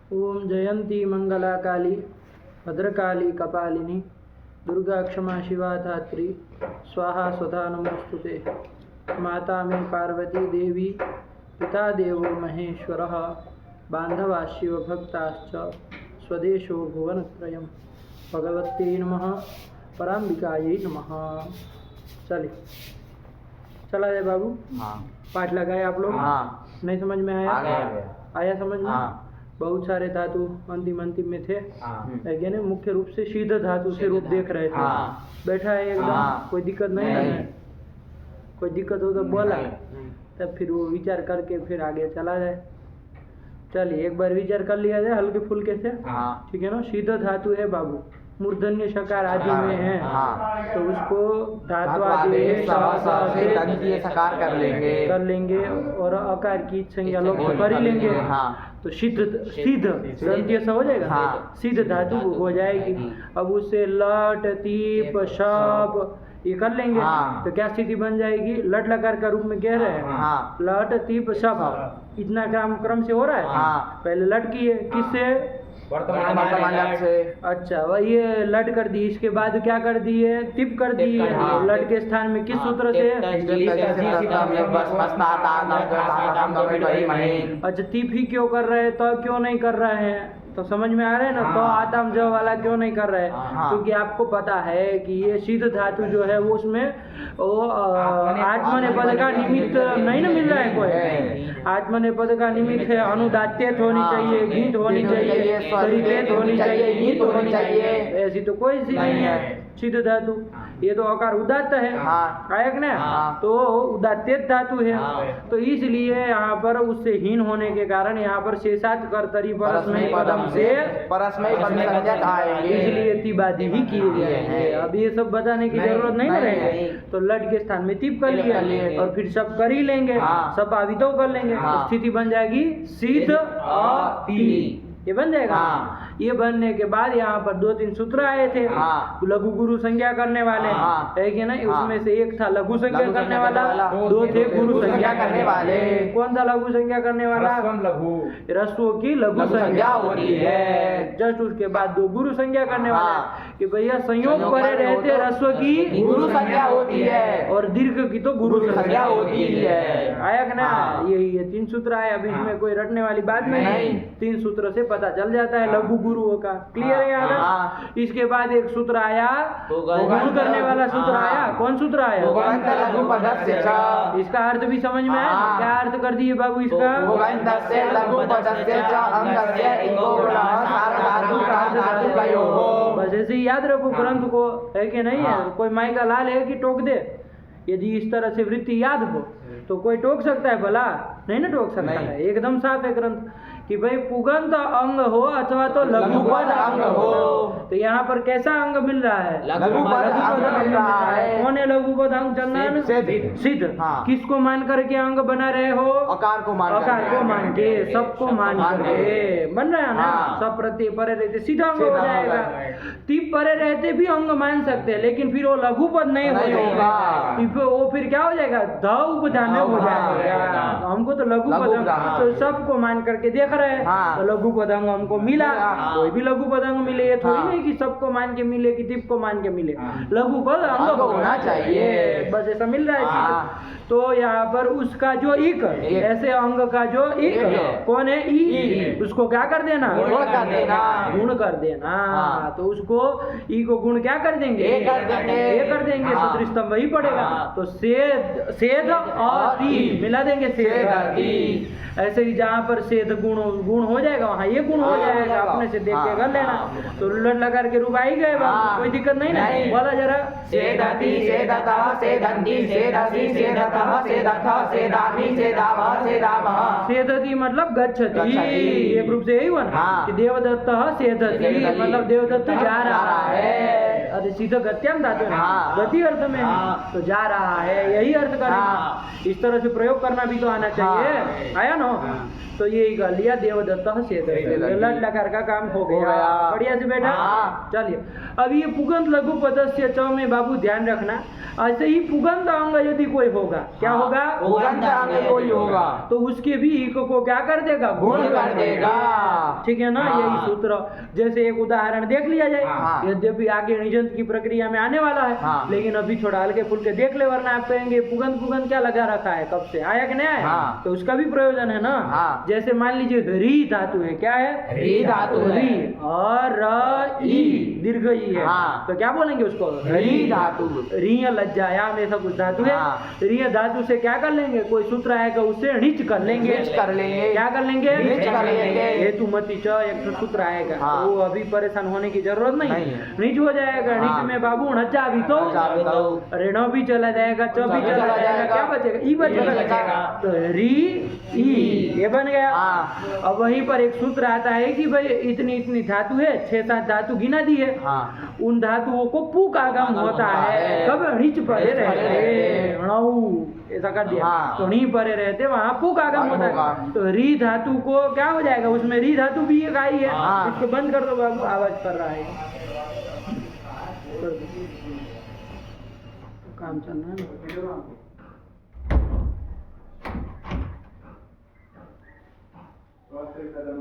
ओम जयंती मंगला काली भद्रकाली कपालिनी दुर्गा क्षमा शिवा धात्री स्वाहा स्वधा नमोस्तुते। माता मे पार्वती देवी पिता देवो महेश्वरः बांधवा शिव भक्ताश्च स्वदेशो भुवनत्रयम्। भगवत्यै नमः पराम्बिकायै नमः। चलिए चला जाए बाबू। हाँ। पाठ लगाए आप लोग? हाँ। नहीं समझ में आया? आया समझ में? हाँ। बहुत सारे धातु अंतिम में थे। हाँ। यानी मुख्य रूप से सीध धातु से रूप देख रहे थे। हाँ। बैठा है एकदम। हाँ। कोई दिक्कत नहीं है? कोई दिक्कत हो तो बोला, तब फिर वो विचार करके फिर आगे चला जाए। चलिए एक बार विचार कर लिया जाए हल्के फुल्के से। हाँ। ठीक है ना? सीध धातु है बाबू, मूर्धन्य शकार आदि में है। हाँ। तो उसको धात्वादेश से तंतीय सकार कर लेंगे और आकार की संज्ञा लोग कर ही लेंगे। हाँ। तो सिद्ध दंतीय सा हो जाएगा। हाँ। सिद्ध धातु हो जाएगी। अब उससे लट तीप शप ये कर लेंगे। हाँ। तो क्या स्थिति बन जाएगी? लट लकार का रूप में कह रहे हैं। हाँ। लट तीप शप इतना क्रम से हो रहा है। हाँ। पहले लट की है किससे? वर्तमान लट से। अच्छा वही ये लट कर दी, इसके बाद क्या कर दी है? टिप कर दी है। हाँ। लट के स्थान में किस सूत्र से? अच्छा टिप ही क्यों कर रहे हैं तो क्यों नहीं कर रहे हैं? तो समझ में आ रहा है ना? तो आतम ज वाला क्यों नहीं कर रहे हैं? क्योंकि आपको पता है कि ये सिद्ध धातु जो है वो उसमें आत्मनेपद का निमित्त नहीं ना मिल रहा है कोई। आत्मनेपद का निमित्त है अनुदात्यत होनी चाहिए, गीत होनी चाहिए, सरितेत होनी चाहिए, गीत होनी चाहिए। ऐसी तो कोई सी नहीं है सिद्ध धातु। ये तो आकार उदात्त है। आयक ना? तो उदात्तेत धातु है। तो इसलिए यहाँ पर उससे हीन होने के कारण यहाँ पर शेषात कर्तरी परस्मय पदम से परस्मय पद संज्ञक आएंगे। इसलिए तिबादी ही किए गए हैं। अब ये सब बताने की जरूरत नहीं रहेगी। तो लट के स्थान में तिप कर लिया और फिर सब कर ही लेंगे। सब आवितो कर लेंगे। स्थिति बन जाएगी सिद्ध अति। ये बन जाएगा। ये बनने के बाद यहाँ पर 2-3 सूत्र आए थे। लघु गुरु संज्ञा करने वाले है कि नहीं? उसमें से एक था लघु संज्ञा करने वाला, 2 थे गुरु संज्ञा करने वाले। कौन था लघु संज्ञा करने वाला? रस्वों की लघु संज्ञा होती है। जस्ट उसके बाद 2 गुरु संज्ञा करने वाला कि भैया संयोग परे रहते रस्व की गुरु संज्ञा होती है और दीर्घ की तो गुरु संज्ञा होती है। आया कि ना? यही है 3 सूत्र आए। अब इसमें कोई रटने वाली बात नहीं। 3 सूत्र से पता चल जाता है लघु गुरुओं का। क्लियर है यहाँ? इसके बाद एक सूत्र आया गुण करने वाला सूत्र आया। कौन सूत्र आया? इसका अर्थ भी समझ में आया? क्या अर्थ कर दिए बाबू इसका? बस ऐसे ही याद रखो ग्रंथ को, है कि नहीं है? कोई माई का लाल है कि टोक दे? यदि इस तरह से वृत्ति याद हो तो कोई टोक सकता है भला? नहीं ना टोक सकता है। एकदम साफ है ग्रंथ कि भाई पुगंत अंग हो अथवा तो लघुपद अंग हो। तो यहाँ पर कैसा अंग मिल रहा है? लघुपद अंग मिल रहा है। कौन है लघुपद अंग? चंदन सिद्ध। किसको मान करके अंग बना रहे हो? आकार को मान के, सबको मान करके बन रहा है ना? सब प्रत्यय परे रहते सीधा अंग हो जाएगा। तीप परे रहते भी अंग मान सकते हैं, लेकिन फिर वो लघुपद नहीं होगा। वो फिर क्या हो जाएगा? ध उपधा में हो जाएगा। हमको तो लघुपद अंग तो सबको मान करके देख रहे हैं। तो लघु पदांग हमको मिला। कोई भी लघु पदांग मिले, ये थोड़ी नहीं कि सबको मान के मिले कि दीप को मान के मिले। लघु पद अंग होना चाहिए, बस ऐसा मिल रहा है। तो यहाँ पर उसका जो इक ऐसे अंग का जो इक कौन है? ई। उसको क्या कर देना? गुण कर देना। तो उसको ई को गुण क्या कर देंगे? ये कर देंगे। सूत्र स्तंभ वही पड़ेगा। तो सेध अति मिला देंगे सेध अति। ऐसे ही जहाँ पर सेध गुण हो जाएगा वहाँ ये गुण हो जाएगा। अपने से देख के कर लेना। तो लट लगा के रूप आई गए, कोई दिक्कत नहीं ना? बोला जरा। सेदति सेदतः सेदन्ति सेदसि सेदतः सेदथः सेदामि सेदावः सेदामः। सेदति मतलब गच्छति। एक रूप से यही हुआ ना कि देवदत्त सेदति मतलब देवदत्त जा रहा है। अरे सीधा गत्याम धातु है, हाँ। गति अर्थ में है, हाँ। तो जा रहा है यही अर्थ करेगा। हाँ। इस तरह से प्रयोग करना भी तो आना चाहिए, आया ना। तो ये कर लिया देवदत्त से लट लकार का काम हो गया, बढ़िया से बेटा। हाँ। चलिए अब ये पुगंत लघु पदस्य च में बाबू ध्यान रखना, ऐसे ही पुगंत अंग यदि कोई होगा, क्या होगा? पुगंत अंग कोई होगा तो उसके भी इक को क्या कर देगा? गुण कर देगा। ठीक है ना। हाँ। यही सूत्र, जैसे एक उदाहरण देख लिया जाए, हाँ। यद्यपि आगे निजंत की प्रक्रिया में आने वाला है, हाँ। लेकिन अभी थोड़ा हल्के फुल्के देख ले, वरना आप कहेंगे पुगंत पुगंत क्या लगा रखा है, कब से आया कि नहीं आया? हाँ। तो उसका भी प्रयोजन है ना। हाँ। जैसे मान लीजिए री धातु है, क्या है? री धातु है। री और र ई दीर्घ ई है, हाँ। तो क्या बोलेंगे उसको? री धातु। री लज्जायाम ऐसा कुछ धातु है। हाँ। री धातु से क्या कर लेंगे? कोई सूत्र आएगा उससे णिच कर लेंगे। णिच कर लेंगे। क्या कर लेंगे? णिच कर लेंगे। हेतुमति च एक सूत्र आएगा, हाँ। वो अभी परेशान होने की जरूरत नहीं नहीं है, है। णिच हो जाएगा। हाँ। णिच में बाबू णचा भी तो, ऋण भी चला जाएगा, च भी चला जाएगा, क्या बचेगा? ई बचेगा। तो री ई ये बन गया। हाँ। अब वहीं पर एक सूत्र आता है कि भाई इतनी इतनी धातु है, 6-7 धातु गिना दी है, हाँ। उन धातुओं को पुक आगम होता है, कब? णिच परे रहते, णौ ऐसा कर दिया। हाँ। तो णी परे रहते वहाँ पुक आगम होता है, तो री धातु को क्या हो जाएगा? उसमें री धातु भी एक आई है। हाँ। इसको बंद कर दो बाबू, आवाज कर रहा है, कर दो। काम चल रहा है ना।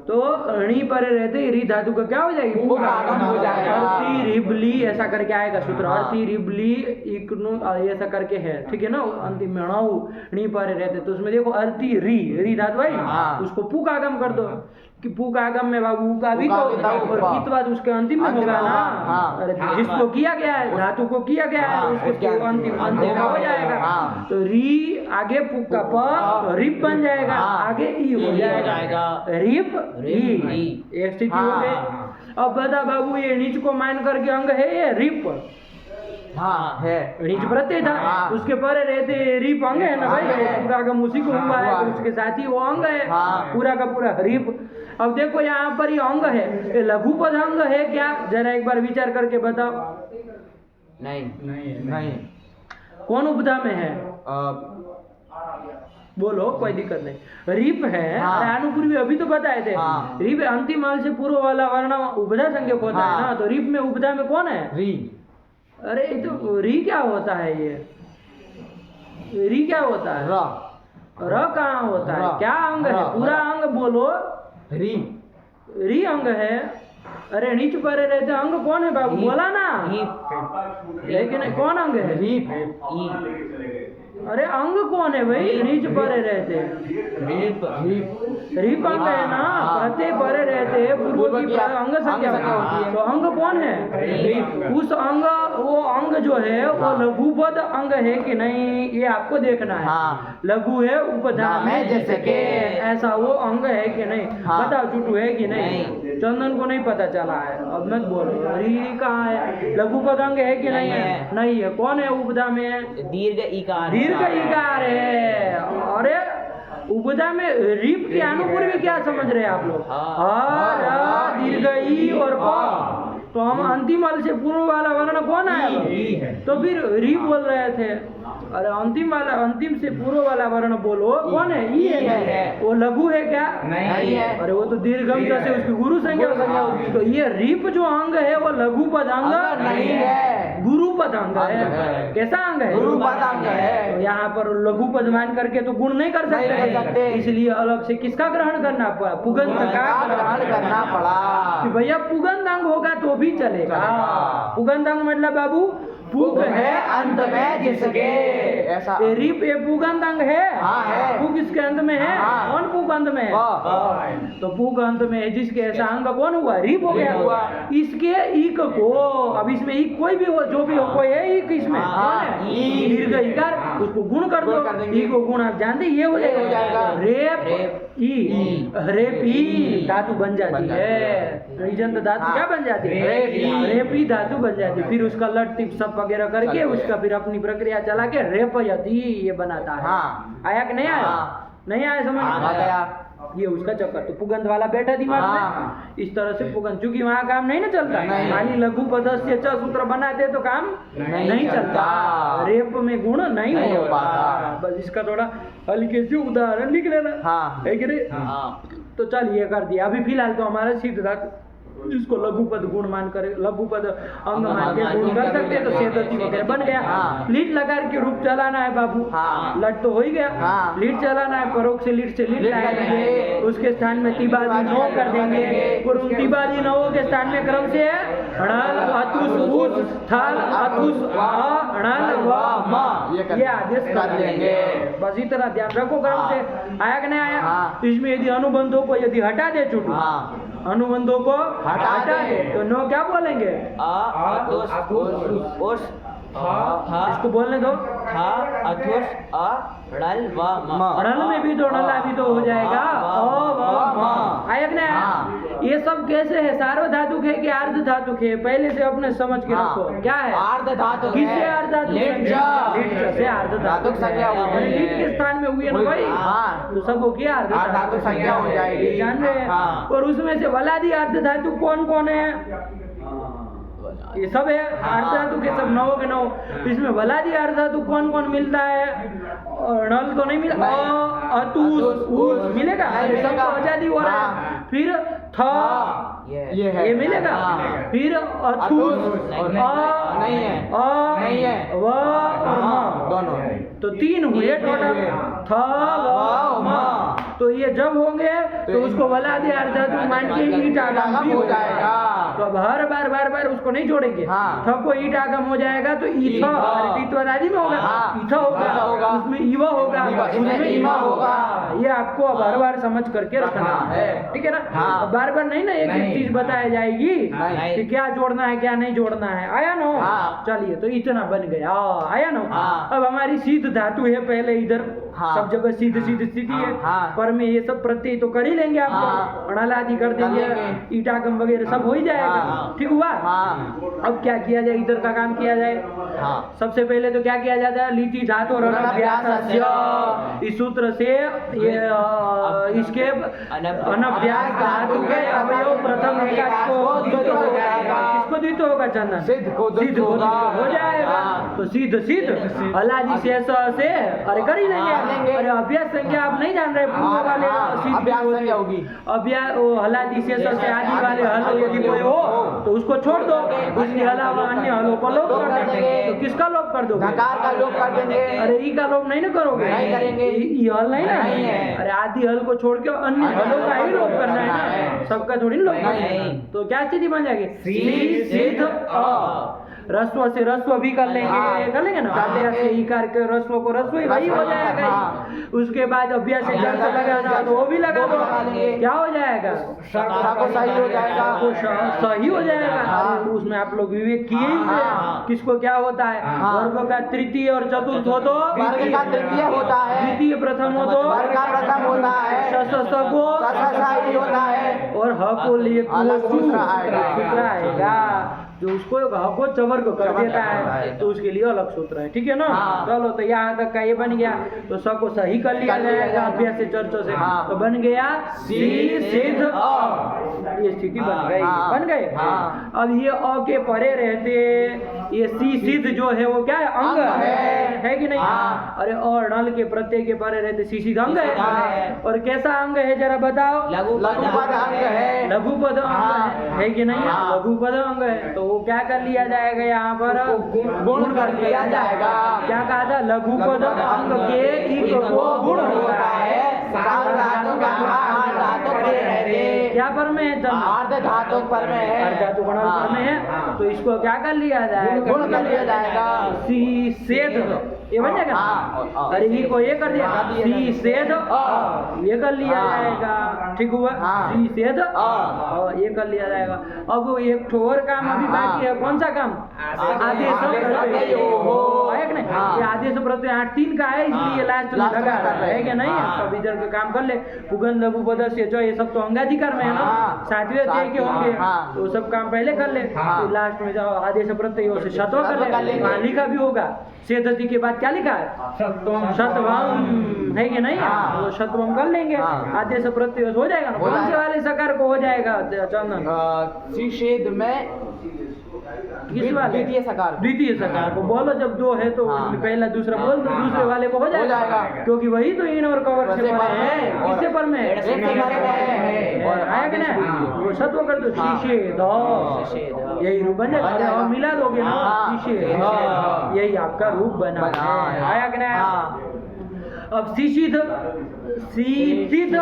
तो णी परे रहते री धातु का क्या हो जाएगी? पुक आगम हो जाएगा। अर्ति रिबली ऐसा करके आएगा सूत्र, हाँ। अर्ति रिबली इकनु ऐसा करके है, ठीक है ना। अंतिम में णौ णी परे रहते, तो उसमें देखो अर्ति री धातु है, हाँ। उसको पुक आगम कर दो कि पुक आगम में बाबू का भी तो, और कितवाद उसके अंतिम में होगा ना। हाँ। अरे जिसको किया गया है, धातु को किया गया है, हाँ, उसको उसके अंतिम अंतिम हो जाएगा। हाँ। तो री आगे पुक का प, तो रिप बन जाएगा, हाँ। आगे ई हो जाएगा, रिप ई, एक स्थिति हो हाँ। गई। अब बता बाबू, ये नीच को मान करके अंग है ये रिप, हाँ है। नीच प्रत्यय था, हाँ। उसके परे रहते रिप अंग है ना भाई, हाँ। पूरा आगम उसी को हुआ है, हुआ तो है। उसके साथ ही वो अंग है, हाँ। पूरा का पूरा रिप। अब देखो यहाँ पर ये अंग है, ये लघुपद अंग है क्या? जरा एक बार विचार करके बताओ। नहीं। कौन उपधा में है? बोलो, कोई दिक्कत नहीं। रिप है, हाँ। अरे अनुपूर्वी अभी तो बताए थे। हाँ। रिप अंतिम माल से पूर्व वाला वर्ण उपधा संज्ञक होता है हाँ। ना, तो रिप में उपधा में कौन है? री। अरे ये तो री क्या होता है? ये री क्या होता है? र कहाँ होता है? र। क्या अंग है? र। पूरा अंग बोलो। री। री अंग है। अरे नीच परे रहते अंग कौन है बाबू? बोला ना, लेकिन कौन अंग है? रीप। अरे अंग कौन है भाई? नीच परे रहते रिप अंग है ना, प्रत्यय परे रहते पूर्व की अंग संज्ञा होती है, तो अंग कौन है? उस अंग, वो अंग जो है वो लघुपद अंग है कि नहीं, ये आपको देखना है। हाँ। लघु है उपधा में जैसे के, ऐसा वो अंग है कि नहीं? हाँ। बताओ चुटू है कि नहीं? चंदन को नहीं पता चला है, अब मत बोलो। री कहाँ है? लघुपद अंग है कि नहीं है? नहीं है। कौन है उपधा में? दीर्घ इकार। दीर्घ इकार है। अरे उपधा में रिप के अनुपूर्वी क्या समझ रहे हैं आप लोग? र दीर्घ ई और प, तो हम अंतिम वाले से पूर्व वाला वर्ण कौन आया? तो फिर री बोल रहे थे। अरे अंतिम वाला, अंतिम से पूर्व वाला वर्ण बोलो, कौन है? ई है। वो लघु है क्या? नहीं है। अरे वो तो दीर्घम से उसकी गुरु संज्ञा होगी, तो ये रिप जो अंग है वो लघुपद अंग नहीं है, गुरुपद अंग है। है। कैसा अंग है? गुरुपद अंग है। तो यहाँ पर लघुपद मान करके तो गुण नहीं कर नहीं कर सकते। सकते, इसलिए अलग से किसका ग्रहण करना पड़ा? पुगंत का ग्रहण करना पड़ा कि भैया पुगंत अंग होगा तो भी चलेगा। पुगंत अंग मतलब बाबू पुग है अंत में जिसके, ऐसा। रिप ये पुगंत अंग है। हाँ है। पुग इसके अंत में है। हाँ। कौन पुग अंत में है? तो पुग अंत में है जिसके ऐसा अंग कौन हुआ? रिप हो गया। हुआ। इसके इक को, अब इसमें इक कोई भी हो, जो भी हो, कोई है इक इसमें, हाँ, कौन है? ई। दीर्घ इकार, उसको गुण कर गुण कर दो। देंगे। ई को गुण आप जानते, ये हो ये हो जाएगा जाएगा। रेप ई, रेप ई धातु बन जाती है। रीजन धातु हाँ। क्या बन जाती है? रेप ई। रेप ई धातु बन जाती है। फिर उसका लट टिप सब वगैरह करके उसका फिर अपनी प्रक्रिया चला के रेपयति ये बनाता है। हाँ। आया कि नहीं आया? हाँ। नहीं आया समझ? आ गया। ये उसका चक्कर। तो पुगंध वाला बैठा दिमाग हाँ। में, इस तरह से पुगंध, क्योंकि वहाँ काम नहीं ना चलता, नहीं। खाली लघु पदस्य च सूत्र बनाते तो काम नहीं चलता, रेप में गुण नहीं नहीं हो हो पाता। बस इसका थोड़ा हल्के से उदाहरण लिख लेना, हाँ। है कि नहीं? हाँ। तो चल ये कर दिया। अभी फिलहाल तो हमारा सिद्ध धातु जिसको लघु पद गुण मान कर, लघु पद अंग मान के गुण कर सकते हैं, तो सेदती वगैरह बन गया। हाँ। लीट लकार के रूप चलाना है बाबू, हाँ। लट तो हो ही गया। हाँ। लीट चलाना है, परोक्ष से लीट लीट लाएंगे, करेंगे। उसके स्थान में तिबादी नौ कर देंगे, और उन तिबादी नौ के स्थान में क्रम से णल अतुस उस थल अतुस अ णल व म, ये आदेश कर देंगे। बस इतना ध्यान रखो, क्रम से आया कि नहीं आया। हाँ। इसमें यदि अनुबंधों को यदि हटा दे छुटू, हाँ। अनुबंधों को हटा दे दे। तो नो क्या बोलेंगे, इसको बोलने दो। णल में भी तो णला भी तो हो जाएगा, अ व म, आया कि नहीं आया? हाँ। ये सब कैसे है, सार्वधातुक है कि अर्ध धातुक है, पहले से अपने समझ के हाँ। रखो। क्या है, अर्ध धातुक किससे है। अर्ध धातुक? लीट च। लीट च से अर्ध धातुक धातुक संज्ञा है। हुई है। लीट के स्थान में हुई है ना भाई, हाँ। तो सब हो गया अर्ध अर्ध धातुक संज्ञा हो जाएगी। जान रहे हैं? हाँ। और उसमें से वलादी अर्ध धातु कौन कौन है, ये सब है अर्ध धातु के, सब 9 के 9। इसमें वलादी अर्ध धातु कौन कौन मिलता है, और नल तो नहीं मिला, अ अतुस उस मिलेगा, नहीं सब मिलेगा। तो आजादी हो रहा है। हाँ। फिर थ ये है। ये मिलेगा, हाँ। फिर अथुस नहीं है। अ नहीं है। व और म, दोनों तो 3 हुए टोटल, थ व म। तो ये जब होंगे तो उसको वलादी अर्ध धातु मान के ईट आगम भी हो जाएगा। तो अब हर बार उसको नहीं जोड़ेंगे। हाँ। थ को ईट आगम हो जाएगा तो ईथ, आदि में होगा, हाँ। ईथ होगा, उसमें ईवा होगा, उसमें ईमा होगा। ये आपको अब हर बार समझ करके रखना है, ठीक है ना? हाँ। बार बार नहीं ना एक एक चीज बताई जाएगी नहीं। कि क्या जोड़ना है क्या नहीं जोड़ना है। आया ना? हाँ। चलिए, तो इतना बन गया, आया ना? हाँ। अब हमारी सिद्ध धातु है पहले इधर, हाँ। सब जगह सिद्ध स्थिति है, हाँ। पर में ये सब प्रत्यय तो कर ही लेंगे आप, हाँ। अणल आदि कर देंगे, लेंगे। ईटागम वगैरह सब हो ही जाएगा। हाँ। ठीक हुआ? हाँ। अब क्या किया जाए, इधर का काम किया जाए। हाँ। सबसे पहले तो क्या किया जाता है, लीटी धातु और अनभ्यासस्य। इस सूत्र से ये इसके अनभ्यास धातु के अवयव प्रथम एकाच को द्वित्व हो जाएगा। किसको द्वित्व होगा चंदन? सिद्ध को द्वित्व होगा। हो जाएगा। तो सिद्ध सिद्ध हलादी शेष से अरे कर ही लेंगे। अरे अभ्यास संख्या आप नहीं जान रहे, पूर्व वाले सिद्ध अभ्यास संज्ञा होगी। अभ्यास हलादी शेष से आदि वाले हल यदि कोई हो तो उसको छोड़ दो, उसके अलावा अन्य हलों को लोप कर देंगे। तो किसका लोप कर दोगे? धकार का लोप कर देंगे। अरे ई का लोप नहीं ना करोगे? नहीं करेंगे। ई हल नहीं ना? नहीं है। अरे आदि हल को छोड़ के अन्य हलों का ही लोप करना है ना, सबका थोड़ी लोप करना है। नहीं। तो क्या स्थिति बन जाएगी? सी सिद्ध अ। रस्व से रस्व भी कर लेंगे, हाँ। कर लेंगे ना? अभ्यास से ईकार के रस्व को रस्व ही वही हो जाएगा। हाँ। उसके बाद अभ्यास से जड़ से लगाना तो वो भी लगा दो, क्या हो जाएगा? को सही हो जाएगा। को सही हो जाएगा। हाँ। अरे उसमें आप लोग विवेक किए ही थे। हाँ। किसको क्या होता है? हाँ। वर्ग का तृतीय और चतुर्थ हो तो वर्ग का तृतीय होता है। द्वितीय प्रथम हो तो वर्ग का प्रथम होता है। स को सही होता है। और ह को लिए अलग सूत्र आएगा। सूत्र आएगा जो उसको ह को चवर्ग कर देता है, तो उसके लिए अलग सूत्र है। ठीक है ना? हाँ। चलो, तो यहाँ तक का ये बन गया। तो स को सही कर लिया जाएगा अभ्यास से चर्चा से। हाँ। तो बन गया सी सिद्ध अ। ये स्थिति बन गई। हाँ। बन गए। हाँ। अब ये अ के परे रहते ये सी सिद्ध जो है वो क्या है? अंग अंग है कि नहीं? हाँ। अरे और नल के प्रत्यय के परे रहते सी सिद्ध अंग हाँ। है। और कैसा अंग है जरा बताओ? लघु पद अंग है। लघु पद अंग हाँ। है कि नहीं? हाँ। लघु पद अंग है। तो वो क्या कर लिया जाएगा यहाँ पर? गुण कर लिया जाएगा। क्या कहा था? लघु पद अंग के इक को गुण होता है। क्या पर में है? अर्ध धातु पर में है। अर्ध धातु गुणन पर में है। तो इसको क्या कर लिया जाएगा? गुण कर लिया जाएगा। सी सेध ये बन जाएगा। हाँ। अरे ई को ये कर दिया, सी सेध अ। ये कर लिया हाँ। जाएगा। ठीक हुआ? हाँ। सी सेध अ। ये कर लिया जाएगा। अब एक ठो और काम अभी बाकी है। कौन सा काम? आदेश प्रत्यय है कि नहीं? हाँ। ये आदेश प्रत्यय 8-3 का है, इसलिए लास्ट में लास्ट में लगा कर रहा रहे है कि नहीं? हाँ। सब इधर के काम कर ले। पुगन लघु पदस्य जो ये सब तो अंगाधिकार में है ना, हाँ। 7वें अध्याय के होंगे। हाँ। तो सब काम पहले कर ले। हाँ। तो लास्ट में जाओ आदेश प्रत्यय से शतवा कर कर ले। लेंगे। वहाँ लिखा भी होगा सेधति के बाद बाद क्या लिखा है? शतवम, है कि नहीं? तो शतवम कर लेंगे, आधे से प्रत्यय हो जाएगा ना। कौन से वाले सकार को हो जाएगा चंदन? शिषेद में किस वाले? द्वितीय सकार। द्वितीय सकार को बोलो, जब दो है तो उसमें पहला दूसरा बोल दो, दूसरे वाले को हो जाएगा, क्योंकि वही तो इन और कवर से पर है। किससे पर में? और आया कि ना? वो सत्व कर दो, शीशे दो, यही रूप बन जाएगा। और मिला दोगे ना, शीशे यही आपका रूप बना है। आया कि ना? अब शीशिद, शीशिद,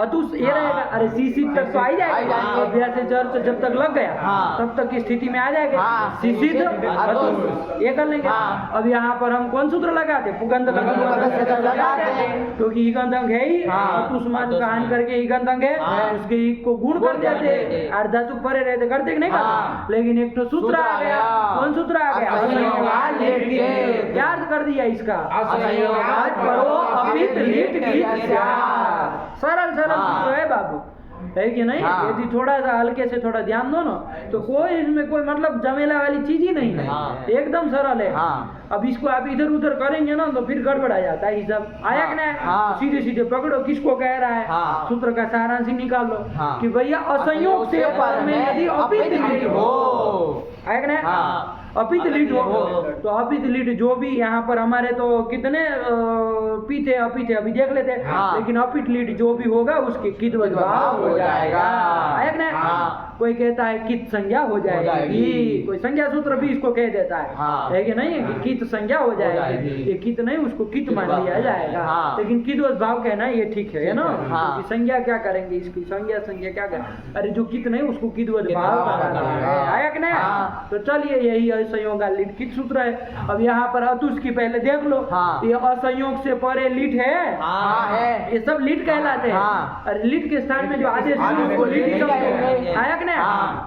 अतुस ये रहेगा। अरे शीशिद तक तो आ ही जाएगा, अभ्यास चर्च जब तक लग गया तब तक की स्थिति में आ जाएगा। शीशिद अतुस ये कर लेंगे। अब यहाँ पर हम कौन सूत्र लगाते? पुगंध लगाते हैं, क्योंकि इगंध अंग है ही, अतुस मान कान करके इगंध अंग है, उसके एक को गुण कर देते, अर्धातु परे रहते करते नहीं करते। लेकिन एक तो सूत्र आ गया, कौन सूत्र आ गया? क्या अर्थ कर दिया इसका? सरल सूत्र है बाबू, है कि नहीं? यदि थोड़ा सा हल्के से थोड़ा ध्यान दो ना तो कोई इसमें कोई मतलब जमेला वाली चीज ही नहीं है, एकदम सरल है। अब इसको आप इधर उधर करेंगे ना तो फिर गड़बड़ा जाता है। सब आया कि नहीं? सीधे सीधे पकड़ो किसको कह रहा है, सूत्र का सारांश निकाल लो कि भैया असंयोग से पर में यदि अपित लीट हो, आया कि नहीं? अपित लीट हो तो अपित लीट जो भी यहाँ पर हमारे तो कितने पी थे अपित है अभी देख लेते हैं, लेकिन अपित लीट जो भी होगा उसके किद्वत भाव हो जाएगा। आया कि नहीं? कोई कहता है कित संज्ञा हो जाएगी, कोई संज्ञा सूत्र भी इसको कह देता है कि नहीं? कि कित संज्ञा हो जाएगी, ये कित नहीं उसको कित मान लिया जाएगा। लेकिन किद्वत भाव कहना ये ठीक है ना? संज्ञा क्या करेंगे इसकी? संज्ञा क्या करें? अरे जो कित नहीं उसको किद्वत भाव कराना है। आया कि नहीं? तो चलिए यही असंयोग लिट कित सूत्र है। अब यहाँ पर अतुस की पहले देख लो, ये असंयोग से परे लिट है, ये सब लिट कहलाते हैं। अरे लिट के स्थान में जो आदेश है उसको लिट ही समझो। आया कि नहीं?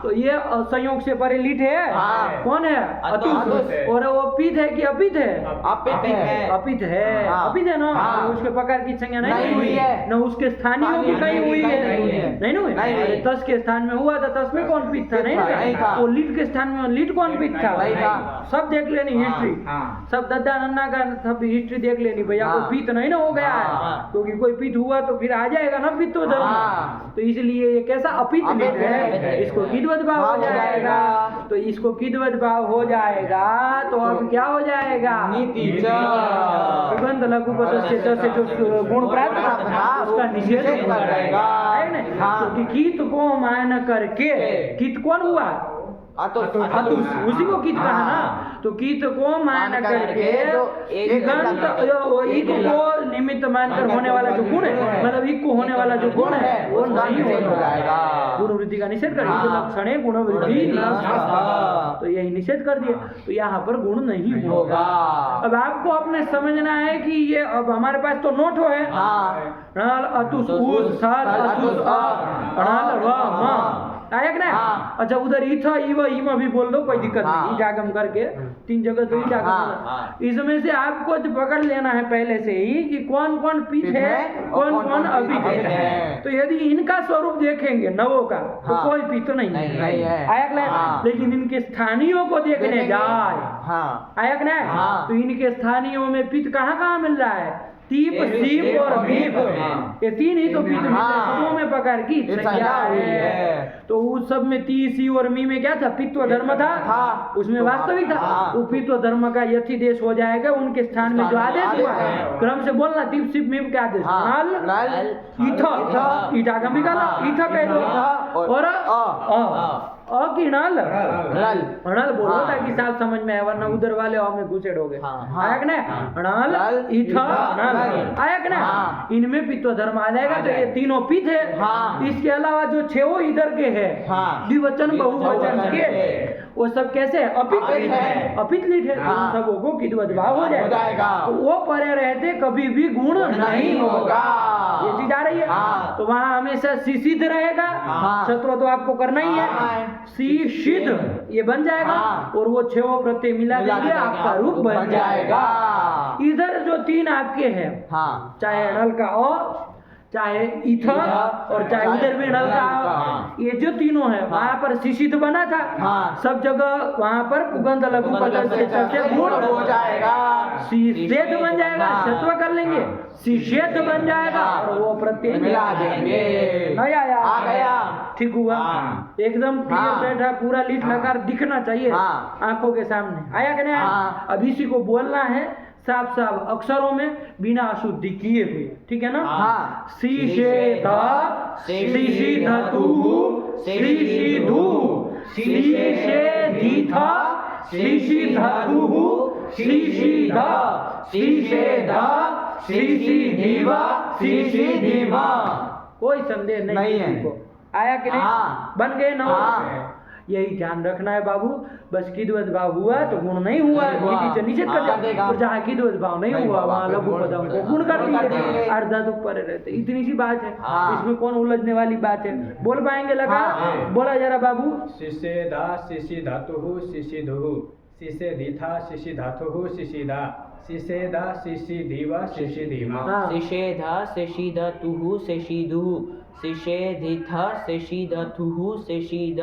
तो ये संयोग से परे लिट है, कौन है? अतुस। और वो पित है कि अपित है? अपित है ना? उसके प्रकार की संज्ञा नहीं हुई है, न उसके स्थानीय की कहीं हुई है, नहीं हुई। अरे तस के स्थान में हुआ था, तस में कौन पित था? नहीं था। वो लिट के स्थान में लिट कौन पित था? सब देख लेनी हिस्ट्री, सब दद्दा नन्ना का सब हिस्ट्री देख लेनी भैया, कोई पित नहीं ना हो गया है, क्योंकि कोई पित हुआ तो फिर आ जाएगा ना पित्तो धर्म। तो इसलिए ये कैसा अपित लिट है, इसको किद्वत भाव हो जाएगा। तो इसको किद्वत भाव हो जाएगा तो अब क्या हो जाएगा? सुगंध लघु पदस्य से जो गुण प्राप्त था उसका निषेध कर देगा, है ना? क्योंकि कित को मान करके, कित कौन हुआ? अतुस, उसी को कित कहा ना। तो कित को मान करके इक को निमित्त मानकर होने वाला जो गुण है, मतलब इक को होने वाला जो गुण है वो नहीं हो जाएगा। गुण वृद्धि का निषेध कर दिया, लक्षण है गुण वृद्धि, तो यही निषेध कर दिया। तो यहाँ पर गुण नहीं होगा। अब आपको अपने समझना है कि ये अब हमारे पास तो नोट हो है, अतुस उस सर अतुस आया कि नहीं? अच्छा उधर इथा इवा भी बोल दो, कोई दिक्कत नहीं, इटागम करके 3 जगह तो इटागम। इसमें से आपको पकड़ लेना है पहले से ही कि कौन कौन पित है, कौन कौन अपित है। तो यदि इनका स्वरूप देखेंगे नवों का तो कोई पित नहीं है, आया कि नहीं? लेकिन इनके स्थानीयों को देखने जाए, आया कि नहीं? तो इनके स्थानीयों में पित कहाँ मिल रहा है? तीप, सीप और दीप, ये 3 ही तो पित सबों में प्रकार की संज्ञा है। तो उस सब में ती, सी और मी में क्या था? पित्व धर्म था, उसमें वास्तविक था। वो पित्व धर्म का यथि देश हो जाएगा उनके स्थान में जो आदेश हुआ है। क्रम से बोलना, तीप, सीप, मीप के आदेश, नल, इथा, इटागम भी करना, इथा कह दो, और अकिनल अनल बोलो ताकि साफ समझ में आए, वरना उधर वाले में घुसेड़ोगे। आया कि नहीं? अनल, इथा, अनल, आया कि नहीं? इनमें पित्व धर्म आ जाएगा। तो ये तीनों पित है। इसके अलावा जो 6 इधर के है, द्विवचन बहुवचन के, वो सब कैसे है? अपित लिट है। उन सबों को किद्वत भाव हो जाएगा। तो वो परे रहते कभी भी गुण नहीं होगा। ये चीज आ रही है। तो वहाँ हमेशा सिसिध रहेगा, सत्व तो आपको करना ही है, सिसिध ये बन जाएगा, और वो 6 प्रत्यय मिला देंगे आपका रूप बन जाएगा। इधर जो 3 आपके हैं, चाहे अनल का चाहे इथ और चाहे उधर भी ढलका, ये जो तीनों है वहाँ पर शिशित बना था, सब जगह वहाँ पर पुगंध लघु पद से गुण हो जाएगा, शिषेध बन जाएगा, सत्व कर लेंगे, शिषेध बन जाएगा और वो प्रत्यय मिला देंगे। नहीं आया, आ गया, ठीक हुआ, एकदम क्लियर बैठा, पूरा लीट लकार दिखना चाहिए आंखों के सामने, आया कि नहीं आया? अब इसी को बोलना है साफ साफ अक्षरों में बिना अशुद्धि किए हुए, ठीक है ना? शिषेध शिशिधतु शिशिधु शिषेधिथ शिशिधतु शिशिध शिषेध शिशिधिव शिशिधिम। कोई संदेह नहीं है को, आया कि नहीं? बन गए ना? यही ध्यान रखना है बाबू, बस किद्वत भाव हुआ तो गुण नहीं हुआ, निषेध कर देगा, और जहाँ किद्वत भाव नहीं हुआ वहाँ लघु पदम को गुण कर दिए, अर्धातु परे रहते, इतनी सी बात है, इसमें कौन उलझने वाली बात है? बोल पाएंगे लगा? बोला जरा बाबू। शिषेधा शिशिधातुः शिशिधुः शिषेधिथा शिशिधातुः शिशिधा शिषेधा शिशिधिव शिशिधिमा। शिषेध शिशिधतुः शिशिधुः शिषेधिथ शिशिधतुः शिशिध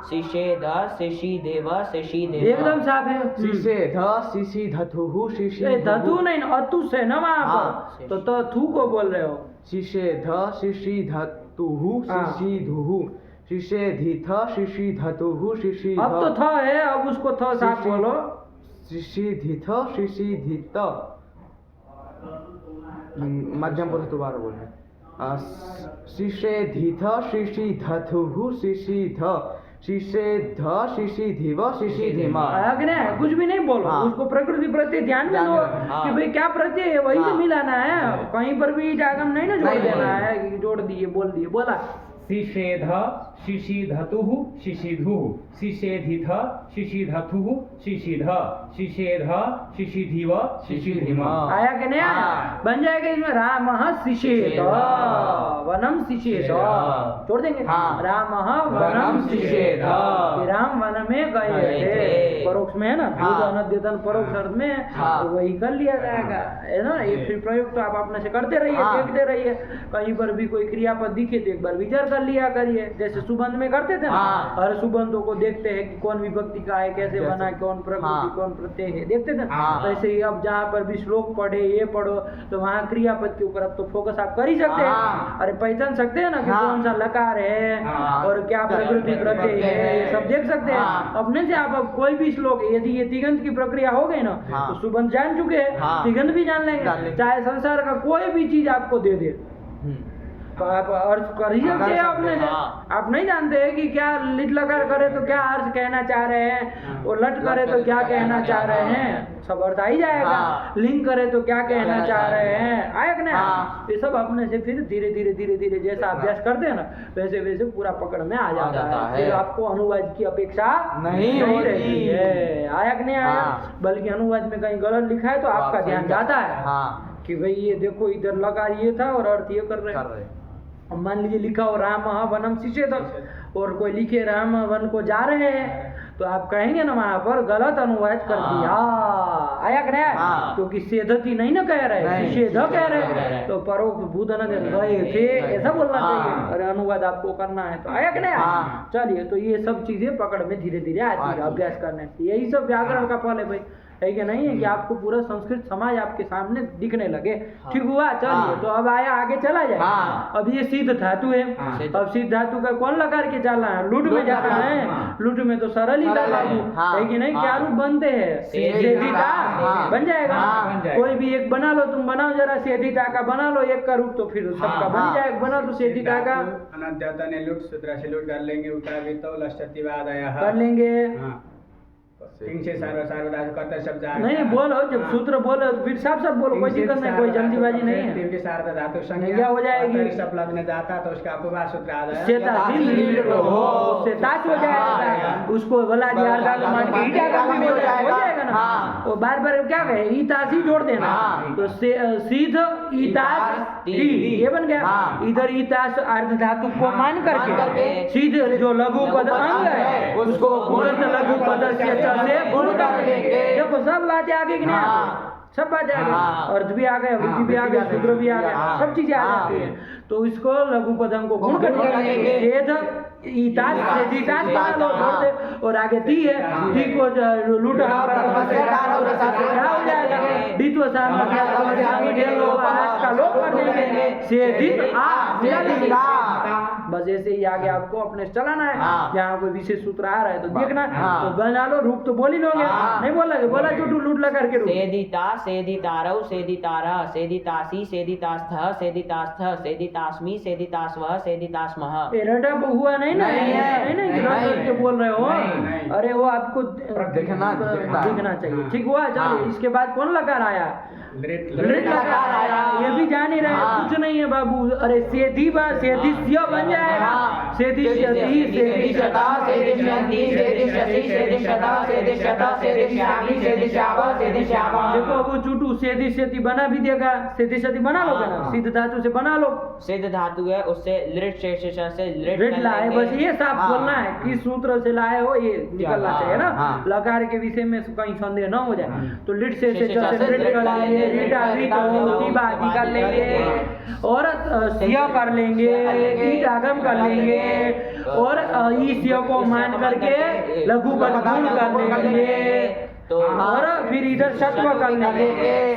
शिषेध शिशिधेव शिशिधेम। एकदम साफ है। शिषेध शिशिधतुः ए, शिशिधुः, धतु नहीं अतु से ना वहाँ पर, तो थू को बोल रहे हो। शिषेध शिशिधतुः शिशिधुः शिषेधिथ शिशिधतुः शिशिध। अब तो थ है, अब उसको थ साफ बोलो। शिशिधिथ शिशिधित, मध्यम पुरुष दोबारा बोल रहे। शिषेधिथ शिशिधतुः शिशिध शिषेध शिशिधिव शिशिधिम। कुछ भी नहीं बोलो, उसको प्रकृति प्रत्यय ध्यान में दो कि भाई क्या प्रत्यय है वही तो मिलाना है, कहीं पर भी जागम नहीं ना जोड़ देना है कि जोड़ दिए बोल दिए। बोला शिषेध शिशिधतुः शिशिधुः शिषेधिथ शिशिधतुः शिशिध शिषेध शिशिधिव शिशिधिम। आया कि नहीं आया? बन जाएगा इसमें राम शिषेध वनम शिषेध, छोड़ देंगे राम वनम शिषेध, राम वन में गए थे, परोक्ष में है ना, अनद्यतन परोक्ष अर्थ में, तो वही कर लिया जाएगा, है ना? ये फिर प्रयोग तो आप अपने से करते रहिए, देखते रहिए, कहीं पर भी कोई क्रियापद दिखे तो एक बार विचार कर लिया करिए, जैसे सुबंध में करते थे ना, हर सुबंधों को देखते हैं कि कौन विभक्ति का है, कैसे बना, कौन प्रकृति कौन प्रत्यय है, देखते थे ना। वैसे ही अब जहाँ पर भी श्लोक पढ़े ये पढ़ो तो वहाँ क्रियापद के ऊपर अब तो फोकस आप कर ही सकते हैं, अरे पहचान सकते हैं ना कि कौन सा लकार है और क्या प्रकृति प्रत्यय है, ये सब देख सकते हैं अपने से। आप अब कोई भी श्लोक, यदि ये तिगंत की प्रक्रिया हो गई ना तो सुबंध जान चुके हैं, तिगंत भी जान लेंगे, चाहे संसार का कोई भी चीज आपको दे दे तो आप अर्थ कर ही सकते हैं अपने से। आप नहीं जानते हैं कि क्या लिट लकार करे तो क्या अर्थ कहना चाह रहे हैं, और लट करे तो क्या कहना चाह रहे हैं, सब अर्थ आ ही जाएगा। लिंग करे तो क्या कहना चाह रहे हैं, आया कि नहीं? ये सब अपने से फिर धीरे धीरे धीरे धीरे जैसा अभ्यास करते हैं ना वैसे वैसे पूरा पकड़ में आ जाता है, फिर आपको अनुवाद की अपेक्षा नहीं रहती है, आया कि नहीं आया? बल्कि अनुवाद में कहीं गलत लिखा है तो आपका ध्यान जाता है कि भाई ये देखो इधर लगा ये था और अर्थ ये कर रहे हैं। मान लीजिए लिखा हो राम वनम शिषेध और कोई लिखे राम वन को जा रहे हैं तो आप कहेंगे ना वहां पर गलत अनुवाद कर दिया, आया कि नहीं? क्योंकि सेधती नहीं ना कह रहे, शिषेध कह रहे, तो परोक्ष भूतन गए थे ऐसा बोलना चाहिए, अरे अनुवाद आपको करना है तो, आया कि नहीं? चलिए, तो ये सब चीजें पकड़ में धीरे धीरे आती है अभ्यास करने से, यही सब व्याकरण का फल है भाई, है कि नहीं है? कि आपको पूरा संस्कृत समाज आपके सामने दिखने लगे, ठीक हुआ? चलिए, तो अब आया आगे चला जाए। अब ये सिद्ध धातु है, अब सिद्ध धातु का कौन लकार के चला है? लुट में जाता है, लुट में तो सरल ही था बाबू, है कि नहीं? क्या रूप बनते हैं? सेधिता बन जाएगा, कोई भी एक बना लो, तुम बनाओ जरा सेधिता का बना लो एक का रूप तो फिर सबका बन जाएगा, बना तो सेधिता का। अनद्यतन लुट सूत्र से लुट कर लेंगे, उतावितो लश्चतिवादयः कर लेंगे, नहीं बोलो, जब सूत्र बोलो तो फिर साफ साफ बोलो, कोई दिक्कत नहीं, कोई जल्दीबाजी नहीं है, क्या हो जाएगी? सब लगने जाता तो उसका अपवाद सूत्र आ जाएगा, सेतास हो जाएगा, उसको बोला हो जाएगा ना, वो बार बार क्या कहे ईतास ही जोड़ देना, तो सीध ईतास ये बन गया, इधर ईतास अर्ध धातु को मान करके सीध जो लघु पद अंग है उसको लघु पद से गुण कर लेंगे। देखो सब बातें आगे कि नहीं, सब बातें आ गई, अर्थ भी आ गए, वृद्धि भी आ गई, सूत्र भी आ गए, सब चीजें आ जाती है। तो इसको लघु पदम को गुण कर देंगे। सेध ईतास सेधितास बना लो, छोड़ दे, और आगे दी है, दी को लूट क्या हो जाएगा, द्वित्व साम का लोप कर देंगे, सेधित बस ऐसे ही आगे आपको अपने चलाना है। यहाँ कोई विशेष सूत्र आ रहा है तो देखना, तो बना लो, रूप तो बोल ही लोगे, नहीं बोला बोला चुटू लूट लगा करके रूप। सेदिता सेदितारौ सेदितारः सेदितासी सेदितास्थः सेदितास्थः सेदितास्मि सेदितास्वः सेदितास्मः। रटा हुआ नहीं ना, नहीं करके बोल रहे हो, अरे वो आपको दिखना चाहिए। ठीक हुआ, चलिए इसके बाद कौन लकार आया, लृट लकार आया, ये भी जान ही रहे, कुछ नहीं है बाबू। अरे सेधी सेधिष्य बन जाएगा, सेधिष्यति सेधिष्यता सेधिष्यन्ति सेधिष्यसि सेधिष्यता सेधिष्यता सेधिष्यामि सेधिष्यावः सेधिष्यामः। देखो अब चुटू सेधिष्यति बना भी देगा, सेधिष्यति बना लोगे ना, सिद्ध धातु से बना लो, सिद्ध धातु है उससे लृट शेष से लृट लाए, बस ये साफ बोलना है किस सूत्र से लाए हो, ये निकलना चाहिए ना। लकार के विषय में कहीं संदेह न हो जाए, तो लिट से कर लेंगे और सिया कर लेंगे, ईट आगम कर लेंगे और सिया को मान करके लघु पद गुण कर लेंगे, तो और फिर इधर सत्व कर लेंगे,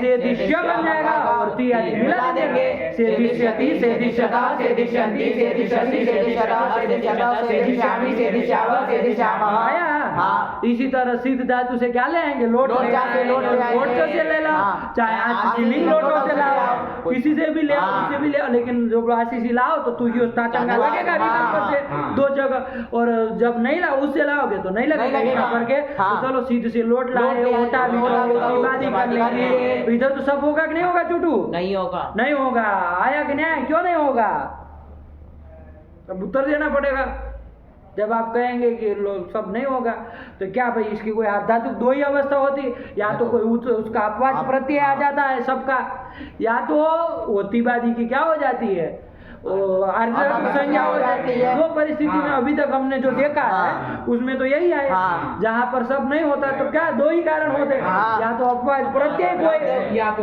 सेधिष्य बन जाएगा और ती आदि मिला देंगे, सेधिष्यति सेधिष्यता सेधिष्यन्ति सेधिष्यसि सेधिष्यता सेधिष्यता सेधिष्यामि सेधिष्यावः सेधिष्यामः। आया। इसी तरह सिद्ध धातु से क्या ले आएंगे, लोट से ले लो, चाहे आशीलिंग लोटो से लाओ, किसी से भी ले आओ, किसी भी ले आओ, लेकिन जो आशीषी लाओ तो तू ही उसका चंगा लगेगा भीतर से दो जगह, और जब नहीं लाओ उससे लाओगे तो नहीं लगेगा करके, तो चलो सीधे से लोट लाए, ओटा भी कर लेंगे। इधर तो सब होगा कि नहीं होगा चुटू, नहीं होगा, नहीं होगा। आया कि नहीं, क्यों नहीं होगा, अब उत्तर देना पड़ेगा। जब आप कहेंगे कि लोग सब नहीं होगा तो क्या भाई, इसकी कोई आध्यात्मिक दो ही अवस्था होती, या तो कोई उसका अपवाद प्रत्यय आ जाता है सबका, या तो वो तिबादी की क्या हो जाती है, संज्ञा हो जाती है। दो परिस्थिति में अभी तक हमने जो देखा है उसमें तो यही है, जहाँ पर सब नहीं होता तो क्या दो ही कारण होते, या तो अपवाद प्रत्यय कोई, या तो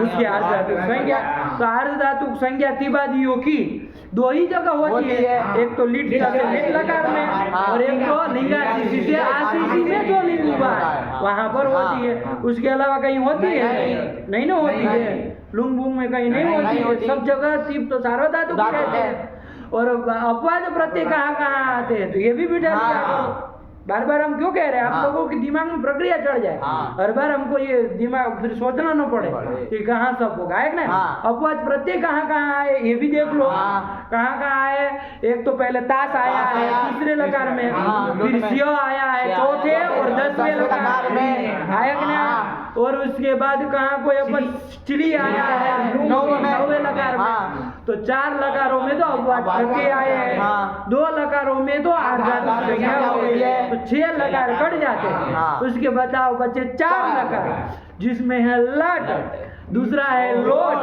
उसकी आध्यात्मिक संज्ञा। तो आर्धातुक संज्ञा तिबादियों की दो ही जगह होती है, एक तो लिट लकार में और एक तो लिंगाशीषी से आशीषी में जो लिंग हुआ है वहां पर होती है, उसके अलावा कहीं होती है नहीं ना होती है, लुंग बुंग में कहीं नहीं होती है, सब जगह तीप तो सार्वधातुक रहते हैं। और अपवाद प्रत्यय कहाँ आते हैं, तो ये भी बिठा दिया। बार बार हम क्यों कह रहे हैं, आप लोगों के दिमाग में प्रक्रिया चढ़ जाए, हर बार हमको ये दिमाग फिर सोचना न पड़े कि कहाँ सब होगा, है ना। अपवाद प्रत्यय कहाँ आए ये भी देख लो, कहाँ आए। एक तो पहले ताश आया है तीसरे लकार में, फिर सियो आया है चौथे और 10वें लकार में, आया कि नहीं। और उसके बाद कहाँ कोई अपन चिली आया है 9वें लकार में, तो 4 लकारों में तो अपवाद प्रत्यय आए हैं, 2 लकारों में तो आर्धातुक संज्ञा हो गई है, तो 6 लकार कट जाते हैं। उसके बताओ बच्चे 4 लकार, जिसमें है लट, दूसरा है लोट,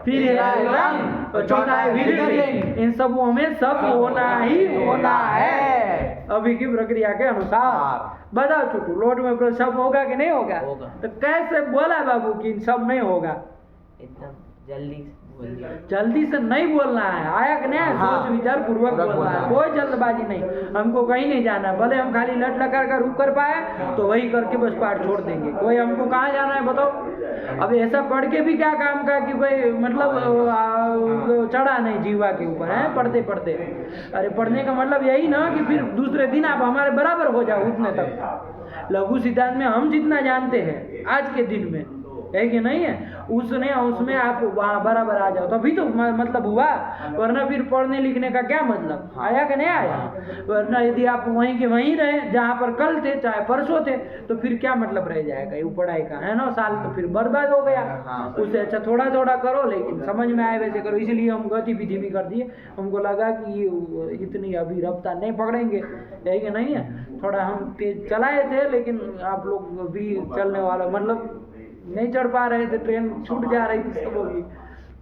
फिर है रंग और चौथा है विलिंग। इन सबों में सब होना ही होना है अभी की प्रक्रिया के अनुसार। बताओ छोटू, लोट में सब होगा कि नहीं होगा? तो कैसे बोला बाबू कि सब नहीं होगा? एकदम जल्दी से नहीं बोलना है, आया कि नहीं, सोच विचार पूर्वक बोलना है, कोई जल्दबाजी नहीं। हमको कहीं नहीं जाना, भले हम खाली लट लकार का रूप कर पाए तो वही करके बस पाठ छोड़ देंगे, कोई हमको कहाँ जाना है बताओ। अब ऐसा पढ़ के भी क्या काम का कि भाई मतलब चढ़ा नहीं जीवा के ऊपर है पढ़ते पढ़ते। अरे पढ़ने का मतलब यही ना कि फिर दूसरे दिन आप हमारे बराबर हो जाओ, उतने तक लघु सिद्धांत में हम जितना जानते हैं आज के दिन में, है कि नहीं है, उसमें आप वहाँ बराबर आ जाओ, तभी तो मतलब हुआ। वरना फिर पढ़ने लिखने का क्या मतलब, आया कि नहीं आया? वरना यदि आप वहीं के वहीं रहे जहाँ पर कल थे चाहे परसों थे, तो फिर क्या मतलब रह जाएगा ये पढ़ाई का, है ना। साल तो फिर बर्बाद हो गया। उससे अच्छा थोड़ा थोड़ा करो, लेकिन समझ में आए वैसे करो। इसलिए हम गति विधि भी कर दिए, हमको लगा कि ये इतनी अभी रफ्तार नहीं पकड़ेंगे, है कि नहीं है। थोड़ा हम तेज चलाए थे, लेकिन आप लोग भी चलने वाला मतलब नहीं चढ़ पा रहे थे, ट्रेन छूट जा रही थी सब होगी,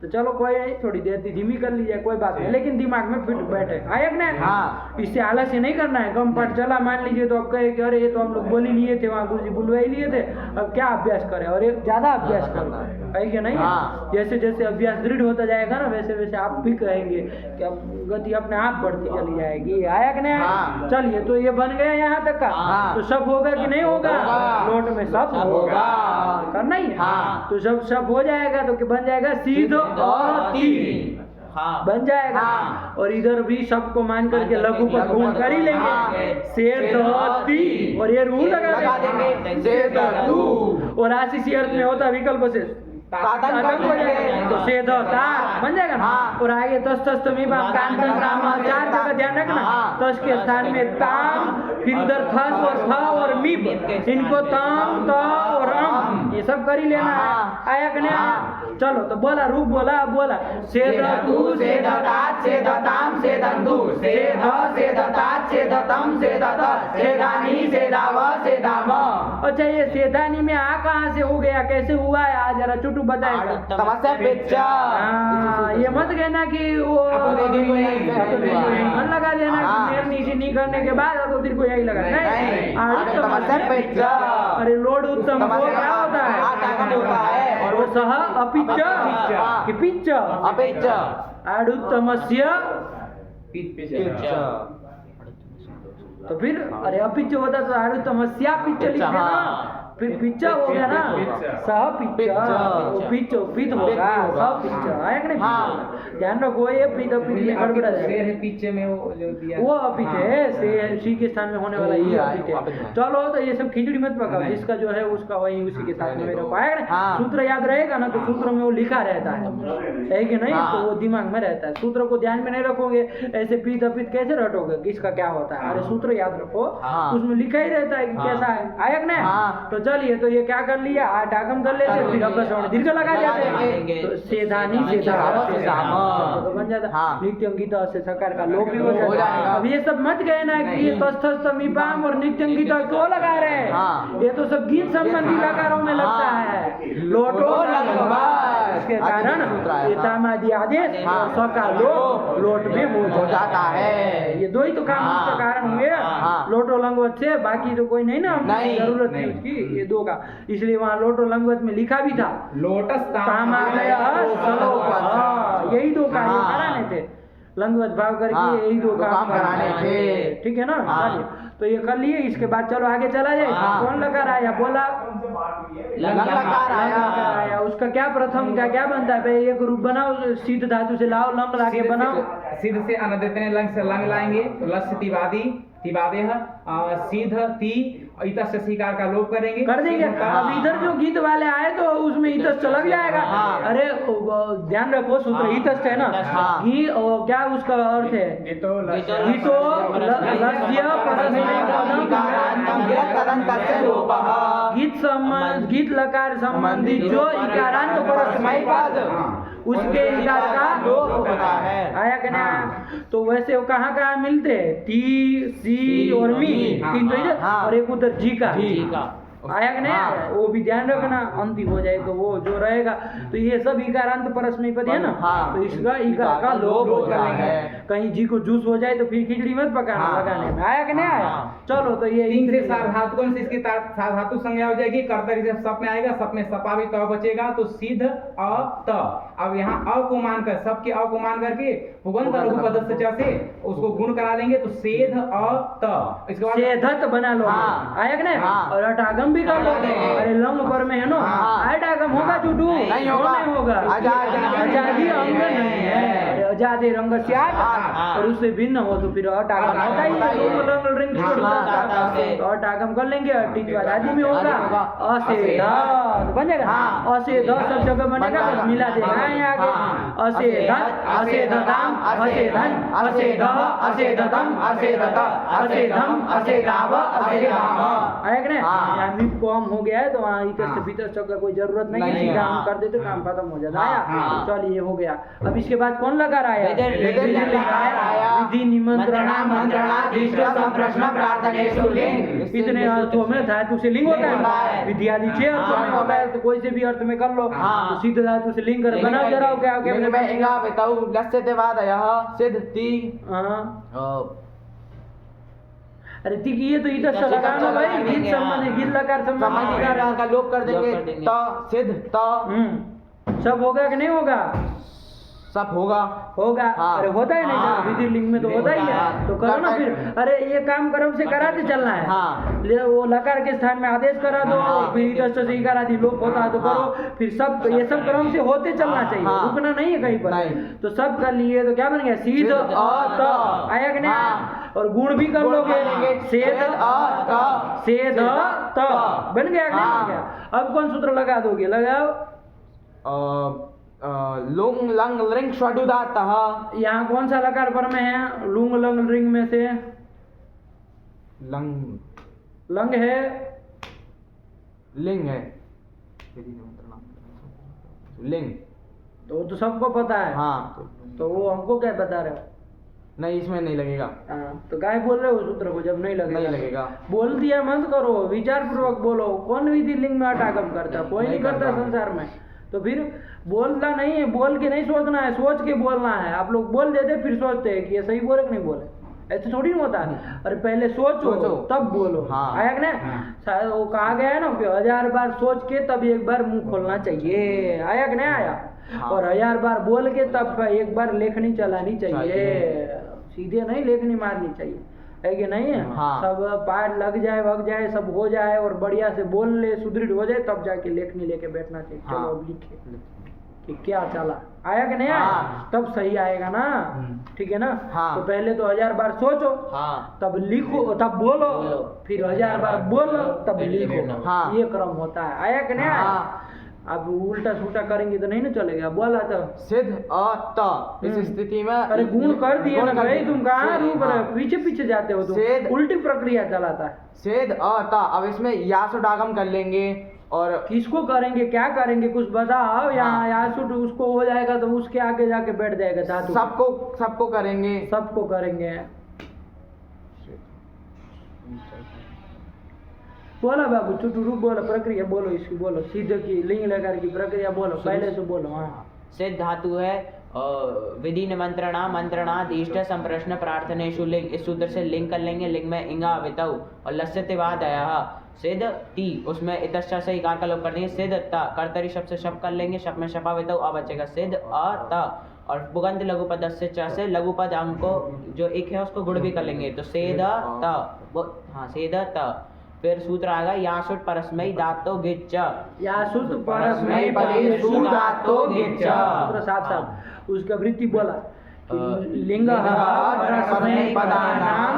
तो चलो कोई नहीं, थोड़ी देर धीमी कर लीजिए, कोई बात नहीं, लेकिन दिमाग में फिट बैठे। आया कि नहीं? हाँ। इससे आलस्य नहीं करना है। गम पाठ चला मान लीजिए तो अब कहे कि अरे ये तो हम लोग बोल ही लिए थे, वहाँ गुरुजी बुलवा ही लिए थे, अब क्या अभ्यास करें, और ये ज्यादा अभ्यास करो, है कि नहीं? हाँ। जैसे जैसे अभ्यास दृढ़ होता जाएगा ना, वैसे वैसे आप भी कहेंगे कि अब गति अपने आप बढ़ती चली जाएगी। आया कि नहीं? हाँ। चलिए, तो ये बन गया यहाँ तक का। हाँ। तो सब होगा कि नहीं होगा? होगा। नोट में सब होगा, करना ही है। हाँ। तो जब सब हो जाएगा तो क्या बन जाएगा? सीध अति हाँ बन जाएगा। हाँ। और इधर भी सबको मान करके लघु पर गुण कर ही लेंगे। हाँ। सेधति, और ये रू लगा देंगे। सेधतु। और आशीष अर्थ में होता विकल्प से तातंक हो जाएगा, तो सेधता बन जाएगा ना। हाँ। और आगे तस तस तमी बाप कान तन राम, चार जगह ध्यान रखना। हाँ। तस के स्थान में ताम, फिर उधर थस और थ और मीप, इनको तम त और अम, ये सब कर ही लेना है। हाँ। आया कि नहीं आया? हाँ। चलो तो बोला, रूप बोला, अब बोला सेधतु सेधतात सेधताम सेधन्तु सेध सेधतात सेधतम सेधत सेधानी सेधाव सेधाम। अच्छा, ये सेधानी में आ कहाँ से हो गया, कैसे हुआ है? आज जरा चुटू बताएगा। तमस्या पिच्चा। हाँ, ये मत कहना कि वो मन लगा देना हाँ। कि मेरे नीचे नहीं करने के बाद अब दिन को यही लगा। नहीं। आड़ुत्तम तमस्या पिच्चा। अरे लोड उत्तम वो क्या होता है? आटागम होता है। और वो सह अपिच्च कि पिच्च, अपिच्च। आड़ुत्तमस्य। पिच्चा। तो फिर अरे अपिच्च होता तो आड़ुत्तमस्या पिच्च लिख देना, हाँ। फिर पिच्चा हो गया ना। सह पिच्चा, वो पिच्च पित होगा, सह पिच्चा। आया कि नहीं? हाँ। ध्यान रखो, ये पित अपित में गड़बड़ा शेर जाएगा। है पीछे में वो जो दिया वो अपित है, से सी के स्थान में होने वाला ये अपित है। चलो, तो ये सब खिचड़ी मत पकाओ, जिसका जो है उसका वही उसी के साथ में रखो। आया कि नहीं? हाँ। सूत्र याद रहेगा ना, तो सूत्र में वो लिखा रहता है कि नहीं? हाँ। तो वो दिमाग में रहता है। सूत्र को ध्यान में नहीं रखोगे, ऐसे पीत अपित कैसे रटोगे, किसका क्या होता है? अरे सूत्र याद रखो, हाँ। उसमें लिखा ही रहता है कि कैसा है। आया कि नहीं? हाँ। तो चलिए, तो ये क्या कर लिया, आठ आगम कर लेते, फिर अपना दीर्घ लगा जाते हैं, तो सेधानी सेधा बन जाता। हाँ। नित्य अंकिता से सकार का लोप भी हो जाएगा। जाएगा। अब ये सब मत कहना कि ये तस थस तमीपाम और नित्य अंकिता क्यों लगा रहे हैं? हाँ। ये तो सब गीत संबंधी लकारों में लगता है। लोटो लंगवार, इसके कारण ये तामादि आदेश हाँ। सका लोप लोट में हो जाता है। ये दो ही तो काम हाँ। उसके कारण हुए, हाँ। लोटो लंगवत से, बाकी तो कोई नहीं ना, नहीं। जरूरत थी उसकी, ये दो का, इसलिए वहाँ लोटो लंगवत में लिखा भी था लोटस तामादय सलोप। हाँ, यही दो कार्य हाँ। कराने थे, लंगवत भाव करके हाँ, यही दो दो काम काम कराने थे। ठीक है ना? हाँ। चलिए, तो ये कर लिए, इसके बाद चलो आगे चला जाए। हाँ। कौन लगा आया? बोला लंगलकार लंग आया। उसका क्या प्रथम का क्या बनता है? भाई एक रूप बनाओ, सिद्ध धातु से लाओ, लंग ला के बनाओ। सिद्ध से अन देते हैं, लंग से लंग लाएंगे, लस्य तिवादी तिवादे सीध ती इतस से शिकार का लोप करेंगे, कर देंगे। अब इधर जो गीत वाले आए तो उसमें इतस चलक जाएगा। हाँ। अरे ध्यान रखो, सूत्र इतस है ना, हाँ। घी और क्या उसका अर्थ है? गीतो लस्य गीतो लस्य गीत संबंध, गीत लकार संबंधी जो इकारांत परस्मै पद, उसके इकार का लोप होता है। आया कि नहीं? तो वैसे वो कहाँ कहाँ मिलते हैं? टी, सी और मी, तीन तो इधर, हाँ। और एक उधर जी का। जी का। आया कि नहीं? हाँ। वो भी ध्यान रखना, अंति हो जाए तो वो जो रहेगा, तो ये सब इकारांत परस्मै पद है ना, हाँ। तो इसका इकार का लोप होता कर लेंगे। है। कहीं जी को जूस हो जाए तो फिर खिचड़ी मत पकाना हाँ। लगाने में। आया कि नहीं आया? हाँ। चलो, तो ये तीन से सार्वधातुकों से इसकी सार्वधातुक संज्ञा हो जाएगी। कर्तरी से सप में आएगा, सप में सपा भी त बचेगा, तो सिद्ध अ त। अब यहाँ अ को मानकर, सब के अ को मान करके पुगंत लघु पदस्य च से उसको गुण करा लेंगे, तो सेध अ त। इसके बाद सेधत बना लो। हाँ। आया कि नहीं? हाँ। और अटागम भी कर लो। हाँ। अरे लंग पर में है ना, हाँ। अटागम होगा चुटू? नहीं होगा। नहीं होगा। आजादी अंग नहीं है। अरे आजादी रंग स्यात्, हाँ। और उससे भिन्न हो तो फिर अटागम होता ही है। दोनों लंग रिंग छोड़ हाँ। तो अटागम कर लेंगे। टिच आदि में होगा होगा। असेधत बन जाएगा। हाँ। असेधत सब जगह बनेगा, बस मिला देना है आगे। हाँ। असेधत असेधताम असेधन असेधः असेधतम असेधत असेधम असेधाव असेधाम। आया कि नहीं? हाँ। यहाँ मिप को हम हो गया है, तो वहाँ इतर से हाँ। भीतर शब्द का कोई जरूरत नहीं है, नहीं, सीधा हम हाँ। कर देते, काम खत्म हो जाता है। हाँ। चलिए, हो गया। अब इसके बाद कौन लगा लकार आया, विधि लकार आया, विधि निमंत्रणा मंत्रणा दृष्ट संप्रश्न प्रार्थनेषु लिंग। इतने अर्थों में धातु से लिंग होता है। विधि आदि 6 अर्थों में होता है, तो कोई से भी अर्थ में कर लो। तो सिद्ध धातु से लिंग कर बना जरा क्या क्या लिंग में इंगा वितौ लस्यते वादयः सिद्ध ती। अरे ठीक, ये तो इधर से लगाना भाई, गीत संबंधी, गीत लकार संबंधी का लोप कर देंगे त सिद्ध त। सब होगा कि नहीं होगा? सब होगा। होगा। हाँ। अरे होता ही नहीं हाँ। था, विधि लिंग में तो होता ही है, तो करो ना फिर। अरे ये काम क्रम से कराते चलना है। हाँ। वो लकार के स्थान में आदेश करा दो, हाँ। फिर इधर से इकार आदि लोप होता है तो हाँ। करो, फिर सब ये सब क्रम से होते चलना चाहिए, हाँ। रुकना नहीं है कहीं पर। नहीं। तो सब कर लिए तो क्या बन गया? सीध अ त आया कि नहीं? हाँ। और गुण भी कर गुण लोगे, कर लेंगे। सेध अ त सेध त बन गया कि नहीं हाँ। बन गया? अब कौन सूत्र लगा दोगे? लगाओ। लुंग लंग लिंग षडुदातः। यहाँ कौन सा लकार पर में है? लुंग लंग रिंग में से लंग लंग है, लिंग है। लिंग तो वो तो सबको पता है। हाँ। तो वो हमको क्या बता रहे हो? नहीं, इसमें नहीं लगेगा। तो काय बोल रहे हो सूत्र को जब नहीं लगेगा? नहीं लगेगा। बोल दिया मत करो, विचार पूर्वक बोलो। कौन विधि लिंग में अटागम करता? कोई नहीं करता संसार में। तो फिर बोलना नहीं है, बोल के नहीं सोचना है, सोच के बोलना है। आप लोग बोल देते फिर सोचते हैं कि ये सही बोले कि नहीं बोले, ऐसे थोड़ी होता है। अरे पहले सोचो तब बोलो। हाँ। आया कि नहीं? वो कहा गया है ना कि 1000 बार सोच के तब एक बार मुंह खोलना चाहिए। आया कि नहीं आया? हाँ। और 1000 बार बोल के तब एक बार लेखनी चलानी चाहिए, सीधे नहीं लेखनी मारनी चाहिए, है कि नहीं है? हाँ। सब पाठ लग जाए, वग जाए, सब हो जाए और बढ़िया से बोल ले, सुदृढ़ हो जाए, तब जाके लेखनी लेके बैठना चाहिए। हाँ। चलो अब लिखे कि क्या चला, आया कि नहीं आया? हाँ। तब सही आएगा ना, ठीक है ना? हाँ। तो पहले तो 1000 बार सोचो, हाँ। तब लिखो, तब बोलो, फिर 1000 बार बोलो, तब लिखो। हाँ। ये क्रम होता है। आया कि नहीं आया? हाँ। अब उल्टा सूटा करेंगे तो नहीं ना चलेगा। बोला तो सिद्ध अ त। इस स्थिति में अरे गुण कर दिए ना भाई, तुम कहाँ रुक रहे हो? हाँ। पीछे पीछे जाते हो तुम, सेध। उल्टी प्रक्रिया चलाता है। सिद्ध अ त। अब इसमें यासुडागम कर लेंगे और किसको करेंगे, क्या करेंगे, कुछ बताओ। यहाँ हाँ। यासुट उसको हो जाएगा तो उसके आगे जाके बैठ जाएगा धातु। सबको करेंगे। सबको करेंगे। बोलो बाबू, चुटुरु बोलो, प्रक्रिया बोलो, इसकी बोलो, सिद्ध की लिंग लकार की प्रक्रिया बोलो, पहले से बोलो। हाँ। सिद्ध धातु है विधि निमंत्रणा मंत्रणा दीष्ट संप्रश्न प्रार्थनेषु लिंग। इस सूत्र से लिंग कर लेंगे। लिंग में इंगा वितौ और लस्यते वादयः। सिद्ध ती, उसमें इतश्च से इकार का लोप कर देंगे। सिद्ध त, कर्तरी शब्द से शप कर लेंगे। शप में शपा वितौ आ बचेगा। सिद्ध अ त और पुगंत लघुपद से च से लघुपद अंग को जो एक है उसको गुण भी कर लेंगे। तो सेद त, हाँ सेद त। फिर सूत्र आएगा यासुट परस्मै दातो गिच्च। यासुट परस्मै पदेषु धातो गिच्च। सूत्र साथ साथ उसका वृत्ति बोला। लिंग परस्मै पदानां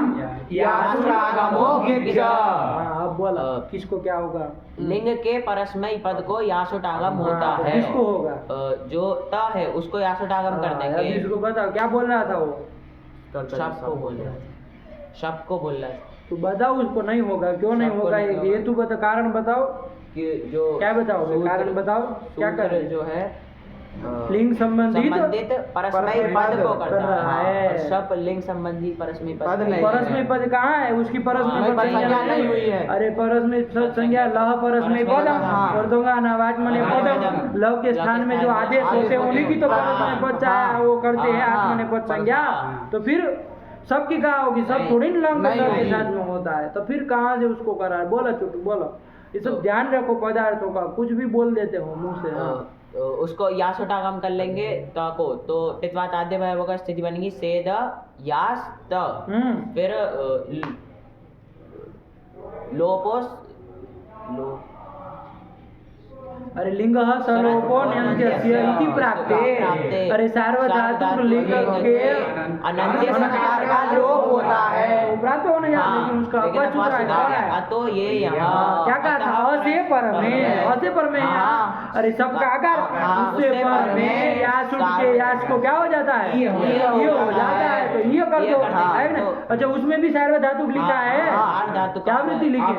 यासुडागमो गिच्च। अब बोला किसको क्या होगा? लिंग के परस्मै पद को यासुटागम होता है। किसको होगा? जो त है उसको यासुटागम कर अभी देंगे। इसको बताओ क्या बोल रहा था वो? शब को बोल रहा है, शब को बोल रहा है तो बताओ उसको नहीं होगा, क्यों नहीं सबको होगा? नहीं ये तू बता, कारण बताओ। कि जो क्या बताओ? सूत्र- कारण बताओ क्या कर रहे? जो है लिंग संबंधित परस्मै पद को कर करता रहा है। और सब लिंग संबंधी परस्मै पद पद नहीं। परस्मै पद कहाँ है? उसकी परस्मै हाँ, पद पद संज्ञा संज्ञा नहीं हुई है। अरे परस्मै पद संज्ञा लह परस्मै पदम हाँ। और दूंगा नवात्मने पदम। लव के स्थान में जो आदेश होते हैं उन्हीं की तो परस्मै पद चाहे वो करते हैं आत्मने पद संज्ञा। तो फिर सबकी कहाँ होगी? सब थोड़ी ना लंग नहीं के होगी। साथ में होता है। तो फिर कहाँ से उसको करा? बोलो चुटू बोलो। ये सब ध्यान रखो पदार्थों का, कुछ भी बोल देते हो मुंह से। हाँ। तो उसको यासुटागम कर लेंगे त को। तो टित्वात आद्य भय होगा, स्थिति बनेगी सेद यास त। फिर लोपोस लो अरे लिंग सर्वोपो न्यन्त्यस्य इति प्राप्ते। अरे सार्वधातुक लिंग के अनंत्य सकार का लोप होता है। वो प्राप्त होने जाता है, लेकिन उसका अपच चुका है। तो ये यहाँ क्या कहा था? असे पर में, असे पर में। हाँ। अरे सबका आकार उससे पर में यास उठ के यास को क्या हो जाता है? ये हो जाता है। तो ये कर दो, है ना? अच्छा उसमें भी सार्वधातुक लिखा है। क्या वृत्ति लिखी?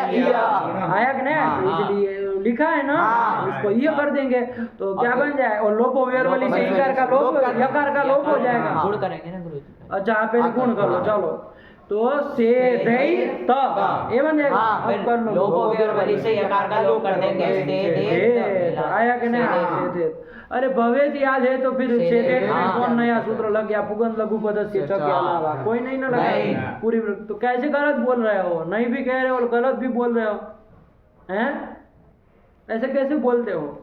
आया कि नहीं? तो इसलिए लिखा है ना, हाँ। उसको ये कर देंगे तो क्या बन जाए, और लोपो व्यरवली से इकार का लोप, यकार का लोप हो जाएगा। गुण करेंगे ना गुरु जी। अच्छा आप पहले गुण कर लो, चलो तो से दई त ये बन जाएगा। हाँ, अब कर लो लोपो व्यरवली से यकार का लोप कर देंगे। से दे आया कि नहीं आया? से दे। अरे भवेश याद है तो फिर से दे में हाँ। कौन नया सूत्र लग गया? पुगंत लघु पदस्य च के अलावा कोई नहीं ना नहीं। लगा पूरी। तो कैसे गलत बोल रहे हो? नहीं भी कह रहे हो और गलत भी बोल रहे हो, हैं? ऐसे कैसे बोलते हो?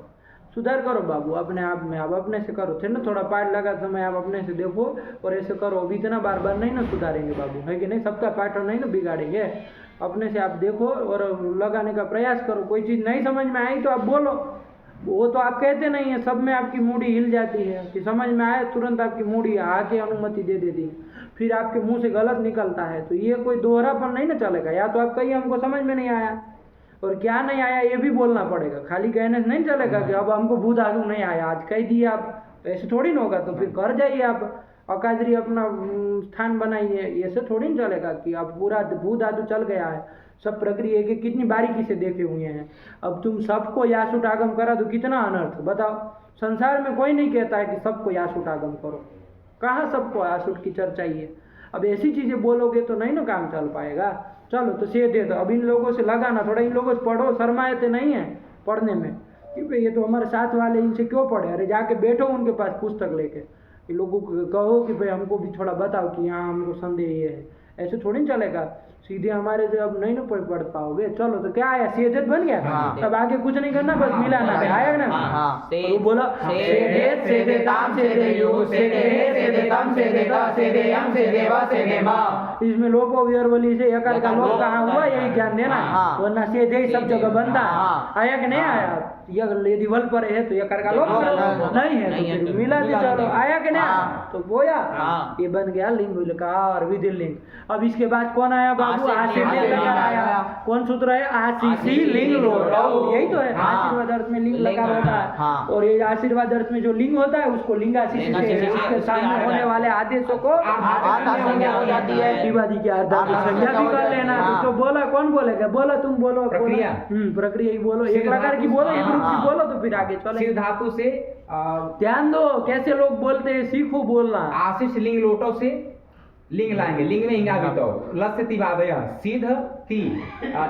सुधार करो बाबू अपने आप में, आप अपने से करो। थे ना थोड़ा पाठ लगा समय आप अपने से देखो और ऐसे करो। अभी इतना बार बार नहीं ना सुधारेंगे बाबू, है कि नहीं? सबका पैटर्न नहीं ना बिगाड़ेंगे। अपने से आप देखो और लगाने का प्रयास करो। कोई चीज़ नहीं समझ में आई तो आप बोलो, वो तो आप कहते नहीं है। सब में आपकी मूडी हिल जाती है कि समझ में आए तुरंत आपकी मूडी आके अनुमति दे देती है, फिर आपके मुंह से गलत निकलता है। तो ये कोई दोहरापन नहीं ना चलेगा। या तो आप कहिए हमको समझ में नहीं आया, और क्या नहीं आया ये भी बोलना पड़ेगा। खाली कहने से नहीं चलेगा कि अब हमको भूत आगू नहीं आया, आज कह दिए आप, तो ऐसे थोड़ी ना होगा। तो फिर कर जाइए आप अकादरी अपना स्थान बनाइए। ऐसे थोड़ी ना चलेगा कि अब पूरा भूत आदू चल गया है। सब प्रक्रिया के कितनी बारीकी से देखे हुए हैं। अब तुम सबको यासुट आगम करा दो, कितना अनर्थ बताओ। संसार में कोई नहीं कहता है कि सबको यासुट आगम करो, कहाँ सबको यासुट की चर्चा ही है। अब ऐसी चीज़ें बोलोगे तो नहीं ना काम चल पाएगा। चलो तो से दे दो। अब इन लोगों से लगाना, थोड़ा इन लोगों से पढ़ो, शर्माते नहीं है पढ़ने में कि भाई ये तो हमारे साथ वाले, इनसे क्यों पढ़े? अरे जाके बैठो उनके पास पुस्तक लेके, इन लोगों को कहो कि भाई हमको भी थोड़ा बताओ कि हाँ हमको संदेह ये है। ऐसे थोड़ी ना चलेगा, सीधे हमारे से अब नहीं ना पढ़ पाओगे। चलो तो क्या आया, सेदेत बन गया। हाँ। अब आगे कुछ नहीं करना, बस मिलाना है, आया ना? हाँ। तो वो बोला सेदेत सेदेताम सेदेयु सेदेहे सेदेतम सेदेता सेदेयम सेदेवा सेदेमा। इसमें लोपो व्यरवली से यकार का लोप कहाँ हुआ यही ध्यान देना, हाँ। वरना सेदे ही सब जगह बनता है। हाँ। आया कि नहीं आया? यदि वल पर है तो यकार का लोप करो, नहीं है तो फिर मिला दे। चलो आया कि नहीं आया? हाँ। तो बोया हाँ। ये बन गया लिंग विलकार विधि लिंग। अब इसके बाद कौन आया बाबू? आशीर्वाद आशीर्वाद लिंग लगा आया। आया। कौन सूत्र है? आशीषी लिंग लोटौ, यही तो है। हाँ। आशीर्वाद अर्थ में लिंग लिंग लगा होता है, हाँ। और ये आशीर्वाद अर्थ में जो लिंग होता है उसको लिंगाशीषी लिंगाशीषी से उसके सामने उसकी होने वाले आदेशों को आर्धा संज्ञा हो जाती है। शिवाजी की आर्धा आर्धा संज्ञा भी कर लेना। हाँ। तो बोला कौन बोलेगा? बोला तुम बोलो प्रक्रिया। प्रक्रिया ही बोलो, एक प्रकार की बोलो, एक रूप की बोलो, तो फिर आगे चलो। सिर धातु से ध्यान दो कैसे लोग बोलते हैं, सीखो बोलना। आशीष लिंग लोटो से लिंग लाएंगे। लिंग में इंगा भी तो लस्य तिवादय सीध ती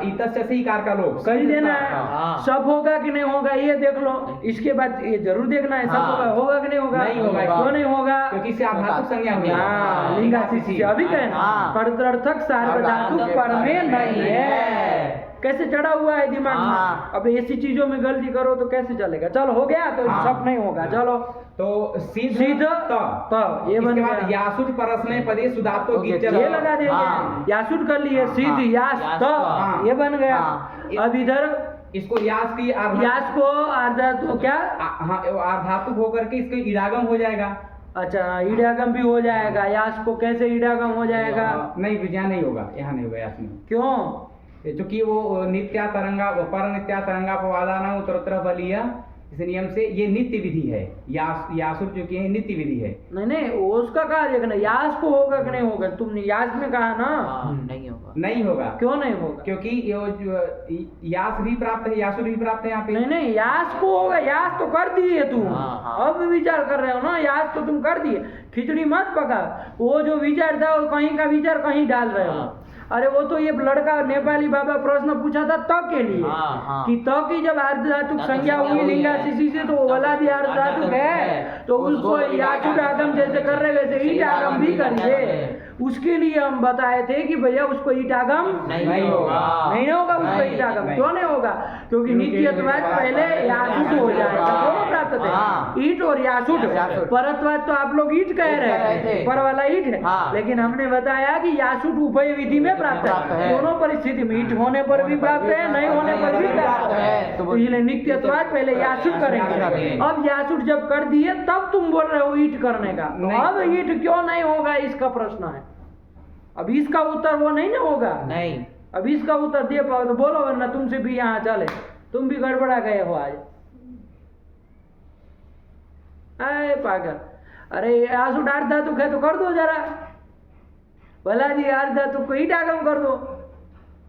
इतस्य से इकार का लोप कर ही देना है। हाँ। सब होगा कि नहीं होगा ये देख लो। इसके बाद ये जरूर देखना है सब हाँ। होगा कि नहीं होगा। नहीं होगा। क्यों नहीं होगा? क्योंकि इससे आधातुक संज्ञा हुई। हाँ, लिंगाशीषी अभी कहना हाँ। पदार्थक सार्वधातुक पर में नहीं है। कैसे चढ़ा हुआ है दिमाग में। हाँ। अब ऐसी चीजों में गलती करो तो कैसे चलेगा? चलो हो गया तो हाँ। सब नहीं होगा। चलो तो सीध सीध त त ये बन इसके बाद गया। यासुट परस्मय पदे सुदातो ओके, गिच्चर ये लगा देंगे। हाँ। यासुट कर लिए, सिद्ध हाँ। यास यास त हाँ। ये बन गया। हाँ। अब इधर इसको यास की यास को आर्धा तो क्या? हाँ आधातुक होकर के इसके इडागम हो जाएगा। अच्छा ईडागम भी हो जाएगा। यास को कैसे ईडागम हो जाएगा? नहीं यहाँ नहीं होगा, यहाँ नहीं होगा यास में, क्यों? क्योंकि वो नित्या तरंगा पर नित्या तरंगा पवादाना उत्तरोत्तर बलिया इस नियम से ये नित्य विधि है। यासुर जो कि नित्य विधि है। नहीं नहीं वो उसका कहा देखना, यास को होगा कि नहीं होगा? तुमने यास में कहा ना। नहीं होगा। नहीं होगा क्यों नहीं होगा? क्योंकि ये यास भी प्राप्त है, यासुर भी प्राप्त है यहाँ पे। नहीं नहीं यास को होगा। यास तो कर दिए तुम। हाँ, हाँ। अब विचार कर रहे हो ना, यास तो तुम कर दिए। खिचड़ी मत पका। वो जो विचार था वो कहीं का विचार कहीं डाल रहे हो। हाँ। अरे वो तो ये लड़का नेपाली बाबा प्रश्न पूछा था त के लिए हाँ। कि त की जब आर्ध धातुक संज्ञा हुई लिंगाशीषी से तो वलादी आर्ध धातुक है, तो उसको याचुट आगम जैसे कर रहे वैसे ईट आगम भी करिए। उसके लिए हम बताए थे कि भैया उसको ईट आगम नहीं होगा। नहीं होगा उसको ईट आगम। नहीं। क्यों नहीं होगा? क्योंकि नित्यत्वाद पहले यासुट हो जाएगा। दोनों प्राप्त हाँ। थे, ईट और यासुट। यासुट। परत्वाद तो आप लोग ईट कह रहे थे, पर वाला ईट है। हाँ। लेकिन हमने बताया कि यासुट उभय विधि में प्राप्त है। दोनों परिस्थिति में ईट होने पर भी प्राप्त है, नहीं होने पर भी प्राप्त है। तो इसलिए नित्यत्वाद पहले यासुट करेंगे। अब यासुट जब कर दिए तब तुम बोल रहे हो ईट करने का। तो अब ईट क्यों नहीं होगा इसका प्रश्न है। अब इसका उत्तर वो नहीं ना होगा। नहीं। अब इसका उत्तर दे पाओ तो बोलो, वरना तुमसे भी यहाँ चले। तुम भी गड़बड़ा गए हो आज। अरे पागल, अरे यासुट आर्ध धातुक है तो कर दो जरा। भला जी आर्ध धातुक को ईट आगम कर दो।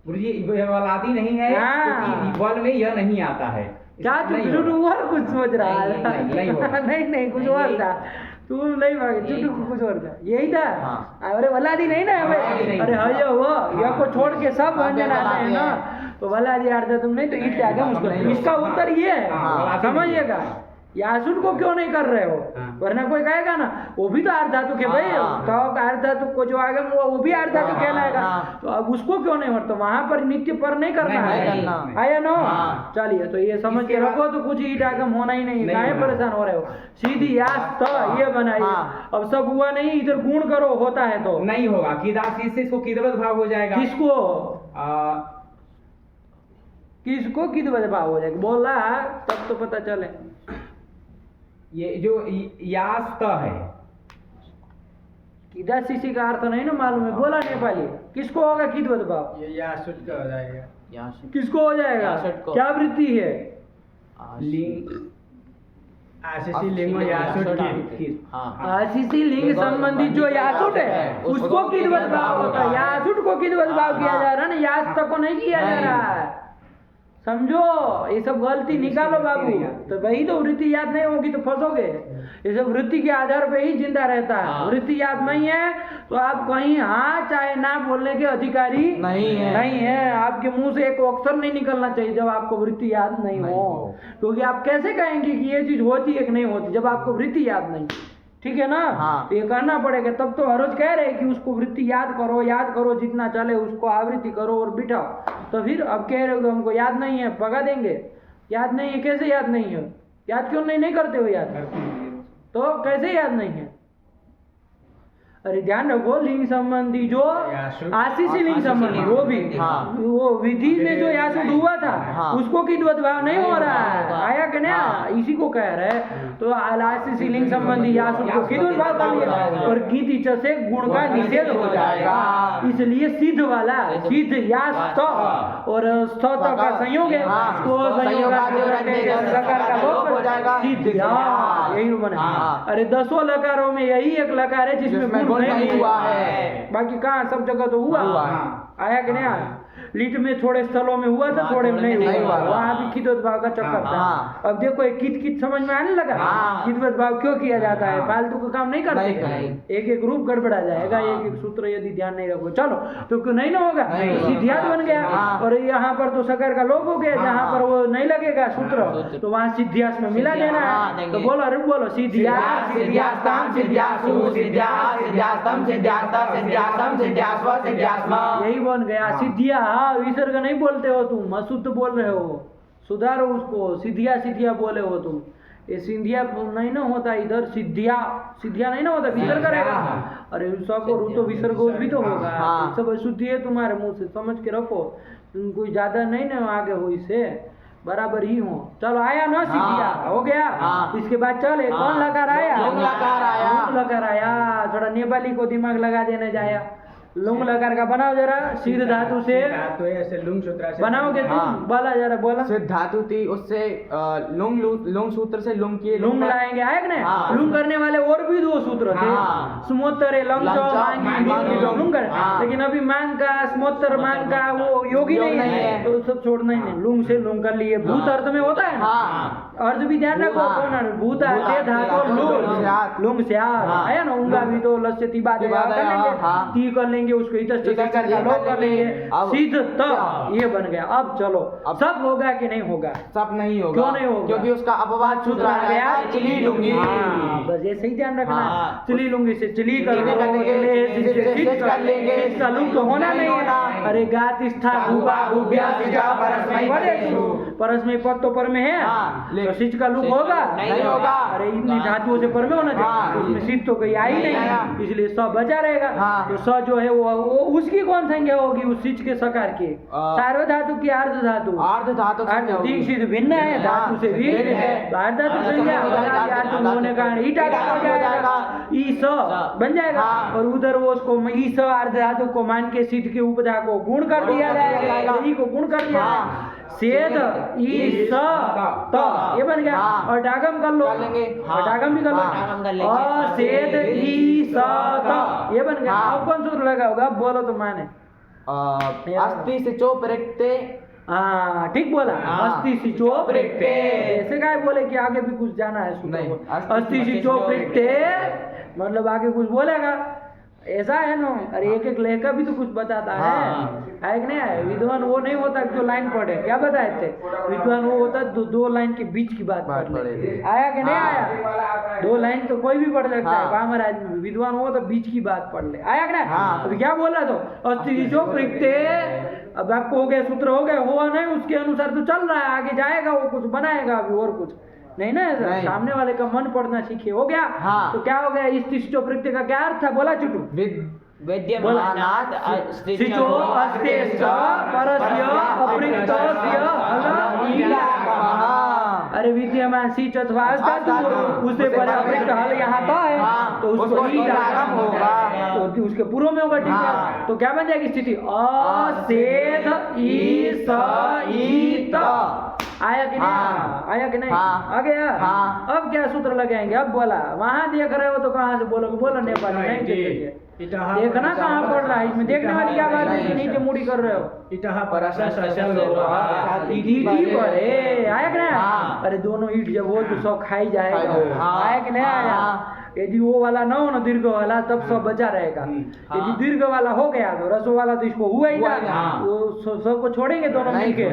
गुरुजी ये वलादी नहीं है, हाँ। क्योंकि बल में यह नहीं आता है। क्या नहीं चुटू होगा। और कुछ सोच रहा है? नहीं होगा। नहीं कुछ नहीं, और यही- था। तू नहीं भागे, चुटू कुछ और था, यही था। हाँ। अरे वलादी नहीं ना वलादी भाई, नहीं। अरे हयो वो या को छोड़ के सब हाँ, व्यंजन आते हैं वलादी ना, है। तो वलादी आते तुम नहीं तो ईट आगे मुझको। नहीं इसका होगा। उत्तर ये है, हाँ, वलादी नहीं समझिएगा। है। यासुट को क्यों नहीं कर रहे हो? हाँ। वरना कोई कहेगा ना वो भी तो अर्ध धातु के भाई, हाँ। तो अर्ध धातु को जो आगे वो भी अर्ध धातु हाँ, कहलाएगा। हाँ। तो अब उसको क्यों नहीं तो वहां पर नित्य पर नहीं करना नहीं, है, नहीं करना। आया नो। हाँ। चलिए तो ये समझ के इसके बाद- रखो, तो कुछ ईट आगम होना ही नहीं, नहीं काहे होना। परेशान हो रहे हो? सीधी यास तो ये बनाइए। हाँ। अब सब हुआ नहीं, इधर गुण करो, होता है तो नहीं होगा, किदासी से इसको किदवत भाव हो जाएगा। किसको आ, किसको किद भाव हो जाएगा बोला तब तो पता चले। ये जो यास त है, किदा सीसी का अर्थ नहीं ना मालूम है, बोला नेपाली। किसको होगा किद भाव? ये यासुट का हो जाएगा। यासुट किसको हो जाएगा? यासुट को। क्या वृत्ति है? लिंग आशीषी लिंगो यासुट की। हाँ आशीषी लिंग संबंधी जो यासुट है उसको किदवत भाव होता है। यासुट को किदवत भाव किया जा रहा है ना, यास तक को नहीं किया जा रहा है। समझो, ये सब गलती निकालो बाबू। तो वही तो वृत्ति याद नहीं होगी तो फंसोगे। ये सब वृत्ति के आधार पे ही जिंदा रहता है। हाँ। वृत्ति याद नहीं है तो आप कहीं हाँ चाहे ना बोलने के अधिकारी नहीं है। नहीं है। आपके मुंह से एक अक्षर नहीं निकलना चाहिए जब आपको वृत्ति याद नहीं हो। क्योंकि आप कैसे कहेंगे कि ये चीज होती है कि नहीं होती जब आपको वृत्ति याद नहीं? ठीक है ना? हाँ। तो ये करना पड़ेगा। तब तो हर रोज कह रहे हैं कि उसको वृत्ति याद करो जितना चले उसको आवृत्ति करो और बिठाओ। तो फिर अब कह रहे हो कि हमको याद नहीं है, भगा देंगे। याद नहीं है, कैसे याद नहीं है? याद क्यों नहीं करते हो याद? तो कैसे याद नहीं है? अरे ध्यान रखो, लिंग संबंधी जो आशीषी लिंग संबंधी वो भी हाँ। वो विधि में जो यासुट हुआ था हाँ। उसको किदवत भाव नहीं हो रहा है। होगा। आया कि नहीं? हाँ। इसी को कह रहे हैं। तो आशीषी लिंग संबंधी यासुट को किदवत भाव कर लिया और किद इच्छ से गुण का निषेध हो जाएगा। इसलिए सिद्ध वाला सिद्ध यास और स्त का संयोग है, हाँ। तो संयोग लकार का लोप हो जाएगा। सिद्ध या यही बने। हाँ। अरे 10 लकारों में यही एक लकार है जिसमें जिसमें गुण गुण नहीं नहीं हुआ है। है। बाकी कहाँ सब जगह तो हुआ हुआ। आया कि नहीं आया? लिट में थोड़े स्थलों में हुआ था, हाँ, थोड़े में थोड़े में नहीं नहीं हुआ। हुआ। वहाँ भी किदवत भाव का चक्कर था। हाँ। अब देखो ये कित समझ में आने लगा। हाँ। किदवत भाव क्यों किया जाता है? हाँ। फालतू का काम नहीं नहीं करते। करते। एक एक रूप गड़बड़ा जाएगा, हाँ। एक एक सूत्र यदि ध्यान नहीं रखो। चलो तो क्यों नहीं ना होगा? नहीं होगा। सिद्धियात बन गया। हाँ। और यहाँ पर तो सकार का लोप हो गया, हाँ। जहाँ पर वो नहीं लगेगा सूत्र सूत्र। तो वहाँ सिद्धियास में मिला सिद्धियास, देना हाँ, है। देंगे। तो बोलो, अरे बोलो सिद्धियास सिद्ध्यास्तां सिद्ध्यासु सिद्ध्यास सिद्ध्यास्तम सिद्ध्यास्ता सिद्ध्यासम सिद्ध्यास्व सिद्ध्यास्मा। यही बन गया सिद्धिया। विसर्ग नहीं बोलते हो तुम, अशुद्ध बोल रहे हो, सुधारो उसको। सिद्धिया सिद्धिया बोले हो तुम। ये सिंधिया नहीं ना होता इधर, सिद्धिया सिद्धिया नहीं ना होता, विसर्ग करेगा। अरे सब और तो विसर्ग भी तो होगा। हाँ। सब अशुद्धि है तुम्हारे मुंह से, समझ के रखो। तुम कोई ज्यादा नहीं ना आगे हो, इससे बराबर ही हो। चलो आया ना सिद्धिया? हाँ। हो गया। हाँ। इसके बाद चले हाँ। कौन लकार आया? लुंग लकार आया। लुंग लकार आया। थोड़ा नेपाली को दिमाग लगा देने जाया। लुंग लकार का बनाओ जरा, सिद्ध धातु से धातु है ऐसे लुंग सूत्र से बनाओगे तुम? हाँ। बोला जरा, बोला। सिद्ध धातु थी, उससे लुंग सूत्र से लुंग किए। लुंग लाएंगे, आए कि नहीं? हाँ। लुंग करने वाले और भी 2 सूत्र थे। हाँ। स्मोत्तरे लंचो लंचो, मांगी मांगी, लुंग कर। हाँ। लेकिन अभी मांग का स्मोत्तर मांग का वो योगी योग नहीं नहीं है, है। तो सब छोड़ना ही नहीं। लुंग से लुंग कर लिए। भूत अर्थ में होता है ना? हाँ। अर्थ भी ध्यान रखो। हाँ। कौन है? भूत भूत आते धातु लुंग लुंग से हाँ। आया ना? उंगा भी तो लस्य ती बात कर लेंगे, हाँ। ती कर लेंगे, उसको इतने का लोप कर लेंगे। अब- सिद्ध त ये बन गया। अब चलो अब- सब होगा कि नहीं होगा? सब नहीं होगा। क्यों नहीं होगा? क्योंकि उसका अपवाद सूत्र आ गया चिली लुंगी। हाँ, बस ऐसे ही ध्यान रखना। हाँ। चिली लुंगी से चिली कर चिली लो, कर लेंगे, चिले चिले से चित कर लेंगे। चित का लुंग तो होना नहीं होना। है। अरे गात स्था भूबा भूभ्या सिजा परस्मै पढ़े परस्मै पद तो पर में है। हाँ, तो सिच का लुंग होगा? नहीं होगा। अरे इतनी धातुओं से पर में होना हाँ। चाहिए। उसमें सिच तो कहीं आई नहीं आया। नहीं, इसलिए स बचा रहेगा। हाँ। तो स जो है वो उसकी कौन संज्ञा होगी? उस सिच के सकार की सार्वधातु की अर्ध धातु। अर्ध धातु संज्ञा होगी। दीक्षित भिन्न है, धातु से भिन्न भिन्न है। है। अर्ध धातु संज्ञा अर्ध होने का कारण ईटा का हो जाएगा, ई स बन जाएगा। हाँ। और उधर वो उसको ई स अर्ध धातु को मान के सिद्ध के उपधा को गुण कर दिया जाएगा, ई को गुण कर दिया हाँ। सेद ई स त ये बन गया। हाँ। और डागम कर लो, कर लेंगे। और डागम भी कर लो। डागम कर लेंगे। और सेद ई स त ये बन गया। हाँ। अब कौन सूत्र लगा होगा? अब बोलो तो माने। अस्ति सिचो प्रक्ते। हाँ ठीक बोला, हाँ। अस्थि सिचो प्रक्ते। ऐसे काय बोले कि आगे भी कुछ जाना है सूत्र नहीं, को? अस्थि सिचो प्रक्ते मतलब आगे कुछ बोलेगा, ऐसा है ना। अरे एक एक लेखक भी तो कुछ बताता है कि नहीं है? विद्वान वो नहीं होता जो लाइन पढ़े, क्या बताए थे? विद्वान वो होता दो लाइन के बीच की बात पढ़ ले। आया कि नहीं आया? दो लाइन तो कोई भी पढ़ सकता है, पामर आदमी। विद्वान वो तो बीच की बात पढ़ ले। आया कि नहीं? अभी क्या बोला तो अस्थि जो प्रक्ते, अब आपको हो गया, सूत्र हो गया, हुआ नहीं उसके अनुसार तो चल रहा है, आगे जाएगा वो, कुछ बनाएगा अभी और कुछ नहीं ना। ऐसा सामने वाले का मन पढ़ना सीखे, हो गया। तो क्या हो गया? इस प्रक्ते का क्या अर्थ था? बोला चुटू। विद्यमानात् सिचो अस्तेश्च परस्य अपृक्तस्य हल ईडागमः। अरे विद्यमान सिच अथवा अस्ता उससे पहले अपृक्त हल यहाँ तो है, तो उसको ईडागम होगा, तो उसके पूर्व में होगा। ठीक है, तो क्या बन जाएगी स्थिति? असेध ई स ई त। आया कि नहीं? आया कि नहीं? आ गया। अब क्या सूत्र लगाएंगे? अब बोला, वहां देख रहे हो तो कहाँ से बोलोगे? बोलो नेपाली नहीं देखेंगे, देखना कहाँ पड़ रहा है, इसमें देखने वाली क्या बात है? नीचे मुड़ी कर रहे हो इतः परस्य ईटी पर है। आया कि नहीं? अरे दोनों ईट जब हो तो सब खाई जाएगा। आया कि नहीं आया? यदि वो वाला ना हो ना, दीर्घ वाला, तब सब बचा रहेगा। यदि दीर्घ वाला हो गया तो रसो वाला तो इसको हुआ ही था, तो सबको छोड़ेंगे दोनों मिलके।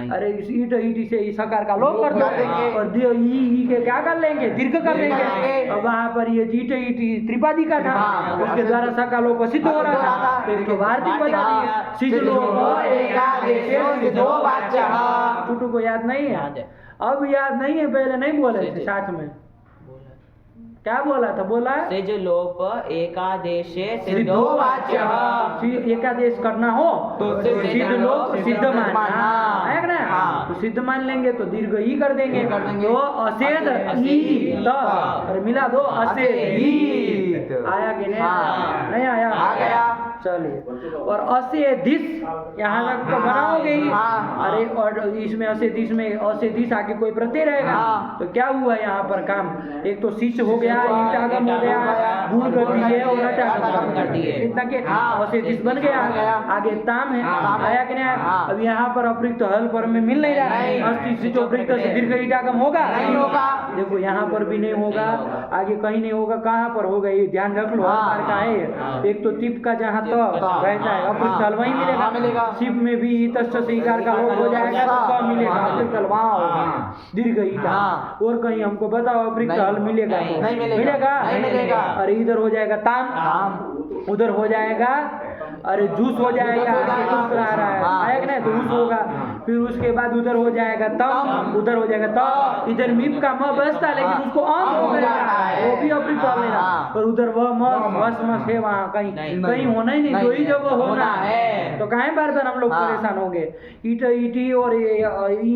अरे इस ईट ईटी से इस आकार का लोप कर देंगे और ई के क्या कर लेंगे? दीर्घ कर देंगे। और वहां पर ये ईट ईटी त्रिपादी का था, उसके द्वारा सा का लोप सिद्ध हो रहा था, तो इसको वार्तिक बता दिए। सिद्धलोप एकादेशे सिद्धो वाच्यः। टूटू को याद नहीं है? अब याद नहीं है, पहले नहीं बोले थे साथ में। क्या बोला था? बोला सिज लोप एकादेशे सिद्धो वाच्यः। एकादेश करना हो तो सिद्ध लोप सिद्ध मानना है ना। तो सिद्ध मान लेंगे तो दीर्घ ही कर देंगे। तो असेध ई त, और मिला दो असेध ई। आया कि नहीं? नहीं आया? आ गया। चलिए, और असेधिस यहाँ तक तो बनाओगे ही। अरे और इसमें असेधिस में असेधिस आगे कोई प्रत्यय रहेगा, तो क्या हुआ यहाँ पर काम? एक तो शिष्य हो गया, ईटागम हो गया, गुण गति है और अटागम कर दिए, इतना के असेधिस बन गया। आगे ताम है। आया कि नहीं? अब यहाँ पर अपृक्त हल पर में मिल नहीं रहा। अस्थि सिचो प्रकृत से दीर्घ ईटागम होगा? नहीं होगा। देखो यहाँ पर भी नहीं होगा, आगे कहीं नहीं होगा। कहाँ पर होगा ये ध्यान रख लो। हर का है, एक तो तिप का जहाँ तो रहता है अपृक्त हल वहीं मिलेगा। शिव में भी तस्य से इकार का लोप हो जाएगा तो मिलेगा अपृक्त हल वहाँ होगा, दीर्घ ईटा। और कहीं हमको बताओ अपृक्त हल मिलेगा? मिलेगा। अरे इधर हो जाएगा ताम, उधर हो जाएगा, अरे जूस हो जाएगा, आ रहा है। आया कि नहीं? तो उस होगा। फिर उसके बाद उधर हो जाएगा तम, उधर हो जाएगा त। इधर मीप का म बसता, लेकिन उसको अम हो गया, वो भी अपृक्त हल लेना। और उधर वह मस है, वहाँ कहीं होना ही नहीं, दो ही जगह होना है। तो कहीं बार बार हम लोग परेशान हो गए। ईट ईटी और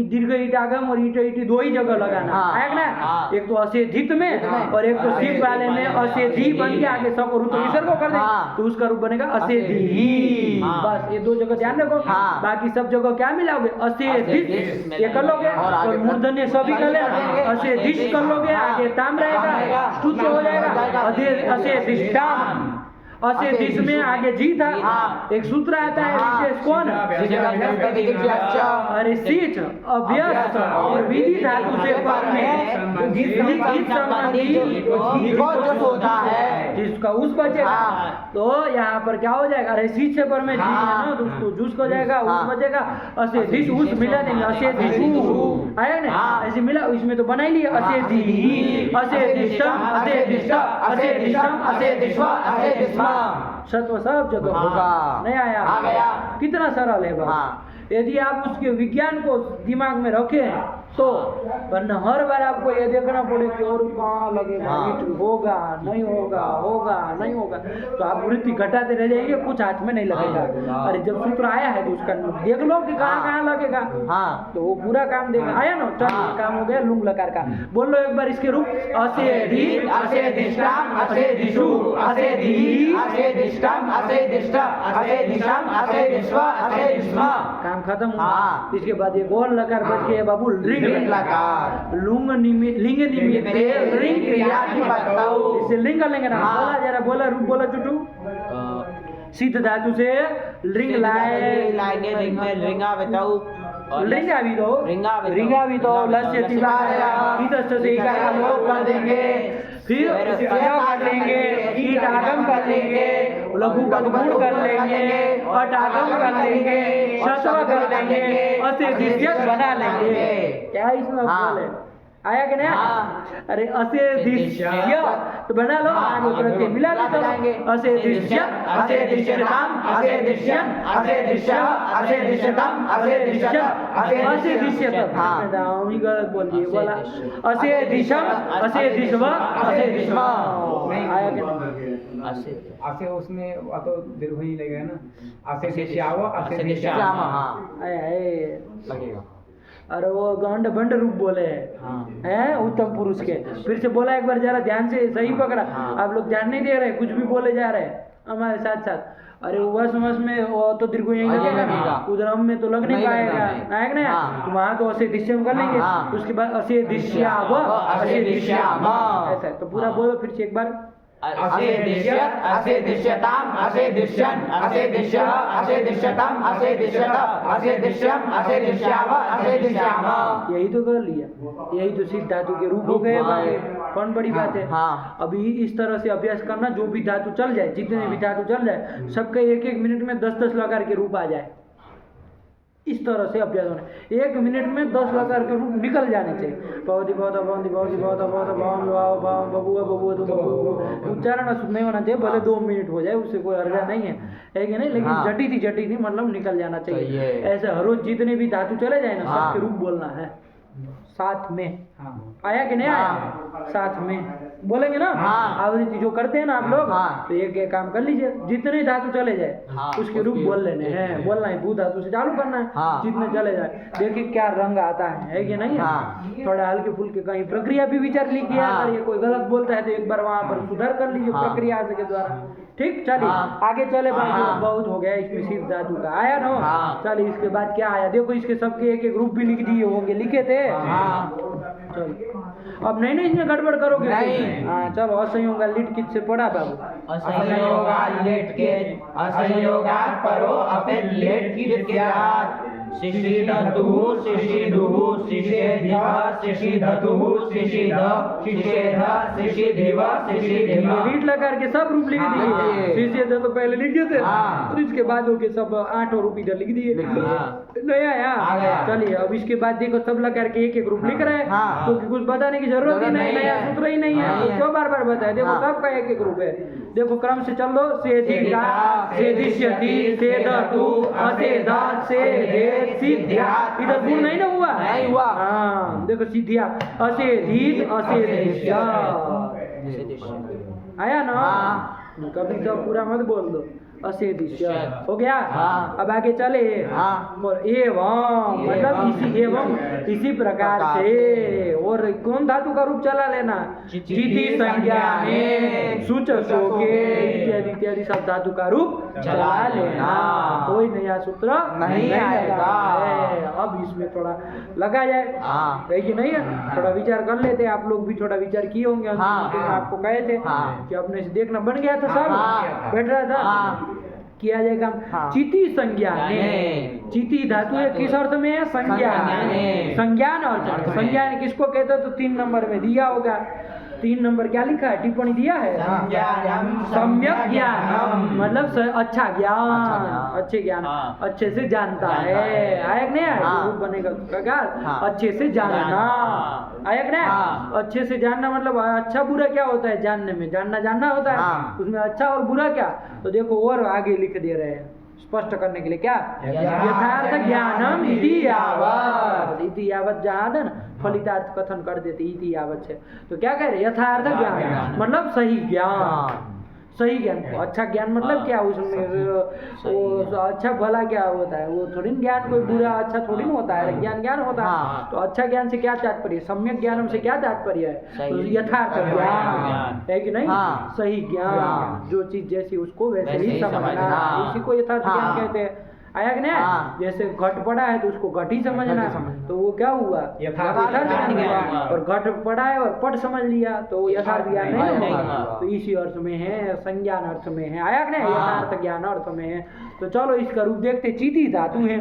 दीर्घ ईटागम और ईट ईटी दो ही जगह लगाना। आया कि नहीं? एक तो असेधित में और एक तो सिप वाले में असेधि बन के आगे सब रूप विसर्ग को कर दे, तो उसका रूप बनेगा असेधि। बस ये दो जगह ध्यान रखो। बाकी सब जगह क्या मिलाओगे? असेधिस ये कर लोगे, और मूर्धन्य सभी कर लेना। असेधिस कर लोगे, आगे ताम रहेगा, स्तुत हो जाएगा असेधिष्टाम। असेधिस में आगे जी था। एक सूत्र आता है विशेष, कौन? अरे सिच अभ्यस्त और विधि धातु से पर में गीत संबंधी होता है, जिसका उस बचेगा। तो यहाँ पर क्या हो जाएगा? अरे सिच से पर में जी है ना, तो उसको जूस को जाएगा, उस बचेगा। असेधिस उस मिला देंगे, असेधिसु आया ना, ऐसे मिला। इसमें तो बना ही लिया असेधि, असेधिष्टम, असेधिष्ट, असेधिष्टम, असेधिष्व, असेधिष्म। सत्व सब जगह होगा। नहीं आया? आ गया। कितना सरल है बात। यदि आप उसके विज्ञान को दिमाग में रखें तो, वरना हर बार आपको ये देखना पड़े कि और कहाँ लगेगा, होगा नहीं होगा, होगा नहीं होगा, तो आप वृत्ति घटाते रह जाएंगे, कुछ हाथ में नहीं लगेगा। अरे जब सूत्र आया है तो उसका देख लो कि कहाँ कहाँ लगेगा, तो वो पूरा काम देगा। आया ना? चल काम हो गया लुंग लकार का। बोल लो एक बार इसके रूप। असेधि, असेधिष्टाम, असेधिषु, असेधि, असेधिष्टाम, असेधिष्ट, असेधिषाम, असेधिष्व, असेधिष्म। काम खत्म हुआ। इसके बाद एक और लकार बच गया बाबू, लिंग लकार। लिंग निमित्ते रिंग क्रिया की बताओ। इसे लिंग लेंगे ना। बोला जरा, बोला रूप बोला चुटू। सिद्ध धातु से लिंग लाएंगे लिंग में लिंगावितौ लिंगावितो लिंगावितो लिंगावितो लस्यति इतस्य से इकार का लोप कर देंगे, फिर क्या कर लेंगे, ईट आगम कर लेंगे, लघु का गुण कर लेंगे, अट आगम कर लेंगे, शस्व कर लेंगे, असे दिश्यत बना लेंगे। क्या इसमें बोले आया कि नहीं? अरे असे दिश्य तो बना लो, आगे प्रत्यय मिला लो, असे दिश्य, असे दिश्यताम, असे दिश्यन, असे दिश्य, असे दिश्यताम, असे दिश्य, असे दिश्यत। हाँ दाऊनी गलत बोल दिए, बोला असे दिशम, असे दिशव, असे दिशम। आया कि नहीं? असे उसमें तो दीर्घ ही लगेगा ना, असे दिश्याव, असे दिश्याम। हाँ आए लगेगा। अरे वो गंड बंड रूप बोले हैं उत्तम पुरुष के। फिर से बोला एक बार, जरा ध्यान से सही पकड़ा। आप लोग ध्यान नहीं दे रहे, कुछ भी बोले जा रहे हैं हमारे साथ साथ। अरे वस में वो तो दीर्घ यही लगेगा, उदरम में तो लग नहीं पाएगा, आएगा ना? तो वहाँ तो असे दिश्यम कर लेंगे, उसके बाद असे दिश्याव, असे दिश्याम, ऐसा है। तो पूरा बोलो फिर से एक बार। असे दिश्यत, असे दिश्यताम, असे दिश्यन, असे दिश्य, असे दिश्यताम, असे दिश्यत, असे दिश्यम, असे दिश्याव, असे दिश्याम। यही तो कर लिया, यही तो सिद्ध धातु के रूप हो गए भाई। कौन बड़ी बात है? हाँ। अभी इस तरह से अभ्यास करना, जो भी धातु चल जाए, जितने भी धातु चल जाए, सबके एक एक मिनट में 10-10 लकार के रूप आ जाए। इस तरह से अभ्यास होना, 1 मिनट में 10 लकार के रूप निकल जाने चाहिए। भवती भवता भवंती भवती भवता भवता भवन भाव भाव बबुआ बबुआ तो बबुआ, उच्चारण शुद्ध नहीं होना चाहिए, भले 2 मिनट हो जाए, उससे कोई हर्जा नहीं है कि नहीं? लेकिन जटी थी मतलब निकल जाना चाहिए। ऐसे हर रोज जितने भी धातु चले जाए ना, सबके रूप बोलना है साथ में। आया कि नहीं आया? साथ में बोलेंगे ना। आवृत्ति जो करते हैं ना आप लोग, तो एक काम कर लीजिए, जितने धातु चले जाए उसके रूप बोल लेने हैं। बोलना है भू धातु से चालू करना है, जितने चले जाए। देखिए क्या रंग आता है कि नहीं? थोड़ा हल्के फुल्के कहीं प्रक्रिया भी विचार लिखिए, अगर ये कोई गलत बोलता है तो एक बार वहाँ पर सुधार कर लीजिए प्रक्रिया के द्वारा। ठीक, चलिए आगे चले। बहुत हो गया इसमें सिद्ध धातु का, आया ना? चलिए इसके बाद क्या आया देखो, इसके सबके एक एक रूप भी लिख दिए होंगे, लिखे थे। चलो अब नहीं इसमें गड़बड़ करोगे नहीं। हाँ चलो, असंयोगा लिट कित से पढ़ा बाबू। असंयोगा लिट के, असंयोगा परो अपित लिट कित के शिशिधतुः शिशिधुः शिशेधिव शिशिधतुः शिशिध शिशेध शिशिधिव शिशिधिव। रीट लगा के सब रूप लिख दिए। शिशेध तो पहले लिखे थे, और इसके बाद हो के सब 8 रूप इधर लिख दिए। नया यार। चलिए अब इसके बाद देखो, सब लगा के एक एक रूप लिख रहे हैं, तो कुछ बताने की जरूरत ही नहीं, नया सूत्र ही नहीं है, तो क्यों बार बार बताए? देखो सबका एक एक रूप है। देखो क्रम से चल दो। सेधिका, सेधिष्यति, सेधतु, असेधा, सेधे, सिद्ध्या। इधर गुण नहीं ना हुआ? नहीं हुआ। हाँ देखो सिद्धिया, असेधित, असेधिष्या। आया ना? कभी तो पूरा मत बोल दो। असेधिष्य हो गया। अब आगे चले। एवं मतलब इसी प्रकार से। और कौन धातु का रूप चला लेना? चिति, संज्ञा में, सूचक इत्यादि इत्यादि सब धातु का रूप चला लेना। कोई नया सूत्र नहीं आएगा। अब इसमें थोड़ा लगा जाए, है कि नहीं है? थोड़ा विचार कर लेते। आप लोग भी थोड़ा विचार किए होंगे। आपको कहे थे कि अपने से देखना बन गया था, सब बैठ रहा था, किया जाएगा। चिति संज्ञा ने, चिति धातु है किस अर्थ में है? संज्ञान। संज्ञान अर्थ, संज्ञान किसको कहते हैं? तो 3 नंबर में दिया होगा। 3 नंबर क्या लिखा है? टिप्पणी दिया है, सम्यक ज्ञान, मतलब अच्छा ज्ञान, अच्छे ज्ञान, अच्छे से जानता है। आया नहीं? रूप बनेगा क्या? अच्छे से जानना। आया नहीं? अच्छे से जानना मतलब अच्छा बुरा क्या होता है? जानने में जानना होता है, उसमें अच्छा और बुरा क्या? तो देखो और आगे लिख दे रहे हैं स्पष्ट करने के लिए। क्या? यथार्थ ज्ञानम इति यावत्। इति यावत् जहां फलितार्थ कथन कर देते, इति यावत् है तो क्या कह रहे? यथार्थ ज्ञान मतलब सही ज्ञान। सही ज्ञान, अच्छा ज्ञान मतलब क्या? उसमें वो अच्छा भला क्या होता है? वो थोड़ी ज्ञान कोई बुरा अच्छा थोड़ी ना होता है, ज्ञान होता है। तो अच्छा ज्ञान से क्या तात्पर्य? सम्यक ज्ञानम से क्या तात्पर्य है? तो यथार्थ ज्ञान है कि नहीं? सही ज्ञान, जो चीज जैसी उसको वैसे ही समझना, इसी को यथार्थ ज्ञान कहते हैं। आया कि नहीं? हाँ। जैसे घट पड़ा है तो उसको घट ही समझना घट ही है, समझना। तो वो क्या हुआ? यथार्थ यथार्थ ज्ञान ज्ञान हुआ। हुआ। और घट पड़ा है और पट समझ लिया तो वो यथार्थ ज्ञान नहीं नहीं हुआ। हुआ। तो इसी अर्थ में है, संज्ञान अर्थ में है, आया कि नहीं? हाँ। यथार्थ ज्ञान अर्थ में है। तो चलो इसका रूप देखते। चीटी धातु है,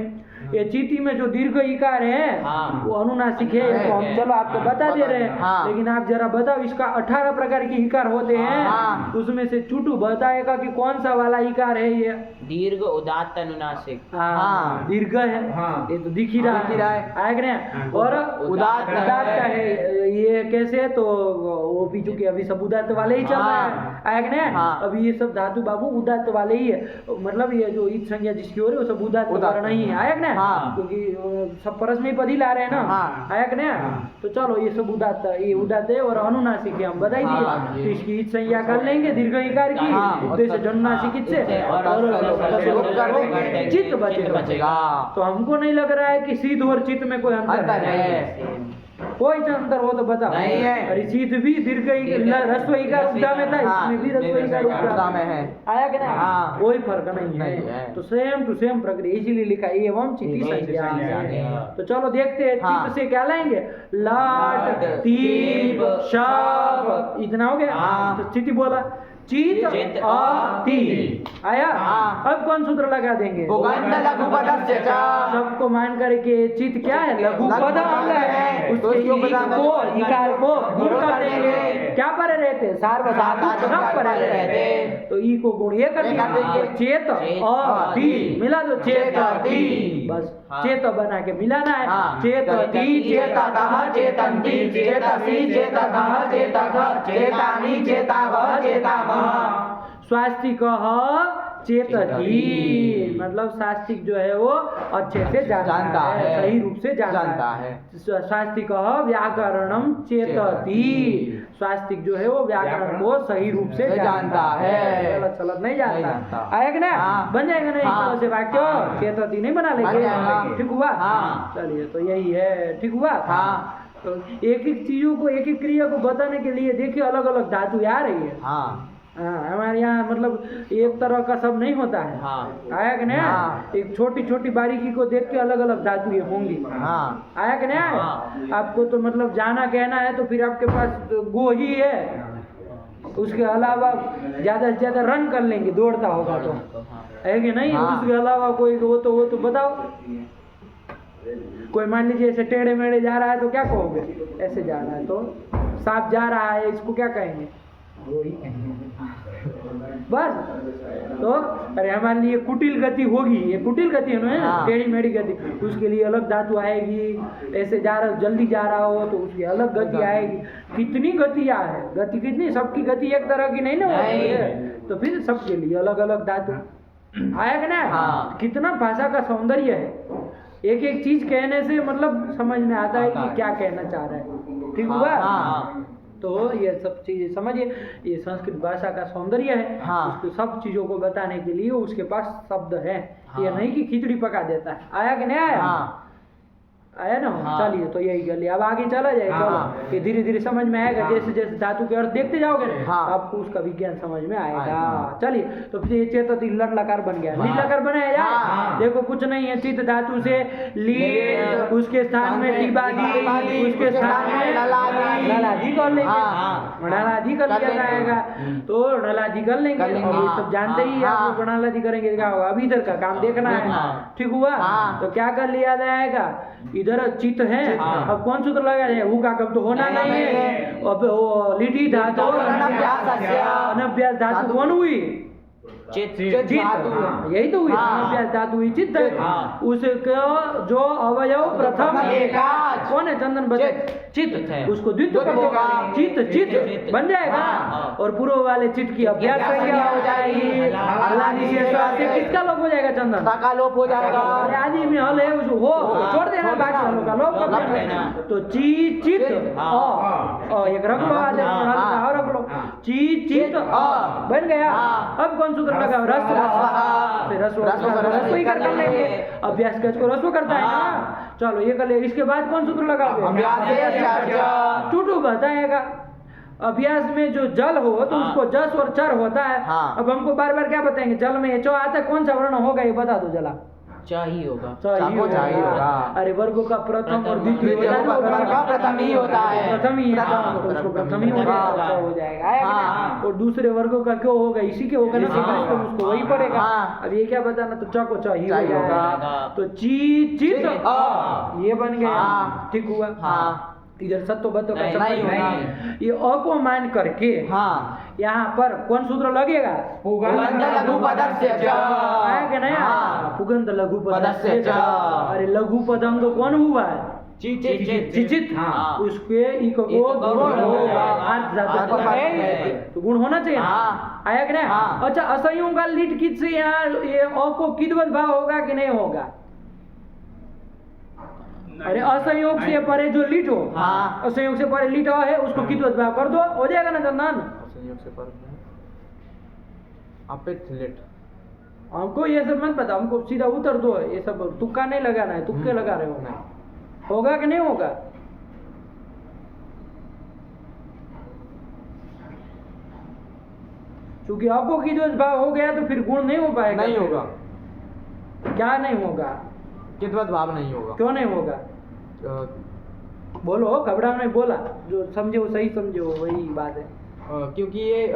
ये चीटी में जो दीर्घ इकार है हाँ। वो अनुनासिक है, इसको हम चलो आपको बता दे रहे हैं। हाँ। लेकिन आप जरा बताओ, इसका 18 प्रकार के इकार होते हैं, हाँ। उसमें से चुटू बताएगा कि कौन सा वाला इकार है ये? दीर्घ उदात्त अनुनासिक। हाँ, दीर्घ है, हाँ। ये तो दिख ही रहा दिख ही रहा है। आया कि नहीं? और उदात्त उदात्त है, ये कैसे? तो वो भी चूंकि अभी सब उदात्त वाले ही चल रहा है, हाँ। आया कि नहीं? हाँ। अभी ये सब धातु बाबू उदात्त वाले ही है, मतलब ये जो ईद संज्ञा जिसकी हो रही है वो सब उदात्त वर्ण ही है, आया कि नहीं? हाँ। क्योंकि सब परस में ही पद ही ला रहे हैं ना, हाँ। आया कि नहीं? तो चलो ये सब उदात्त, ये उदात्त है और अनुनासिक है, हम बता ही हाँ, दिए। ये। तो इसकी ईद संज्ञा कर लेंगे दीर्घ इकार की, हाँ। उद्देश्य जन्नासिक ईद से, और और चित्त चित्त बचेगा। बचेगा। तो हमको नहीं लग रहा है कि सीध और चित्त में कोई अंतर अंतर है। है। कोई अंतर हो तो बताओ। नहीं है। अरे सीध भी दीर्घ ह्रस्व इकार उपधा में था, इसमें भी ह्रस्व इकार उपधा में है। आया कि नहीं? हाँ। कोई फर्क नहीं नहीं है। है। तो सेम टू सेम प्रक्रिया, इसीलिए लिखा है एवं चिति संज्ञा है। तो चलो देखते हैं हाँ। चित्त से क्या लाएंगे? लाट, तीप, शाप, इतना हो गया। हाँ। तो चिति बोला, चित चित अति आया। हाँ। अब कौन सूत्र लगा देंगे? पुगंध लघुपदस्य च। सबको मान करके चित क्या है? लघु पद अंग है, तो उसके इसको ई बताना को है। इकार को गुण कर देंगे। क्या परे रहते? सार्वधातुक सब परे रहते, तो ई को गुण ये कर ये कर देंगे। देंगे। चेत अति मिला दो, चेत अति, बस हाँ। चेत बना के मिलाना है। हाँ। चेतति, चेततः चेतन्ति चेतसि चेततः चेतथ चेतानि चेतावः चेतामः। स्वास्तिकः चेतति, मतलब शास्त्रिक जो है वो अच्छे से जानता है, सही रूप से जानता है। स्वास्तिकः व्याकरणम चेतति, स्वास्तिक जो है वो व्याकरण को सही रूप से जानता है, गलत सलत नहीं जानता। आया कि नहीं? हाँ। बन जाएगा ना इस हाँ। तरह से वाक्य? हाँ। चेतति नहीं बना बन जाएगा। लेंगे, ठीक हुआ? हाँ। चलिए, तो यही है, ठीक हुआ? हाँ। तो एक एक चीजों को, एक एक क्रिया को बताने के लिए देखिए अलग अलग धातु आ रही है। हाँ। हाँ, हमारे यहाँ मतलब एक तरह का सब नहीं होता है। हाँ। आया कि नहीं? हाँ। एक छोटी छोटी बारीकी को देख के अलग अलग धातुएं होंगी। हाँ। आया कि नहीं? हाँ। आपको तो मतलब जाना कहना है तो फिर आपके पास तो गो ही है, उसके अलावा ज्यादा से ज्यादा रन कर लेंगे, दौड़ता होगा तो, है कि नहीं? हाँ। उसके अलावा कोई वो तो बताओ। कोई मान लीजिए ऐसे टेढ़े मेढ़े जा रहा है तो क्या कहोगे? ऐसे जा रहा है तो सांप जा रहा है, इसको क्या कहेंगे? बस। तो अरे हमारे लिए कुटिल गति होगी, ये कुटिल गति है ना, हाँ। टेढ़ी मेढ़ी गति, उसके लिए अलग धातु आएगी। ऐसे जा रहा जल्दी जा रहा हो तो उसकी अलग गति आएगी। कितनी गतियाँ है, गति कितनी, सबकी गति एक तरह की नहीं ना होती है, तो फिर सबके लिए अलग अलग धातु। आया कि नहीं? हाँ। कितना भाषा का सौंदर्य है, एक एक चीज कहने से मतलब समझ में आता है कि क्या कहना चाह रहा है, ठीक हुआ? हाँ। तो ये सब चीजें समझिए, ये संस्कृत भाषा का सौंदर्य है। हाँ। उसको सब चीजों को बताने के लिए उसके पास शब्द है। हाँ। ये नहीं कि खिचड़ी पका देता है। आया कि नहीं आया? हाँ। आया ना? हाँ। चलिए, तो यही कर लिया, अब आगे चला जाए। हाँ। चलो, ये धीरे धीरे समझ में आएगा। जैसे जैसे धातु के अर्थ देखते जाओगे ना, हाँ। तो आपको उसका विज्ञान समझ में आएगा। आएगा। चलिए, तो फिर ये चेतति लट लकार बन गया। हाँ। लीट लकार बनाया जाए? हाँ। देखो कुछ नहीं है, चित धातु से लीट, उसके स्थान में टिबादी, उसके स्थान में ललादी कर लेंगे। हाँ। नलादी कर लिया लेंगे। जाएगा, तो नलादी कर लेंगे। कर लेंगे। और ये सब जानते ही हैं, हाँ। आपको नलादी करेंगे क्या होगा? अब इधर का काम देखना है, हाँ। ठीक हुआ? हाँ। तो क्या कर लिया जाएगा? इधर चित है, हाँ। अब कौन सूत्र लगा जाए? ऊ का कब तो होना नहीं, नहीं है। नहीं। अब वो लिटी धातु, अनभ्यासस्य। अनभ्यास धातु कौन हुई? चित चित। हाँ, यही तो हुई। हाँ। अनभ्यास धातु हुई चित्त। हाँ। उसका जो अवयव प्रथम एकाच। कौन है? चंदन बचे चित, है। उसको द्वितीय द्वितीय होगा। होगा। चित चित चित। बन जाएगा। हाँ। और पूर्व वाले चित की अभ्यास संज्ञा हो जाएगी। हलादी से स्वास्थ्य किसका लोप हो जाएगा? चंदन का लोप हो जाएगा। अरे आदि में हल है, उसको हो छोड़ देना, बाकी हलों का लोप कर देना। तो ची चित अ, एक रख लो, आधे हल का रख लो। ची चित अ बन गया। अब कौन सूत्र लगा? रस्व। रस्व ही कर लेंगे। अभ्यास का इसको रस्व करता है ना। चलो ये कर ले। इसके बाद कौन सूत्र लगाओगे? टूटू बताएगा। अभ्यास में जो जल हो तो उसको जस और चर होता है। हाँ। अब हमको बार बार क्या बताएंगे? जल में चो आता है, कौन सा वर्ण होगा ये बता दो जला। चा ही होगा। चाको चा ही होगा। अरे वर्गों का प्रथम और द्वितीय द्वितीय होता है, वर्ग का प्रथम ही होता है। प्रथम ही है, प्रथम, तो उसको प्रथम प्रथम ही हो हाँ, जाएगा, हो जाएगा, आया कि हाँ, नहीं? और दूसरे वर्गों का क्यों होगा, इसी के होगा ना, इसी का सिस्टम होगा। उसको वही पड़ेगा। हाँ। अब ये क्या बताना, तो चा को चा ही चा ही हो जाएगा। होगा। तो ची चित अ। ये बन गया, हाँ। ठीक हुआ। हाँ। इधर सत्व बत्व का नहीं, चक्कर नहीं नहीं। होगा। ये अ को मान करके हाँ। यहाँ पर कौन सूत्र लगेगा? पुगंध लघु पदस्य च। आया कि नहीं? हाँ। पुगंध लघु पदस्य पदस्य च। च। अरे लघु पदंग कौन हुआ? चिचित। चिचित। हाँ। उसके इक को एक गुण गुण होगा। होगा। अर्थ धातु अर्थ का धातु है, है। तो गुण होना चाहिए ना? हाँ। आया कि नहीं? हाँ। अच्छा, असंयोग का लिट कित से यहाँ ये अ को किदवत भाव होगा कि नहीं होगा? अरे असंयोग से परे जो लिट हो, हाँ। असंयोग से परे लिट है, उसको किदवत भाव कर दो, हो जाएगा ना चंदन? संयोग से पर अपित लिट। हमको ये सब मत पता, हमको सीधा उतर दो, ये सब तुक्का नहीं लगाना है, तुक्के लगा रहे हो ना, होगा कि नहीं होगा? क्योंकि आपको की जो भाव हो गया तो फिर गुण नहीं हो पाएगा। नहीं होगा। क्या नहीं होगा? कितवत भाव नहीं होगा। क्यों नहीं होगा? बोलो, घबरा नहीं, बोला जो समझे वो सही समझे वो वही बात है। क्योंकि ये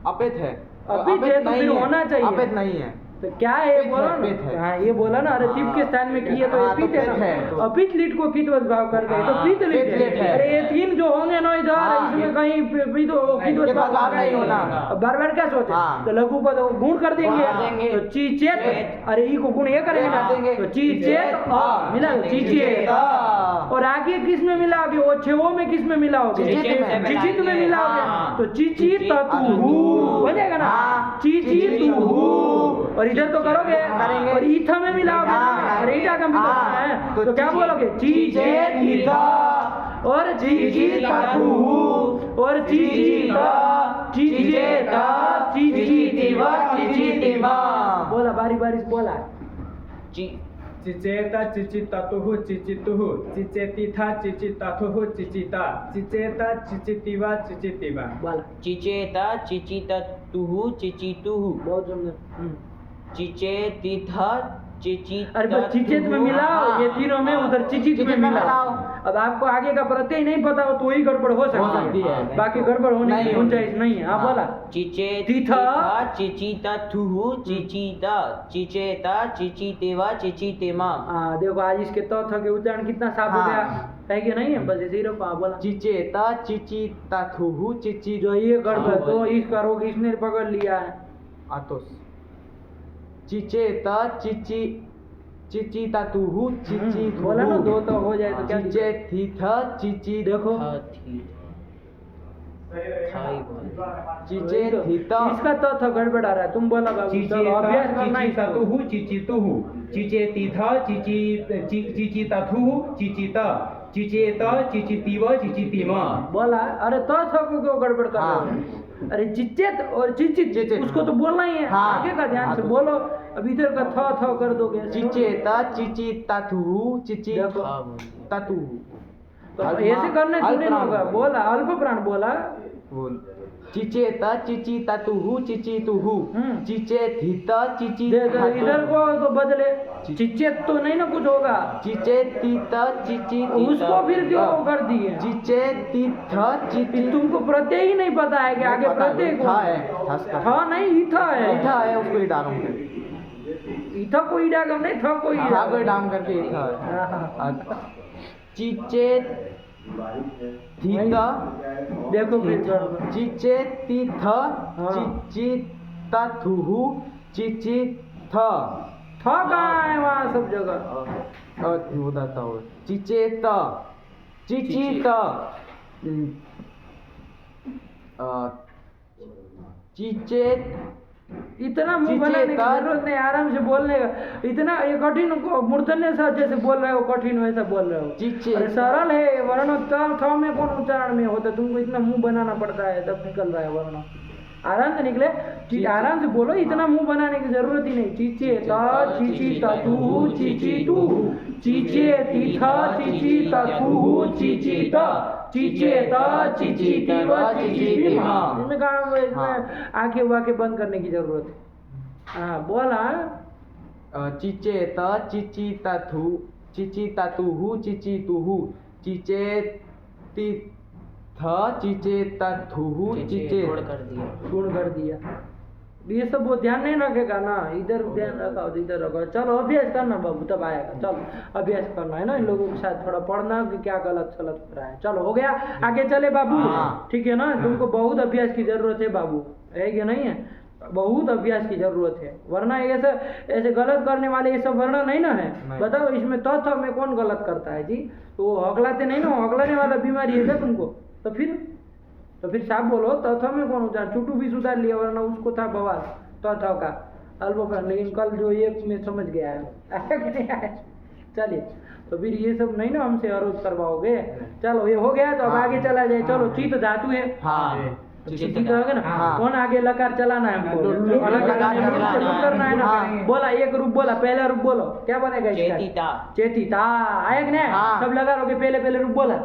अपित है। अपित है तो नहीं फिर होना चाहिए। अपित नहीं है। तो क्या है अपित बोलो है, अपित ना? है। हाँ, ये बोला ना, अरे तिप के स्थान में किए तो हाँ, अपित तो है पित ना, है, तो- अपित लिट को कितवत भाव कर दे तो हाँ, पित लिट पित लिट है। अरे ये तीन जो होंगे ना इधर, हाँ, इसमें ये- कहीं भी तो कितवत कितवत भाव नहीं होना। अब बार बार क्या सोचे? हाँ। तो लघु पद गुण कर देंगे, कर देंगे। तो चीचेत, अरे ई को गुण ये करेंगे कर देंगे। तो चीचेत मिला चीचेत। और आगे किस में मिलाओगे? वो छेवो में किस में मिलाओगे? चिचित में। चिचित में मिलाओगे, हाँ। तो चिचित ततुहु हो जाएगा ना? हाँ। चिचितुहु। और इधर तो करोगे, करेंगे। और ईथा में मिलाओगे, हाँ। और ईटा का भी तो हाँ। करना है, तो तो क्या बोलोगे? चिचेत ईथा। और चिचिततुहु और चिचित चिचेत चिचितिव चिचितिम। बोला, बारी बारी से बोला। चि चिचेत चिचिततुः चिचितुः चिचेतिथा चिचितथुः चिचिता चिचेत चिचितिवा चिचितिवा। बोला, चिचेता चिचिततुः चिचितुः बहुत सुंदर। चिचेतिथ चिचित। अरे बस चिचित में मिलाओ, ये तीनों में उधर चिचित में मिलाओ। मिलाओ। अब आपको आगे का प्रत्यय नहीं पता हो तो ही गड़बड़ हो सकती है, है। बाकी गड़बड़ होने की नहीं गुंजाइश नहीं है। हाँ, बोला। चिचेतिथ चिचितथुः चिचिता चिचेता चिचितेव चिचितेम। हाँ, देखो आज इसके तो के उच्चारण कितना साफ हो हाँ। गया है कि नहीं है? बस इसी रखो। हाँ, बोला। चिचेत चिचितथुः चिचि जो ये गड़बड़ तो इसका रोग इसने पकड़ लिया है। आतोस। चिचेत चिचि चिचिततुः चिचितुः। बोला ना, दो तो हो जाए तो क्या दिक्कत? चिचेतिथ चिचि देखो, चिचेतिथ। इसका तो गड़बड़ आ रहा है, तुम बोला बाबू, चलो अभ्यास करना है इसको। चिचिततुः चिचितुः चिचेतिथ चिचितथुः चिचित चिचेत चिचितिव चिचितिम। बोला। अरे तो को क्यों गड़बड़ कर रहे हो? अरे चिचेत और चिचित चिचित। उसको तो बोलना ही है। हाँ। आगे का ध्यान हाँ, से तो- बोलो। अब इधर का थ कर दोगे। चिचेत चिचितथुः चिचितथुः। तो ऐसे करने से नहीं होगा। बोला, अल्प प्राण बोला। बोल। चिचेत चिचितथुः चिचितुः हम्म। चिचेतिथ इधर चिचितथुः को तो बदले, चिचेत तो नहीं ना कुछ होगा, चिचेतिथ चिचितिथ। उसको फिर क्यों कर दिए? चिचेतिथ चिचि। तुमको प्रत्यय ही नहीं पता है कि आगे प्रत्यय था कौन है है? था था नहीं, ईथा है। ईठा है, उसको ही डालूंगे। ईथा को ईडा कर नहीं, था को ईडा। हाँ, कोई डाम करके ईठा है। हाँ। चिचेतिथ देखो फिर चिचेतिथ हाँ। चिचितथुः चिचिथ। था कहाँ है वहाँ सब जगह? और बताता हूँ। चिचेत चिचित चिचेत। इतना मुंह बनाने की जरूरत नहीं, आराम से बोलने का। इतना ये कठिन को मूर्धन्य सा जैसे बोल रहे हो, कठिन वैसा बोल रहे हो। चिचे। अरे सरल है वर्ण, थ में कौन उच्चारण में होता है? तुमको इतना मुंह बनाना पड़ता है, तब निकल रहा है वर्ण। आराम से निकले, आराम से बोलो, इतना मुंह बनाने की जरूरत ही नहीं। चीचे त चीची तू चीची तू चीचे तीथा चीची तू चीची त चीचे त चीची तीव चीची तीव। इसमें कहाँ, इसमें आंखें वाके बंद करने की जरूरत है। हाँ, बोला। चिचेत चिचितथु चिचिततुः चिचितुः चिचेतिथ चिचेतथुः चिचेत गुण कर दिया। गुण कर दिया। ये सब वो ध्यान नहीं रखेगा ना, इधर ध्यान रखा इधर रखो। चलो अभ्यास करना बाबू, तब आएगा। चलो अभ्यास करना है ना, इन लोगों के साथ थोड़ा पढ़ना कि क्या गलत सलत हो रहा है। चलो हो गया, आगे चले बाबू। हाँ। ठीक है ना, तुमको बहुत अभ्यास की जरूरत है बाबू, है कि नहीं है? बहुत अभ्यास की जरूरत है, वरना ऐसे गलत करने वाले ये सब वर्ण नहीं ना है। बताओ इसमें तत्व में कौन गलत करता है जी? तो वो हकलाते नहीं ना, हकलाने वाला बीमारी है क्या तुमको? तो फिर साफ बोलो, तत्व में कौन उतार? चुटू भी सुधार लिया, वरना उसको था बवाल तत्व का अल्पोपन। लेकिन कल जो एक में समझ गया है, आया कि नहीं आया? चलिए, तो फिर ये सब नहीं ना हमसे अरोध करवाओगे। चलो ये हो गया, तो अब आगे चला जाए। चलो चित धातु है, हाँ चित कहोगे ना। हाँ। कौन आगे लकार चलाना है हमको? लूट करना है ना। हाँ। बोला एक रूप बोला, पहला रूप बोलो, क्या बनेगा इसका? चेतिता। चेतिता आया कि नहीं? हाँ। सब लगा लोगे, पहले रूप बोला,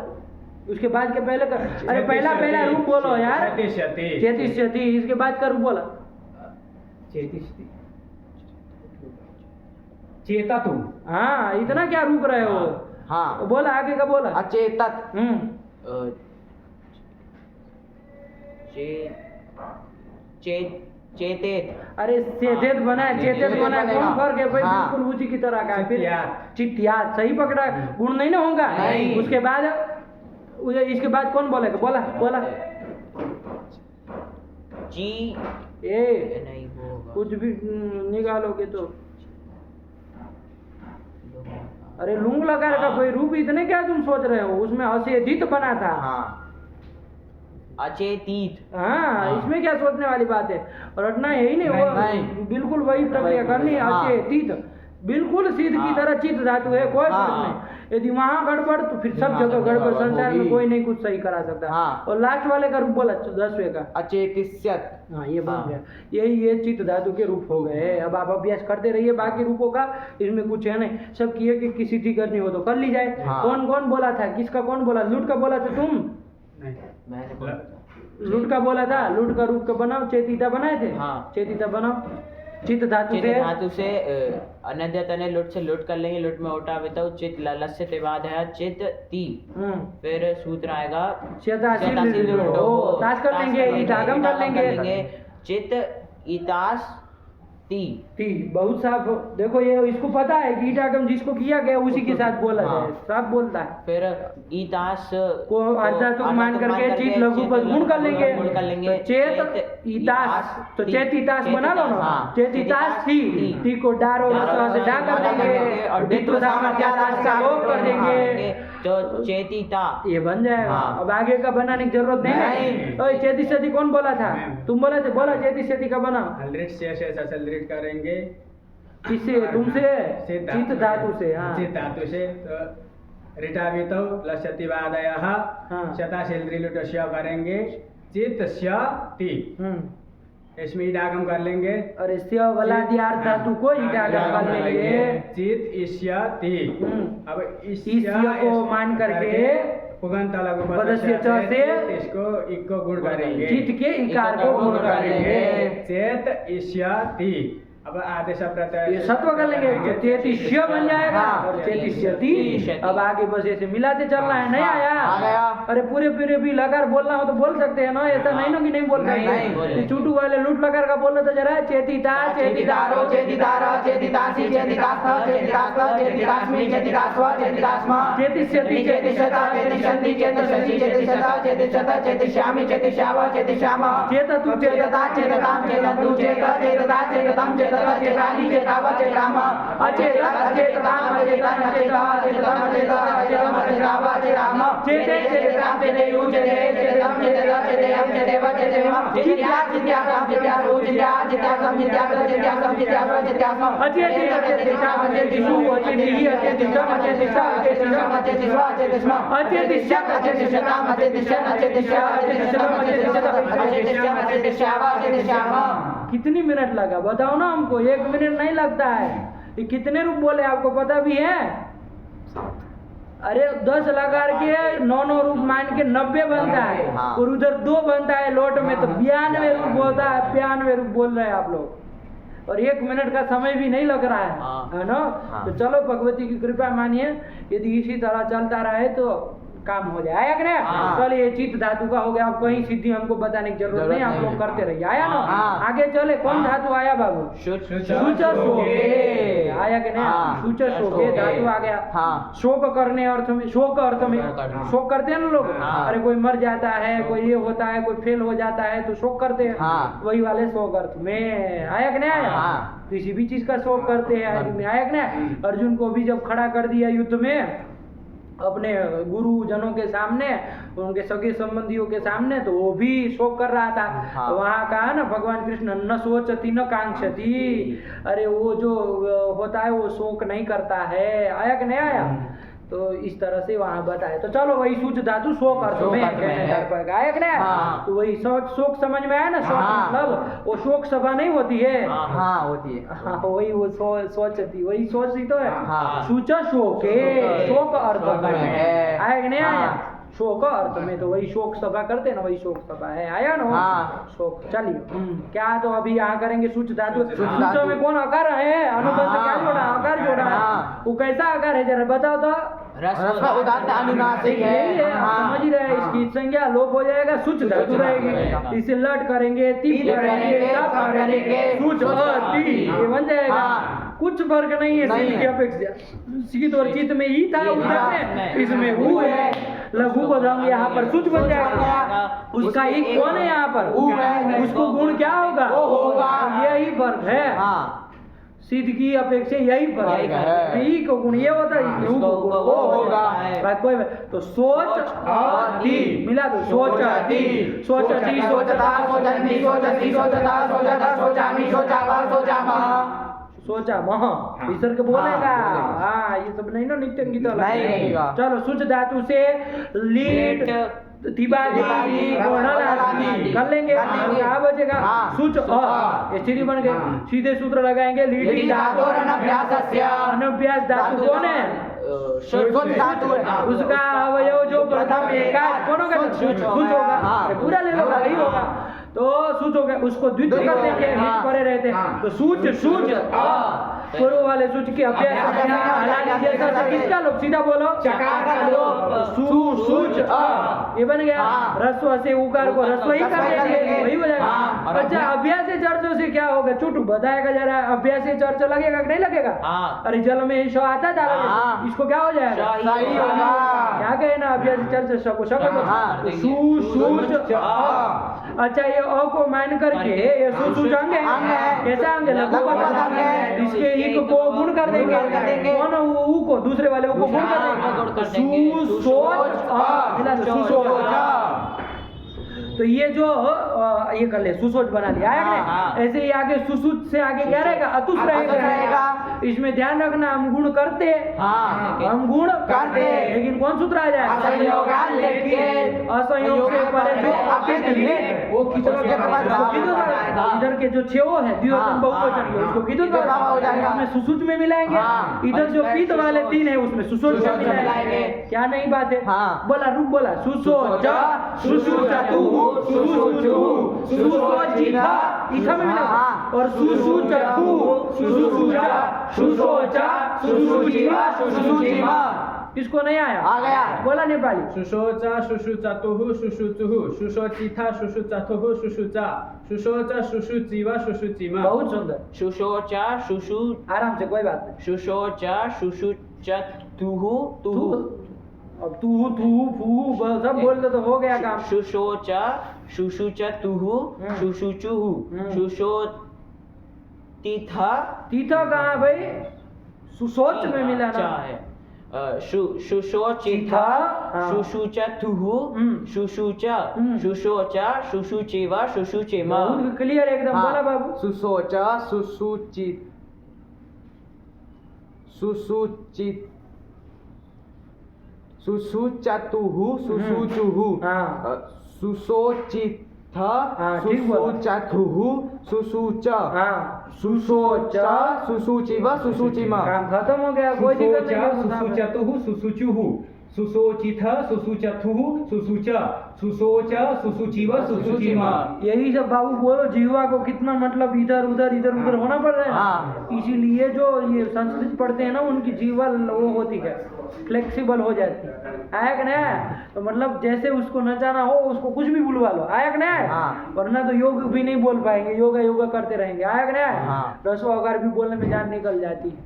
उसके बाद के पहले कर। अरे पहला रूप बोलो यार। चेतिष्यति, इसके बाद का रूप बोला। चेततु। हाँ, इतना क्या रुक रहे हो? हाँ। बोला, आगे का बोला। अचेतत चेतेत। अरे चेतेत बना है, चेतेत बना है, कौन फर्क है भाई? हाँ। बिल्कुल उसी की तरह का है। फिर चित्यात। चित्यात सही पकड़ा, गुण नहीं ना होगा। नहीं। उसके बाद इसके बाद कौन बोलेगा? बोला जी ए नहीं वो होगा। कुछ भी निकालोगे तो। अरे लुंग लगा का कोई रूप इतने क्या तुम सोच रहे हो? उसमें असेधित बना था। हाँ अचेतीत। हाँ, इसमें क्या सोचने वाली बात है? रटना यही नहीं, वो नहीं। बिल्कुल वही प्रक्रिया करनी है। हाँ। अचेतित बिल्कुल सिद्ध की तरह चित्त धातु है, कोई फर्क हाँ। नहीं। यदि वहाँ गड़बड़ तो फिर सब हाँ, जगह गड़बड़। संसार में होगी। कोई नहीं कुछ सही करा सकता। हाँ। और लास्ट वाले का रूप बोला 10वें का। अचेतिष्यत। हाँ, ये बन हाँ। गया। यही ये चित्त धातु के रूप हो गए। अब आप अभ्यास करते रहिए बाकी रूपों का, इसमें कुछ है नहीं। सब किए कि किसी थी करनी हो तो कर ली जाए। हाँ। कौन कौन बोला था? किसका कौन बोला? लूट का बोला था तुम? मैंने बोला था। लूट का बोला था। लूट का रूप का बनाओ, चेतिता बनाए थे। हाँ। चेतिता बनाओ। चित्त धातु चित से धातु से अनद्यतने लुट से लुट कर लेंगे। लुट में उठा बिता चित लस्य ते बाद है चित ती। फिर सूत्र आएगा शताशील लूटो। ताश कर लेंगे, ईटागम कर लेंगे। चित इतास ती। बहुत साफ। देखो ये इसको पता है कि ईटागम जिसको किया गया उसी के साथ बोला जाए, साफ बोलता है। फिर ईतास को अर्धातुक मान करके चित लघु पद गुण कर लेंगे। गुण कर लेंगे। तो चेत इतास, तो चेत इतास बना लो ना। हाँ। चेत इतास ती को डारो से डा कर देंगे और द्वित्व सामर्थ्यातास का लोप कर देंगे तो चेतिता ये बन जाएगा। हाँ। अब आगे का बनाने की जरूरत नहीं। ओए चेतिष्यति कौन बोला था? तुम बोले थे। बोला चेतिष्यति का बना। हलरिट से करेंगे। किससे? तुमसे? चित्त धातु से। हाँ। चित्त धातु से ऋटावितौ लस्यतिवादयः। हाँ। शताशील लुटस्य करेंगे। चित्त ति। इसमें ईडागम कर लेंगे। और स्त्य वाला दियार धातु को ईडागम कर लेंगे। चित इष्यति। अब इष्य को मान करके पुगंत लघु पदस्य च से इसको इको गुण करेंगे। चित के इकार को गुण कर लेंगे। चेत इष्यति। अब आदेश प्रत्यय ये सत्व कर लेंगे तो चेतिष्य बन जाएगा और चेतिष्यति। अब आगे बस ऐसे मिलाते चलना है। नहीं आया? आ गया। अरे पूरे भी लकार बोलना हो तो बोल सकते हैं ना, ऐसा नहीं ना कि नहीं बोल नहीं सकते। बोले। चूटू वाले लूट लकार का बोलना तो जरा चेतिता चेतिदारो चेतिदार चेतिदासी चेतिदास्थ चेतिदास्थ चेतिदास्मि चेतिदास्व चेतिदास्म चेतिष्यति चेतिशता चेतिशन्ति चेतिशसि चेतिशता चेतिशत चेतिष्यामि चेतिष्याव चेतिष्याम चेततु चेतता चेततां चेतन्तु चेत चेतता चेततां चेतत चेतानि चेताव चेताम अचेतत अचेततां अचेतन अचेतः अचेतम् अचेतः अचेतम् अचेताव अचेताम चेते चेततां चेतेयु चेते चेतम् चेतेत चेतेयं चेतेव चेतेम चित्या चित्यासं चित्यासु चित्या चित्यासं चित्यास चित्यासं चित्यास्व चित्यास्म अचेतित अचेतिषाम् अचेतिषु अचेतिः अचेतिषम् अचेतिषा अचेतिषम् अचेतिष्व अचेतिस्म अचेतिष्यत् अचेतिष्यताम् अचेतिष्यन् अचेतिष्य अचेतिष्यम् अचेतिष्यत् अचेतिष्यम् अचेतिष्याव अचेतिष्याम। कितनी मिनट लगा बताओ ना हमको? 1 मिनट नहीं लगता है। ये कितने रूप बोले आपको पता भी है? अरे 10 लगा के 9 रूप मान के 90 बनता है। हाँ। और उधर 2 बनता है लोट में, तो 92 रूप होता है। 92 रूप बोल रहे हैं आप लोग। और 1 मिनट का समय भी नहीं लग रहा हाँ। है ना। हाँ। तो चलो भगवती की कृपा मानिए, यदि इसी तरह चलता रहे तो काम हो जाए, आया कि नहीं? हाँ। चलिए चित्त धातु का हो गया, अब कहीं सिद्धि हमको बताने की जरूरत नहीं, आप लोग करते रहिए, आया ना। हाँ। आगे चले, कौन धातु आया बाबू? शुच शुच शोके, आया कि नहीं? हाँ। शुच शोके धातु आ गया। हाँ। शोक करने अर्थ में, शोक अर्थ में करने। शोक करते हैं ना लोग। हाँ। अरे कोई मर जाता है, कोई ये होता है, कोई फेल हो जाता है तो शोक करते हैं। हाँ। वही वाले शोक अर्थ में, आया कि नहीं आया? हाँ। किसी भी चीज का शोक करते हैं आदमी में, आया कि नहीं? अर्जुन को भी जब खड़ा कर दिया युद्ध में अपने गुरुजनों के सामने, उनके सगे संबंधियों के सामने, तो वो भी शोक कर रहा था। हाँ। तो वहाँ कहा ना भगवान कृष्ण, न सोचती न कांक्षती, अरे वो जो होता है वो शोक नहीं करता है, आया कि नहीं आया? तो इस तरह से वहाँ बताया। तो चलो वही सूच धातु शोक अर्थ में शोक अर्थ में है। आया कि नहीं? हाँ। तो वही शोक समझ में आया ना। शोक हाँ। मतलब वो शोक सभा नहीं होती है। हाँ होती है। हाँ वही वो सोचती, वही सोचती तो है। हाँ। सूच शोके, शोक अर्थ में है। आया कि नहीं आया? हाँ। शोक अर्थ में तो वही शोक सभा करते ना, वही शोक सभा है, आया ना? हाँ। शोक। चलिए क्या तो अभी यहाँ करेंगे सूच धातु। सूच सूचों धातु। में कौन आकार है? अनुबंध हाँ। क्या जोड़ा? आकार जोड़ा है। हाँ। वो कैसा आकार है जरा बताओ तो। रस्व उदात्त अनुनासिक है। यही है, आप हाँ। समझ ही रहे हैं। इसकी संज्ञा लोप हो जाएगा, सूच धातु रहेगा। रहेगी। इसे लट करेंगे, तीप तीप करेंगे, करेंगे, तप तप करेंगे, करेंगे, सूच ती, ये बन जाएगा। हाँ। कुछ फर्क नहीं है नहीं सिद्ध की है। अपेक्षा। सिद्ध और चित्त में ई था, उधर में इसमें ऊ है। लघु को हम यहाँ पर सूच बन जाएगा। उसका ई कौन है यहाँ पर? ऊ है। उसको गुण क्या होगा? वो होगा। यही फर्क है। हाँ। सिद्ध की अपेक्षा यही फर्क फर्क है। ई को गुण ये होता है, इसमें ऊ को गुण वो होगा। बात कोई तो सोच अति मिला दो, सोच अति, सोच अति, सोचता सोचन्ति सोचति सोचता सोचता सोचामि सोचावा सोचामः। सोचा मह ईश्वर के बोलेगा। हाँ, हाँ ये सब नहीं ना नित्य गीत नहीं रहेगा। चलो सूच धातु से लीट तिबादी आदि कर लेंगे। क्या बचेगा? हाँ। सूच अ, ये स्थिति बन गई। हाँ। सीधे सूत्र लगाएंगे। लीट धातु धातोरनभ्यासस्य। अनभ्यास धातु कौन है? शुद्ध धातु है। उसका अवयव जो प्रथम एकाच कौन होगा? सूच होगा। हाँ। अरे पूरा ले लो, वही होगा। तो सूच हो गया, उसको द्वितीय कर देंगे। हाँ। परे रहते तो सूच सूच पूर्व वाले सूच की अभ्यास किसका लोग सीधा बोलो। चकार का लोप। सू सूच अ, ये बन गया। हाँ। रस्व से उकार को रस्व ही कर देंगे, वही हो जाएगा। हाँ। अच्छा अभ्यास चर्चों से क्या होगा? चुटू बताएगा जरा। अभ्यास चर्चा लगेगा कि नहीं लगेगा? हाँ। अरे जल में श आता था, हाँ। इसको क्या हो जाएगा? सही होगा। क्या कहे ना अभ्यास चर्चा सबको शब्द हाँ। सू सूच अ। अच्छा ये अ को मान करके ये सू सूच अंग है। अंग है। कैसा अंग है? लघु पद अंग है। इसके एक को गुण कर देंगे। गुण कर देंगे। कौन ऊ को दूसरे वाले ऊ को गुण कर गुण कर देंगे। देंगे। सू सोच अ मिला दो, सू सोच। तो ये जो ये कर ले, सुसोच बना लिया है हाँ। ऐसे ही आगे सुसुच से आगे क्या रहेगा? अतुस रहेगा। इसमें ध्यान रखना, हम गुण करते हाँ। हम गुण करते। लेकिन कौन सूत्र आ जाएगा? असंयोगान लेके। असंयोग से परे जो अपित लिट, वो कितनों के बाद इधर के जो छेओ है द्विवचन हाँ। बहुवचन है, उसको कितु कितु हो जाएगा। उसमें सुसुच में मिलाएंगे। हाँ। इधर जो पीत वाले तीन है उसमें सुसुच में सुसुच में मिलाएंगे। मिलाएंगे। क्या नहीं बात है? हाँ। बोला रुक बोला सुसोच सुसुचतु सुसुचु सुसोचिता इथा में मिला। हाँ। और सुसुचतु सुसुचुचा सुसोचा सुसुचिवा सुसुचिमा। इसको नहीं आया? आ गया। बोला नेपाली। सुशोचा सुशुचतुः सुशुचुः सुशोचिथा सुशुचतुः सुशुचा सुशोचा सुशुचिवा सुशुचिमा। बहुत सुंदर। शुशोचा शुशु आराम से, कोई बात नहीं। शुशोचा शुशुचतुः तुः अब तू फू सब बोल दो तो हो गया काम। शुशोचा शुशुचतुः शुशुचुः शुशोतिथा। तीथा कहाँ भाई? सुसोच में मिला अच्छा ना। है। शुशोचिथा हाँ। शुशुचतुः शुशुचा शुशोचा शुशुचेवा शुशुचेमा। बहुत क्लियर एकदम। हाँ। बोला बाबू। सुसोच सुसूचित सुसूचित सुसुचतुः सुसुचुः हाँ। सुसोचित हाँ, ठीक बोला। सुसुचतुः सुसुच हाँ। सुसोच सुसुचिव सुसुचिमा। काम खत्म हो गया, कोई दिक्कत नहीं है। सुशुचतुः सुशुचुः सुशोचित सुसुचथु सुसुच सुशोच सुसुचिव सुसुचिम। यही सब बाबू बोलो, जीवा को कितना मतलब इधर उधर होना पड़ रहा है। हाँ। इसीलिए जो ये संस्कृत पढ़ते हैं ना, उनकी जीवा वो होती है, फ्लेक्सिबल हो जाती है। आया कि नहीं? तो मतलब जैसे उसको नचाना हो, उसको कुछ भी बुलवा लो। आया कि नहीं? हाँ। वरना तो योग भी नहीं बोल पाएंगे, योगा करते रहेंगे। आया कि नहीं? हाँ। रसवा वगैरह भी बोलने में जान निकल जाती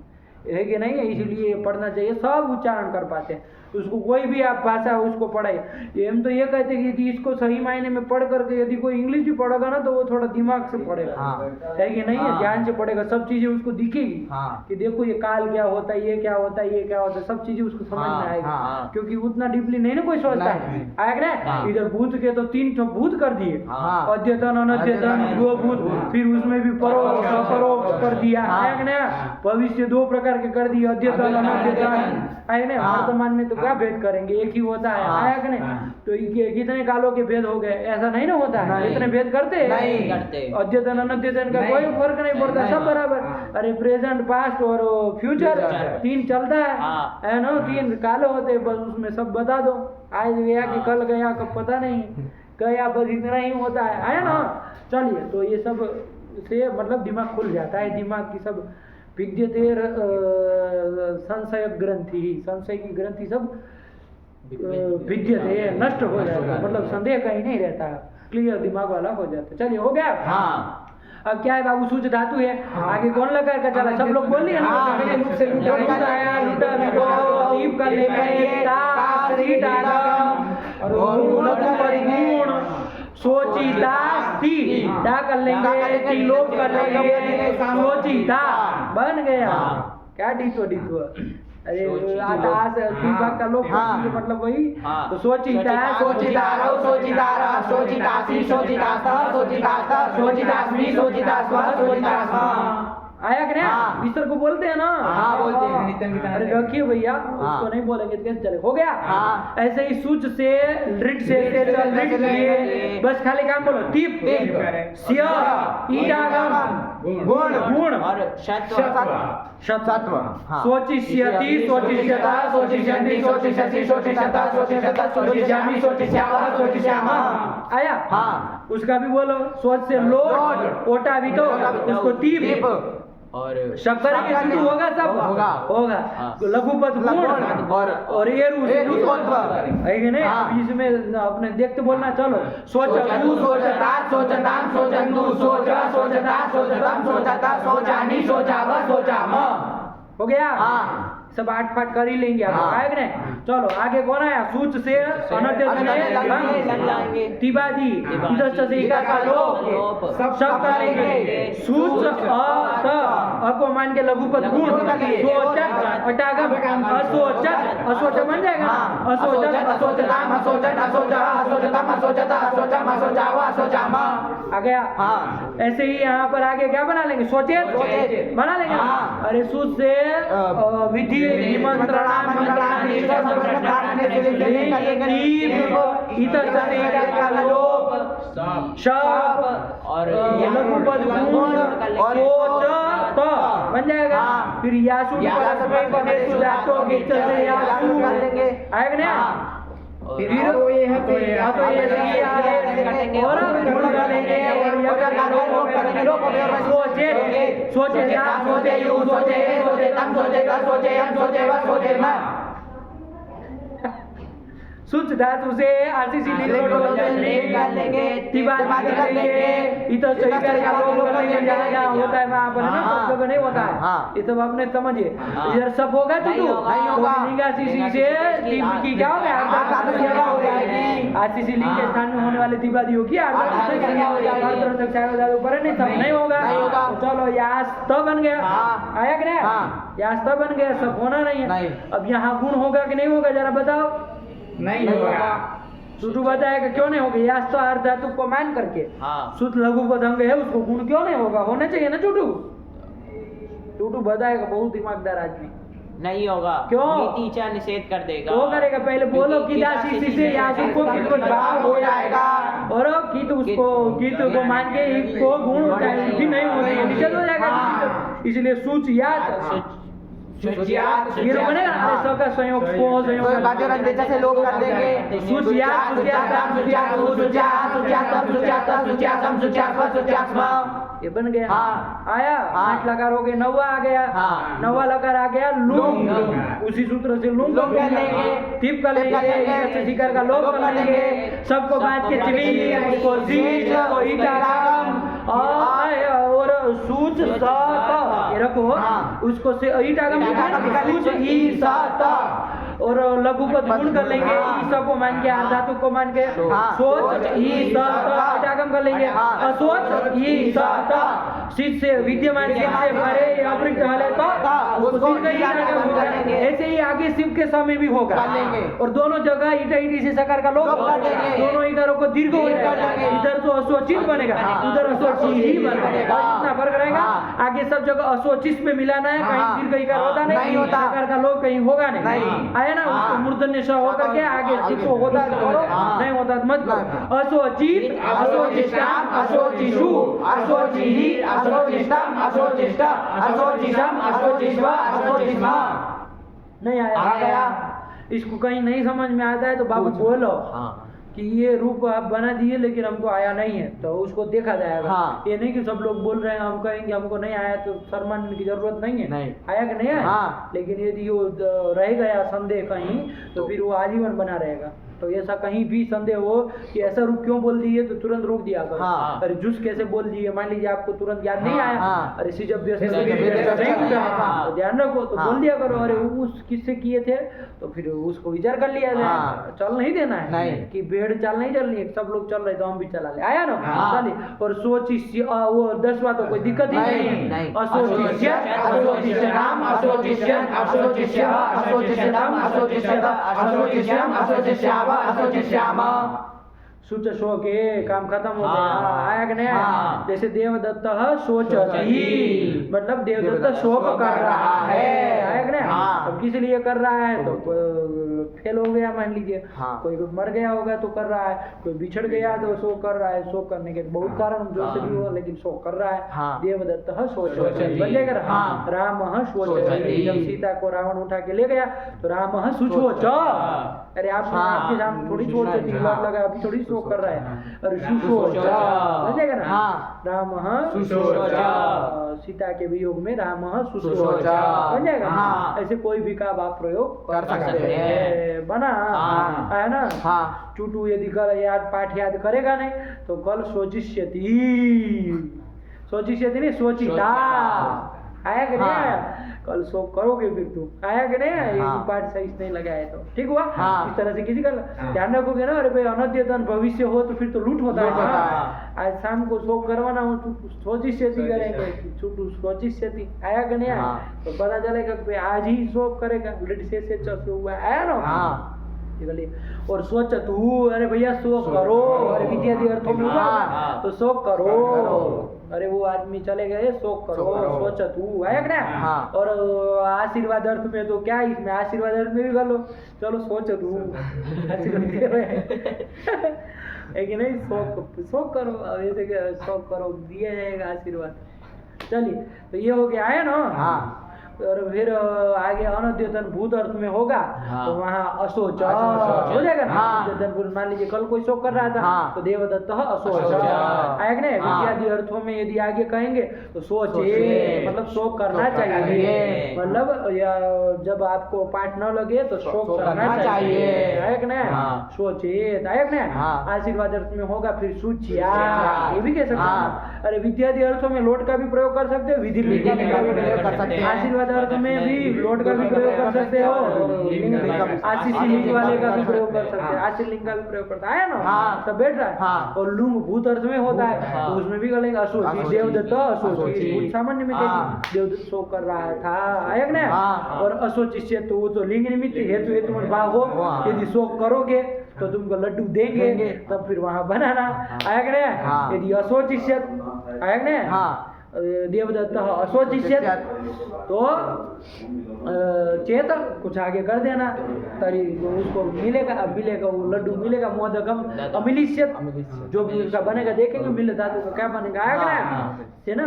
है कि नहीं है? इसीलिए पढ़ना चाहिए, सब उच्चारण कर पाते हैं। उसको कोई भी आप भाषा उसको पढ़ाए। हम तो ये कहते हैं कि इसको सही मायने में पढ़ करके यदि कोई इंग्लिश भी पढ़ेगा ना, तो वो थोड़ा दिमाग से पढ़ेगा। हाँ। है कि नहीं है? हाँ। ध्यान से पढ़ेगा, सब चीजें उसको दिखेगी। हाँ। कि देखो ये काल क्या होता है, ये क्या होता है, ये क्या होता है, सब चीजें उसको समझ में आएगी। हाँ। क्योंकि उतना डीपली नहीं ना कोई सोचता है। नहीं। आया कि नहीं? इधर भूत के तो 3 भूत कर दिए, हाँ। अद्यतन अनद्यतन दो भूत, फिर उसमें भी परोक्ष अपरोक्ष कर दिया। आया कि नहीं? भविष्य 2 प्रकार के कर दिए, अद्यतन अनद्यतन। आया नहीं? वर्तमान में तो क्या भेद करेंगे, एक ही होता है। आया कि नहीं? तो ये कितने कालों के भेद हो गए, ऐसा नहीं ना होता है। इतने भेद करते हैं? नहीं करते। अद्यतन अनद्यतन का कोई फर्क नहीं पड़ता, सब बराबर। अरे प्रेजेंट पास्ट और फ्यूचर 3 चलता है ना? 3 काले होते हैं, बस उसमें सब बता दो। आज गया कि कल गया, कब पता नहीं, गया बस इतना ही होता है। आया ना? चलिए, तो ये सब से मतलब दिमाग खुल जाता है, दिमाग की सब विद्यते संशय ग्रंथि, संशय की ग्रंथि सब विद्यते नष्ट हो जाता है, मतलब संदेह कहीं नहीं रहता, क्लियर दिमाग वाला हो जाता है। चलिए, हो गया। हाँ। अब क्या है बाबू, सूच धातु है। आगे कौन लगा का चला, सब लोग बोल लिए ना? हाँ। लूट से लूटा, लूटाया, लूटा लूटो, दीप कर लेंगे, ताप रीट आगम और लघु परिगुण सोचितास्ति, डा कर लेंगे, टी लोप कर लेंगे, सोचिता बन गया। क्या डीतो अरे आकाश दीपक का लोप मतलब वही। तो सोचिता सोचितारौ सोचितारा सोचितासी सोचितास्ता सोचितास्ता सोचितास्मि सोचितास्वा सोचितास्मा। आया कि हाँ। नहीं? ईश्वर को बोलते हैं ना? हाँ, बोलते हैं। नित्य की तरह अरे रखिए भैया, उसको नहीं बोलेंगे तो कैसे चले? हो गया। हाँ। ऐसे ही सूच से ऋट से चल ऋट लिए, बस खाली काम बोलो। टीप स्य ईटागम गुण गुण और सत्व। हाँ। सोचिष्यति सोचिष्यता सोचिष्यन्ति सोचिष्यसि सोचिष्यता सोचिष्यता सोचिष्यामि सोचिष्यावः सोचिष्यामः। आया? हाँ। उसका भी बोलो। सोच से लोट, ओटा भी तो उसको टीप और शब्द करेंगे, शुरू होगा सब होगा। तो लघुपद गुण और एरु है कि नहीं? अब इसमें अपने देखते बोलना। चलो, सोचतु सोचता सोचताम सोचन्तु सोच सोचता सोचताम सोचता सोचानि सोचावः सोचामः। हो गया। हाँ। सब 8 फाट कर ही लेंगे आप। हाँ। आए कि नहीं? चलो आगे कौन आया? सूच से अनद्यत में तिबादी इधर से इका का लोप सब कर लेंगे। सूच अ को मान के लघुपद गुण सोचक अटागम असोचक असोचक बन जाएगा। असोचक असोचताम असोचन असोचा असोचतम असोचता असोचम असोचावः असोचामः। आ गया। हाँ। ऐसे ही यहाँ पर आगे क्या बना लेंगे? सोचे बना लेंगे। हाँ। अरे सूच से विधि निमंत्रणाम मंत्रणानि का लोप शप और लघुपद गुण और सोच तो बन जाएगा। फिर यासु पदेषु धातु के चलते यासु आएगा कि नहीं? फिर ये है तो ये और गुण कर लेंगे और सोचे सोचे सोचे यू सोचे सोचे तम सोचे का सोचे हम सोचे वह सोचे मैं। सुच धातु से आरसीसी कर लेंगे तिबादी कर लेंगे। इधर से इधर का लोग कर लेंगे, जहाँ होता है वहाँ पर ना, सब जगह नहीं होता है। हाँ। ये सब अपने समझिए। इधर सब होगा तो नहीं होगा। सीसी से की क्या होगा? हो जाएगी। आरसीसी लिंग के स्थान में होने वाले तिबादी होगी, नहीं होगा। चलो यास तो बन गया। आया कि नहीं? यास तो बन गया, सब होना नहीं है। अब यहाँ गुण होगा कि नहीं होगा, जरा बताओ। नहीं होगा। सुटू बताएगा क्यों नहीं होगा? यास तो अर्ध धातु को मान करके सुत लघुपद अंग है, उसको गुण क्यों नहीं होगा? होना चाहिए ना चूटू। चूटू बताएगा, बहुत दिमागदार आदमी। नहीं होगा। क्यों? नीतिचा निषेध कर देगा। तो करेगा, पहले बोलो कि दासी से यासु को कित को भाव हो जाएगा, और कित उसको कित को मान के इसको गुण हो जाएगा, नहीं हो जाएगा, निषेध हो जाएगा। इसलिए सूच याद शुच्यात ये लोग बनेगा ना, अरे स का संयोग पो संयोग तो बाकी और जैसे लोग कर देंगे शुच्यात शुच्यात शुच्यात शुच्यात शुच्यात शुच्यात शुच्यात शुच्यात शुच्यात ये बन गया। हाँ। आया हाँ। 8 लकार हो गए, नौवा आ गया, हाँ। नौवा लकार आ गया लुंग, उसी सूत्र से लुंग लुंग कर लेंगे, टिप कर लेंगे, इससे शिकार का लोप कर लेंगे, सबको बांध के चिली, उसको जीज, उसको ईटागम और सूच सात ये रखो, हाँ। उसको से ईटागम सूच ई सात और लघु पद गुण कर लेंगे, ई सबको मान के धातु को मान के हाँ। सोच ई सात ईटागम कर लेंगे, हाँ। असोच ई सात सिद्ध से विद्यमान सिद्ध से परे अपृक्त हले तो उसको सिद्ध का ईटागम होगा। ऐसे ही आगे शिव के समय भी होगा कर लेंगे। और दोनों जगह ईटा ईटी से सकार का लोप कर लेंगे। दोनों इकारों को दीर्घ हो दीर्घ कर जाएगा, लेंगे। इधर तो असोचित बनेगा, हाँ। उधर असोचित ही बनेगा, बनेगा। इतना फर्क रहेगा। हाँ। आगे सब जगह असोचित में मिलाना है, हाँ। कहीं दीर्घ इकार होता नहीं होता। सकार का लोप कहीं होगा नहीं आया ना, उसको हाँ। मूर्धन्य श होकर के आगे जिसको होता है तो करो, हाँ। नहीं होता तो मत करो। असोचित असोचिष्टाम असोचिषु असोचिहि असोचिष्टम असोचिष्ट असोचिषम असोचिष्व असोचिष्म नहीं आ आया गया। इसको कहीं नहीं समझ में आता है तो बाबू बोलो कि ये रूप आप बना दिए लेकिन हमको आया नहीं है, तो उसको देखा जाएगा। हाँ। ये नहीं कि सब लोग बोल रहे हैं हम कहेंगे हमको नहीं आया तो शर्माने की जरूरत नहीं है। नहीं। आया कि नहीं आया? हाँ। लेकिन यदि वो रह गया संदेह कहीं तो फिर वो आजीवन बना रहेगा। तो ऐसा कहीं भी संदेह हो कि ऐसा रूप क्यों बोल दिए तो तुरंत रोक दिया करो। हाँ। अरे जूस कैसे बोल दिए, मान लीजिए आपको तुरंत याद नहीं आया, हाँ। अरे सी जब व्यस्त नहीं नहीं हाँ। तो ध्यान रखो तो हाँ। बोल दिया करो, अरे उस किससे किए थे तो फिर उसको विचार कर लिया जाए। हाँ। चल नहीं देना है नहीं। कि भेड़ चाल नहीं चलनी है, सब लोग चल रहे तो हम भी चला ले, आया ना? हाँ। चलिए और सोची वो 10वां तो कोई दिक्कत ही नहीं। नहीं। असोचिष्य असोचिष्यताम असोचिष्यन असोचिष्यः असोचिष्यतम असोचिष्यत असोचिष्यम असोचिष्याव असोचिष्याम सूच शो के काम खत्म हो हाँ। गया। आया कि नहीं? हाँ। जैसे देवदत्त शोचति, मतलब देवदत्त शोक कर रहा है। आया कि नहीं? हाँ। अब किस लिए कर रहा है तो फेल हो गया मान लीजिए, हाँ। कोई मर गया होगा तो कर रहा है, कोई बिछड़ गया तो शोक कर रहा है। शोक करने के बहुत कारण जो से भी हो लेकिन शोक कर रहा है। हाँ। देवदत्त शोचति शोचति। बन जाएगा ना? हाँ। राम शोचति, शोचति। जब सीता को रावण उठा के ले गया तो राम शुचोच। अरे आप हाँ। आपके सामने थोड़ी सोच हाँ। लगा, अभी थोड़ी शोक कर रहा है। अरे सुशोच। बन जाएगा ना? हाँ। राम सुशोच। सीता के वियोग में राम सुशोच सुशोच। बन जाएगा। हाँ। ऐसे कोई भी का आप प्रयोग कर सकते हैं। बना हाँ। है ना? हाँ। चूटू यदि कर याद पाठ याद करेगा नहीं तो कल सोचिष्यति नहीं सोचिता आया कि नहीं हाँ। आया? कल शोक करोगे फिर तुम, आया कि नहीं आया? ये हाँ। पाठ सही से नहीं लगाया तो ठीक हुआ। हाँ। इस तरह से किसी का ध्यान रखोगे ना, अरे भाई अनद्यतन भविष्य हो तो फिर तो लूट होता है लूट ना। होता है। आज शाम को शोक करवाना हो तो सोचिष्यति करेंगे, छुटू सोचिष्यति आया कि नहीं आया? हाँ। तो पता चलेगा कि भाई आज ही शोक करेगा, लिट से हुआ आया ना? हाँ। और सोच तू, अरे भैया शोक करो, अरे विद्यार्थी अर्थों में हुआ हाँ। तो शोक करो। करो। अरे वो आदमी चले गए शोक करो, शोक करो। सोच तू आया कि नहीं? हाँ। और आशीर्वाद अर्थ में तो क्या इसमें आशीर्वाद अर्थ में भी कर लो, चलो सोच तू आशीर्वाद दे रहे हैं। है कि नहीं? शोक करो, अब ऐसे शोक करो दिया जाएगा आशीर्वाद। चलिए तो ये हो गया है ना? हाँ। और फिर आगे अनद्यतन भूत अर्थ में होगा हाँ। तो वहाँ अशोच अशोच। हो जाएगा ना? हाँ। अनद्यतन मान लीजिए कल कोई शोक कर रहा था हाँ। तो देवदत्त अशोच अशोच। आया कि नहीं? हाँ। विद्यादि अर्थों में यदि आगे कहेंगे तो सोचे, सोचे। मतलब शोक करना शोक करना चाहिए, चाहिए। मतलब या जब आपको पाठ न लगे तो शोक करना चाहिए। आया कि नहीं? हाँ। सोचे आया कि नहीं? हाँ। आशीर्वाद अर्थ में होगा फिर सूचिया, सूचिया। ये भी कह सकते हाँ। हैं। अरे विद्यादि अर्थों में लोट का भी प्रयोग कर सकते हो, विधि विधि का का भी प्रयोग कर सकते हैं। आशीर्वाद अर्थ में भी लोट का भी प्रयोग कर सकते हो, आशीष लिंग वाले का भी प्रयोग कर सकते हैं, आशीष लिंग का भी प्रयोग करता है ना? हाँ। सब बैठ रहा है। हाँ। और लुंग भूत अर्थ में होता है हाँ। तो उसमें भी करेंगे अशोची, अशोची, देवदत्त अशोची, अशोची। भूत सामान्य में हाँ। देवदत्त शोक कर रहा था, आया कि नहीं? हाँ। और अशोचिष्य तो वो तो लिंग निमित्त हेतु हेतु में भाव हो, हाँ। यदि शोक करोगे तो तुमको लड्डू देंगे तब फिर वहां बनाना, आया कि नहीं? हाँ। यदि अशोचिष्य आया कि नहीं? हाँ। देवदत्त अस्वचिष्यत, तो चेत कुछ आगे कर देना, तरी उसको मिलेगा, अब मिलेगा वो लड्डू मिलेगा, मोदकम अमिलिष्यत, जो भी उसका बनेगा देखेंगे मिल धातु का क्या बनेगा, आएगा ना है ना,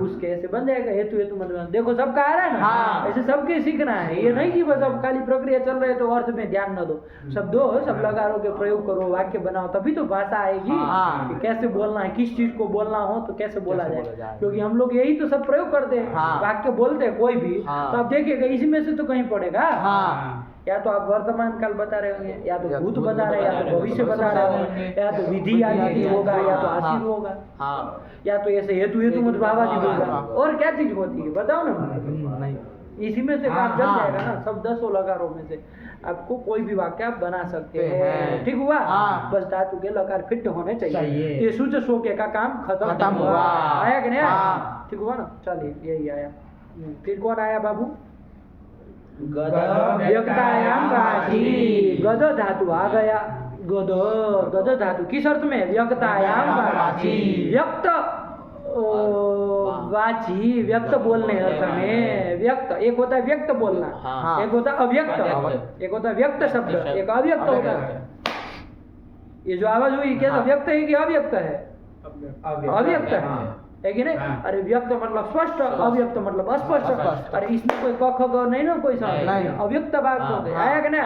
उसके ऐसे बन जाएगा। हेतु हेतु मतलब देखो सबका आ रहा है ना, ऐसे सबके सीखना है, ये नहीं कि बस अब खाली प्रक्रिया चल रही है तो अर्थ में ध्यान न दो, सब दो, सब लगारो के प्रयोग करो, वाक्य बनाओ, तभी तो भाषा आएगी कि कैसे बोलना है, किस चीज को बोलना हो तो कैसे बोला जाए, क्योंकि हम लोग यही तो सब प्रयोग करते हैं, वाक्य बोलते हैं कोई भी, तो आप देखिएगा इसी में से तो कहीं पड़ेगा, या तो आप वर्तमान काल बता रहे होंगे, या तो भूत बता रहे हैं, या तो भविष्य बता रहे होंगे, या तो विधि आदि होगा, या तो आशीर् होगा, या तो ऐसे हेतु हेतु मत भावादि होगा, और क्या चीज होती है बताओ ना, इसी में से काम चल जाएगा ना, सब 10 लकारों में से आपको कोई भी वाक्य आप बना सकते हैं, ठीक हुआ, बस धातु के लकार फिट होने चाहिए, ये सूच शोके का काम खत्म हुआ, आया कि नहीं आया, ठीक हुआ ना, चलिए यही आया। फिर कौन आया बाबू, व्यक्तायाम वाची, गद धातु आ गया, गद गद धातु किस अर्थ में, व्यक्तायाम वाची, व्यक्त वाची, व्यक्त बोलने अर्थ में, व्यक्त एक होता है व्यक्त बोलना, एक होता है अव्यक्त, एक होता है व्यक्त शब्द, एक अव्यक्त होता है, ये जो आवाज हुई क्या व्यक्त है कि अव्यक्त है, अव्यक्त है कि नहीं, अरे व्यक्त मतलब स्पष्ट, अव्यक्त मतलब अस्पष्ट, अरे इसमें कोई क ख ग नहीं ना, कोई अव्यक्त भाग होते आया कि नहीं,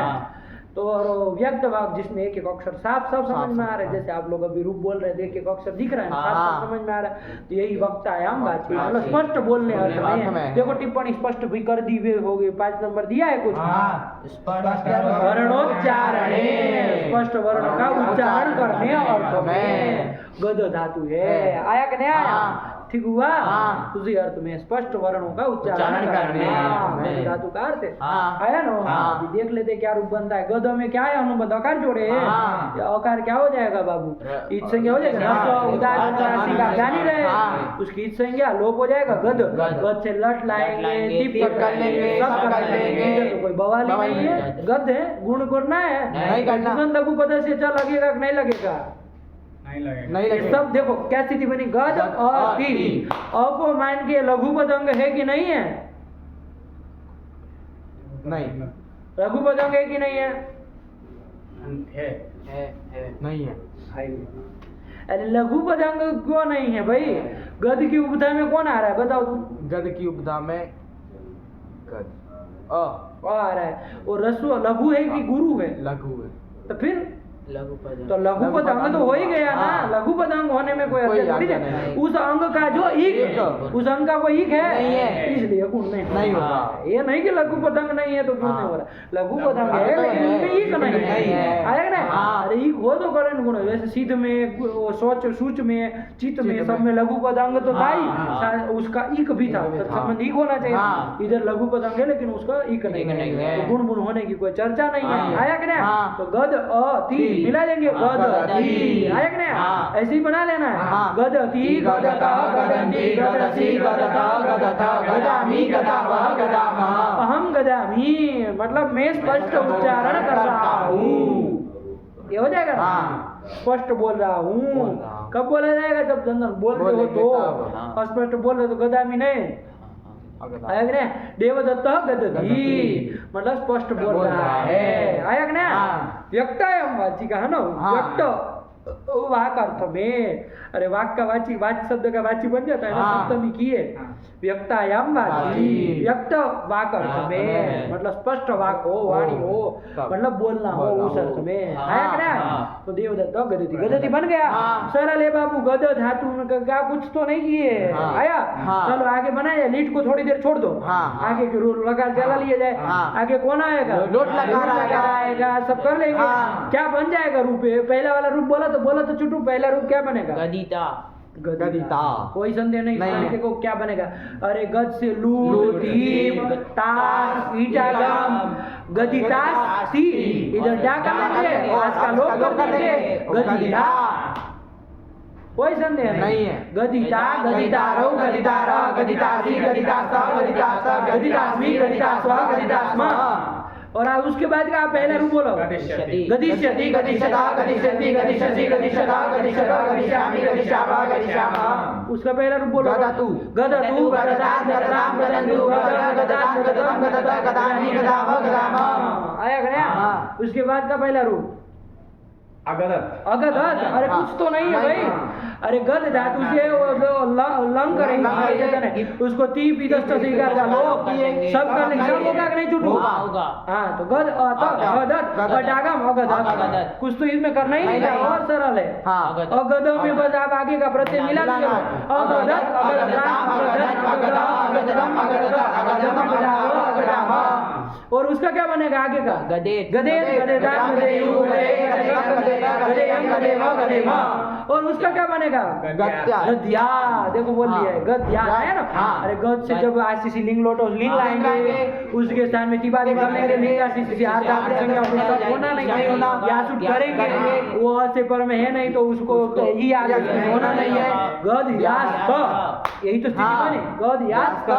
तो और व्यक्त भाग जिसमें एक एक अक्षर साफ साफ समझ में आ रहा है, जैसे आप लोग अभी रूप बोल रहे हैं, एक एक अक्षर दिख रहा है, साफ साफ समझ में आ रहा है, तो यही वक्तायाम वाची मतलब स्पष्ट बोलने अर्थ में। देखो टिप्पणी स्पष्ट भी कर दी हुई होगी, 5 नंबर दिया है कुछ, वर्णोच्चारण, स्पष्ट वर्ण का उच्चारण करने अर्थ में गद धातु है, आया कि नहीं आया, ठीक हुआ, उसी अर्थ में स्पष्ट वर्णों का उच्चारण करने धातु का अर्थ आया ना, अभी देख लेते क्या रूप बनता है, गद में क्या है अनुबंध, अकार जोड़े, अकार क्या हो जाएगा बाबू, ईद संज्ञा हो जाएगा, उदाहरण राशि का ध्यान ही रहे, उसकी ईद संज्ञा लोप हो जाएगा, गद, गद से लट लाएंगे, टिप कर लेंगे, सब कर लेंगे, तो कोई बवाली नहीं है, गद है, गुण करना है, नहीं करना, लघु पद से क्या लगेगा नहीं लगेगा, नहीं लगे, सब देखो क्या स्थिति बनी, गद और ती, अ को मान के लघु पद अंग है कि नहीं है, नहीं, लघु पद अंग है कि नहीं है, नहीं है, अरे लघु पद अंग क्यों नहीं है भाई, गद की उपधा में कौन आ रहा है बताओ तुम, गद की उपधा में गद आ रहा है, वो रस्व लघु है कि गुरु है, लघु है, तो फिर लघु पद, तो लघु पद अंग तो हो ही गया ना, लघु पद अंग होने में कोई अर्थ नहीं, उस अंग का जो ईक, उस अंग का कोई ईक है, इसलिए गुण नहीं होगा, ये नहीं कि लघु पद अंग नहीं है तो गुण नहीं हो रहा, लघु पद अंग है लेकिन उसमें ईक नहीं है, आया ना, अरे ईक हो तो करण गुण, जैसे सिद्ध में, सोच सूच में, चित्त में, सब में लघु पद अंग तो था ही, उसका ईक भी था, संबंध ईक होना चाहिए, इधर लघु पद अंग है लेकिन उसका ईक नहीं है, तो गुण गुण होने की कोई चर्चा नहीं है, आया कि नहीं, तो गद अ ती मिला देंगे, गद ती, आया कि नहीं, ऐसे ही बना लेना है, गद ती, गदता, गदंती, गदसी, गदता, गदता, गदामी, गदावा, गदामा, अहम गदामी, मतलब मैं स्पष्ट उच्चारण कर रहा हूँ, ये हो जाएगा ना, स्पष्ट बोल रहा हूँ, कब बोला जाएगा जब जनरल बोलते हो तो, स्पष्ट बोल रहे तो गदामी नहीं, आया कि नहीं, देवदत्त गदती मतलब स्पष्ट बोल रहा है, आया कि नहीं, व्यक्तायाम वाची का है ना, व्यक्त वाक अर्थ में, अरे वाक का वाची, वाच शब्द का वाची बन जाता है ना, सप्तमी किए, व्यक्तायाम वाची, व्यक्त वाक अर्थ में मतलब स्पष्ट वाक हो, वाणी हो, मतलब बोलना हो उस अर्थ में, आया कि नहीं, तो देवदत्त गदती, गदती बन गया, सरल है बाबू, गद धातु का कुछ तो नहीं किए, आया, चलो आगे बनाया, लीट को थोड़ी देर छोड़ दो, आगे की रूल लगा चला लिया जाए, आगे कौन आएगा, लोट लगा आएगा, सब कर लेंगे, क्या बन जाएगा रूप, पहला वाला रूप बोला तो चुटू, पहला रूप क्या बनेगा, गदिता, गदिता, कोई संदेह नहीं, देखो क्या बनेगा, अरे गद से लूट, दीप, ताश, ईटागम, गदितास सी, इधर डा कर लेंगे, आज का लोग कर देंगे, गदिता, कोई संदेह नहीं है, गदिता, गदितारो, गदितारा, गदितासी, गदितासा, गदितासा, गदितास्मी, गदितास्वा, गदितास्मा, और उसके बाद का आप पहला रूप बोलो गदिष्यति गदिष्यति गदिष्यता गदिष्यन्ति गदिष्यसि गदिष्यता गदिष्यत गदिष्यामि गदिष्यामः गदिष्यामः उसका पहला रूप बोलो गदतु गदतु गदतात् गदतां गदन्तु गदतात् गदतं गदत गदानि गदामः गदामः। आया गया हाँ। उसके बाद का पहला रूप अगदत अगदत अरे हाँ। कुछ तो नहीं है नहीं। भाई अरे गद धातु से वो जो लंग करेंगे उसको ती पीदस्त से का लोग सब कर लेंगे सब होगा कि नहीं छुटू होगा। हाँ तो गद गदत गदागम अगदत अगदत। कुछ तो इसमें करना ही नहीं था नहीं। और सरल है हाँ अगदम में बस आप आगे का प्रत्यय मिला दीजिए अगदत और उसका क्या बनेगा आगे का गदेत। गदेत गदेदात गदेयु गदेयम गदेवा गदेमा और उसका क्या बनेगा गद्या। गद्या देखो बोल लिया है गद्या है ना हाँ। अरे गद से जब आशीषी लिंग लोटो लिंग लाएंगे उसके स्थान में तिबारी कर लेंगे लिंग आशीषी आठ धातु संज्ञा सब होना नहीं होना यासुट करेंगे वो से पर में है नहीं तो उसको ही आगे होना नहीं है गद यास क यही तो स्थिति बनी गद यास क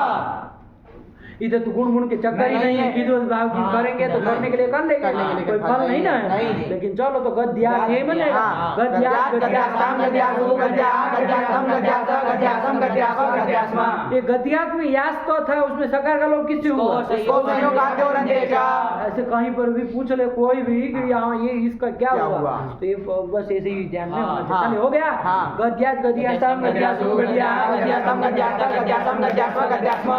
इधर तो गुण गुण के चक्कर ही नहीं है कि जो भाव की करेंगे तो करने के लिए कर लेंगे कोई फल नहीं ना है नहीं। लेकिन चलो तो गद्या ये बनेगा हाँ। गद्या गद्यास्ताम गद्यासु गद्या गद्यासम गद्यास गद्यासम गद्यास गद्यास्मा। ये गद्यात में यास तो था उसमें सकार का लोग किससे हुआ उसको संयोगाद्यो रंजेचा। ऐसे कहीं पर भी पूछ ले कोई भी कि यहाँ ये इसका क्या क्या हुआ हुआ? तो ये बस ऐसे ही ध्यान में होना हाँ। चाहिए चलिए हो गया हाँ। गद्यात गद्यास्ताम गद्यासु गद्या गद्यासम गद्यास गद्यासम गद्यास गद्यास्मा।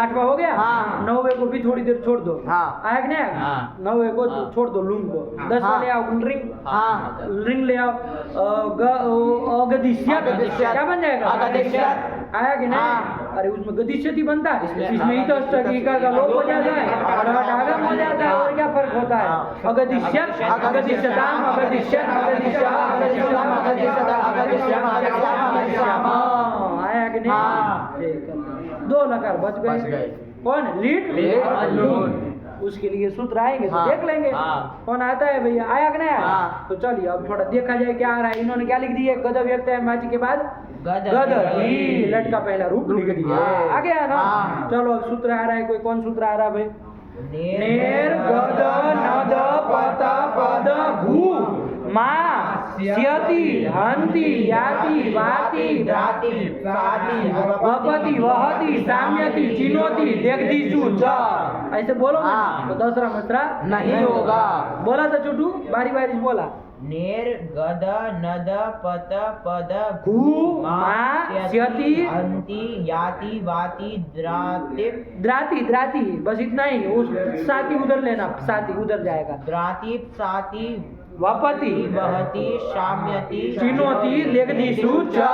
आठवां हो गया हाँ। 9वें को भी थोड़ी देर छोड़ दो हाँ। आया कि नहीं हाँ। 9वें को हाँ। छोड़ दो लून को 10 हाँ। ले आओ रिंग हाँ रिंग ले आओ अगदिश्यत अगदिश्यत। क्या बन जाएगा अगदिश्यत। आया कि नहीं हाँ। अरे उसमें गदिश्यत ही बनता है इसमें इसमें ही तो अष्टकीका का लोप हो जाता है और आगम हो जाता है और क्या फर्क होता है अगदिश्यत अगदिश्यताम अगदिश्यत अगदिश्या अगदिश्यताम अगदिश्यत अगदिश्यम अगदिश्याम अगदिश्याम। आया कि नहीं हाँ। ठीक है। 2 लकार बच बच गए गए। कौन लीड लीड और और लून लून। उसके लिए सूत्र आएंगे तो हाँ। देख लेंगे हाँ। कौन आता है भैया आया कि नहीं आया हाँ। तो चलिए अब थोड़ा देखा जाए क्या आ रहा है इन्होंने क्या लिख दिया गद व्यक्त है माची के बाद गदही लट का पहला रूप लिख दिया हाँ। आ गया ना हाँ। चलो अब सूत्र आ रहा है कोई कौन सूत्र आ रहा है भाई नेर गद नद पत पद घू मा स्यति हंति याति वाति राति साति वपति वहति साम्यति चिनोति देखदिशु च ऐसे बोलो ना हाँ। तो दूसरा मसरा नहीं होगा। बोला था चुटू बारी बारी से बोला नेर गद नद पत पद घू मा स्यति अंति याति वाति द्रातिप द्राति द्राति बस इतना ही उस साथी उधर लेना साथी उधर जाएगा द्रातिप साति वपति वहति शाम्यति चिनोति देखदिशु च